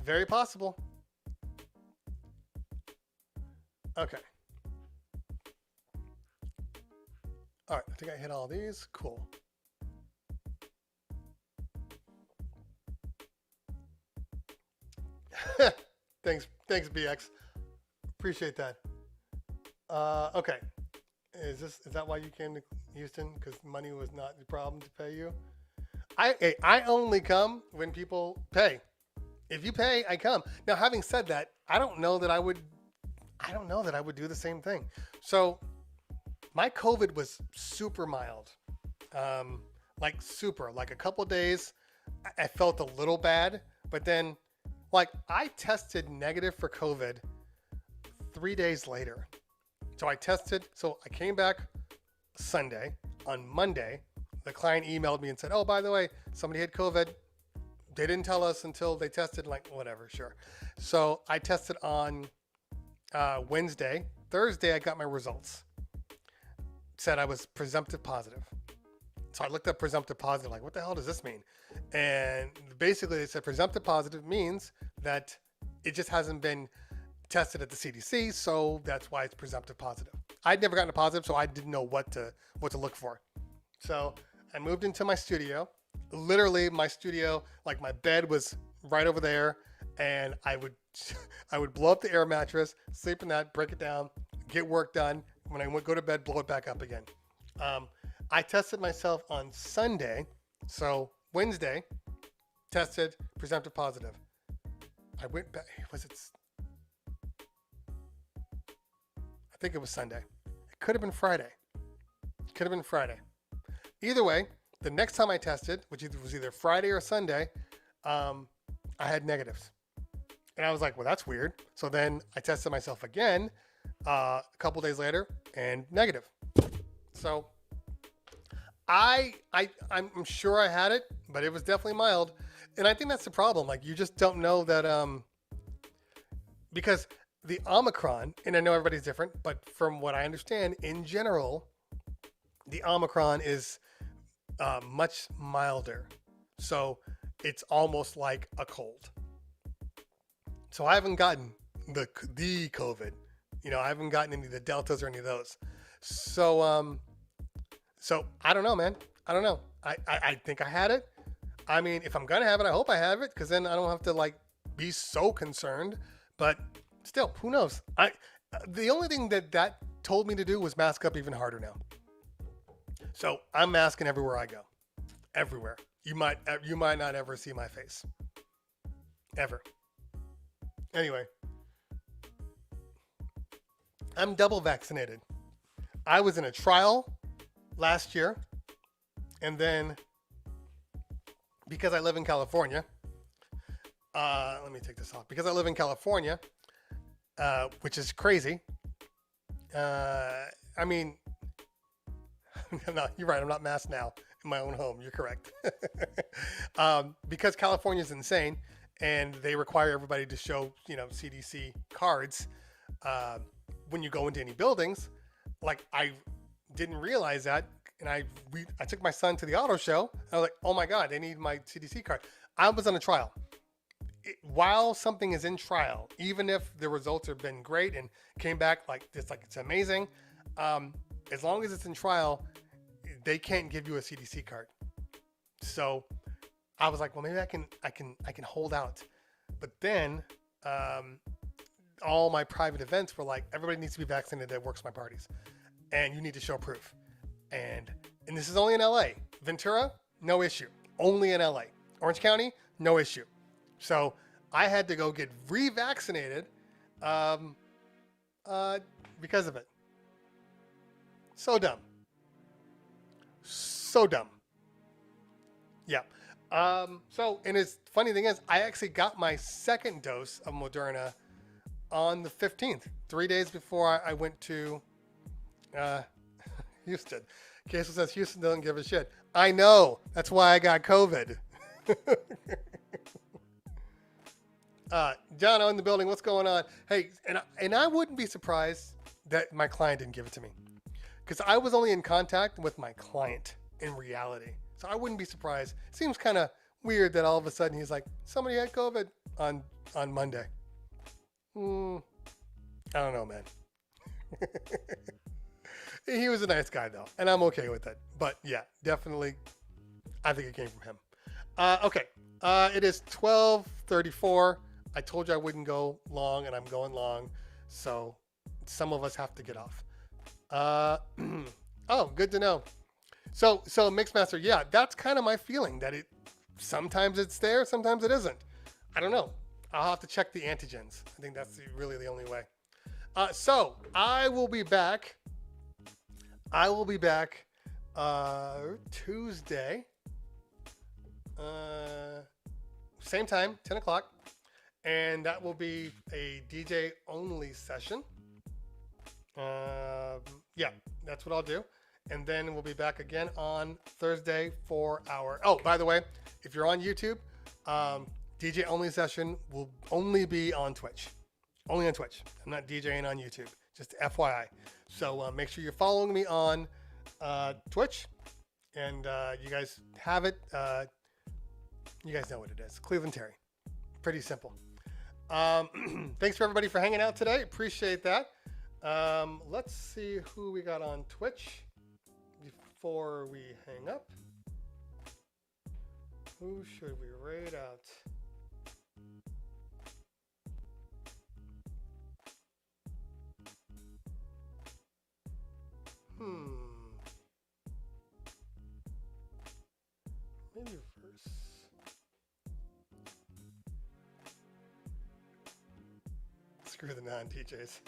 very possible. Okay. All right, I think I hit all these. Cool. Thanks, BX. Appreciate that. Okay. Is that why you came to Houston? Because money was not the problem to pay you? I only come when people pay. If you pay, I come. Now, having said that, I don't know that I would do the same thing. So my COVID was super mild. Like a couple days, I felt a little bad, but then like I tested negative for COVID 3 days later. So I came back Sunday. On Monday, the client emailed me and said, oh, by the way, somebody had COVID. They didn't tell us until they tested, like, whatever, sure. So I tested on Wednesday. Thursday, I got my results. Said I was presumptive positive. So I looked up presumptive positive, like, what the hell does this mean? And basically they said presumptive positive means that it just hasn't been tested at the CDC, so that's why it's presumptive positive. I'd never gotten a positive, so I didn't know what to look for. So I moved into my studio. Literally, my studio, like my bed was right over there, and I would blow up the air mattress, sleep in that, break it down, get work done. When I would go to bed, blow it back up again. I tested myself on Sunday, so Wednesday, tested presumptive positive. I went back. I think it was Sunday. It could have been Friday. Either way, the next time I tested, which was either Friday or Sunday, I had negatives. And I was like, well, that's weird. So then I tested myself again a couple days later and negative. So I'm sure I had it, but it was definitely mild. And I think that's the problem. Like, you just don't know that, because the Omicron, and I know everybody's different, but from what I understand, in general, the Omicron is much milder. So it's almost like a cold. So I haven't gotten the COVID. You know, I haven't gotten any of the Deltas or any of those. So So I don't know, man. I don't know. I think I had it. I mean, if I'm gonna have it, I hope I have it, because then I don't have to like be so concerned. But still, who knows? The only thing that told me to do was mask up even harder now. So I'm masking everywhere I go, everywhere. You might not ever see my face, ever. Anyway, I'm double vaccinated. I was in a trial last year, and then because I live in California, let me take this off. Because I live in California, which is crazy. I mean, no, you're right. I'm not masked now in my own home. You're correct. Because California is insane, and they require everybody to show, CDC cards when you go into any buildings. Like, I didn't realize that, and I took my son to the auto show. And I was like, oh my God, they need my CDC card. I was on a trial. While something is in trial, even if the results have been great and came back it's amazing, as long as it's in trial, they can't give you a CDC card. So I was like, well, maybe I can hold out. But then all my private events were like, everybody needs to be vaccinated that works my parties, and you need to show proof. And this is only in LA. Ventura, no issue. Only in LA. Orange County, no issue. So I had to go get revaccinated because of it. So dumb. So dumb. Yeah. And it's funny thing is, I actually got my second dose of Moderna on the 15th, 3 days before I went to Houston. Casey says Houston doesn't give a shit. I know. That's why I got COVID. John in the building. What's going on? Hey, and I wouldn't be surprised that my client didn't give it to me, because I was only in contact with my client in reality. So I wouldn't be surprised. It seems kind of weird that all of a sudden he's like, somebody had COVID on Monday. I don't know, man. He was a nice guy though, and I'm okay with it. But yeah, definitely, I think it came from him. Okay, it is 12:34. I told you I wouldn't go long, and I'm going long, so some of us have to get off. Oh, good to know. So Mixmaster, yeah, that's kind of my feeling, that it sometimes it's there, sometimes it isn't. I don't know. I'll have to check the antigens. I think that's really the only way. So I will be back. Tuesday. Same time, 10 o'clock. And that will be a DJ only session. Yeah, that's what I'll do. And then we'll be back again on Thursday for our... Oh, by the way, if you're on YouTube, DJ only session will only be on Twitch. Only on Twitch. I'm not DJing on YouTube. Just FYI. So make sure you're following me on Twitch. And you guys have it. You guys know what it is. Cleveland Terry. Pretty simple. Thanks for everybody for hanging out today. Appreciate that. Let's see who we got on Twitch before we hang up. Who should we raid out? Maybe first. Screw the non-DJs.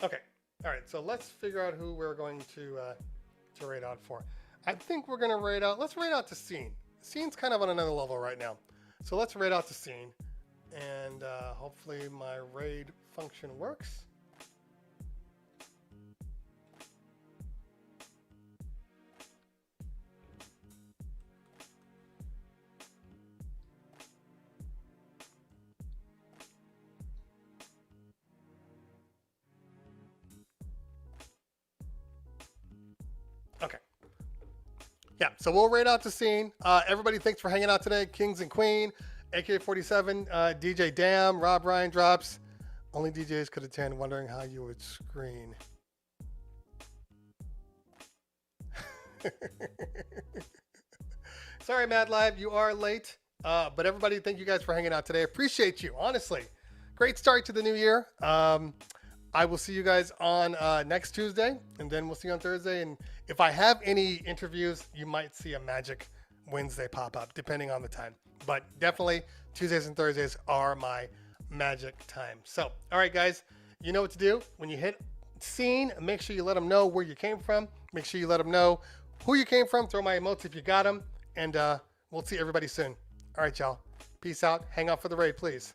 Okay. All right. So let's figure out who we're going to raid out for. I think we're going to raid out. Let's raid out to Scene. Scene's kind of on another level right now. So let's raid out to Scene. And hopefully my raid function works. Okay. Yeah, so we'll raid out to Scene. Everybody, thanks for hanging out today. Kings and Queen, AK-47, DJ Dam, Rob Ryan Drops. Only DJs could attend, wondering how you would screen. Sorry, Mad Live, you are late. But everybody, thank you guys for hanging out today. Appreciate you, honestly. Great start to the new year. I will see you guys on next Tuesday, and then we'll see you on Thursday. And if I have any interviews, you might see a Magic Wednesday pop up, depending on the time. But definitely, Tuesdays and Thursdays are my Magic time. So, all right, guys, you know what to do. When you hit scene, make sure you let them know where you came from. Make sure you let them know who you came from. Throw my emotes if you got them. And we'll see everybody soon. All right, y'all. Peace out. Hang out for the raid, please.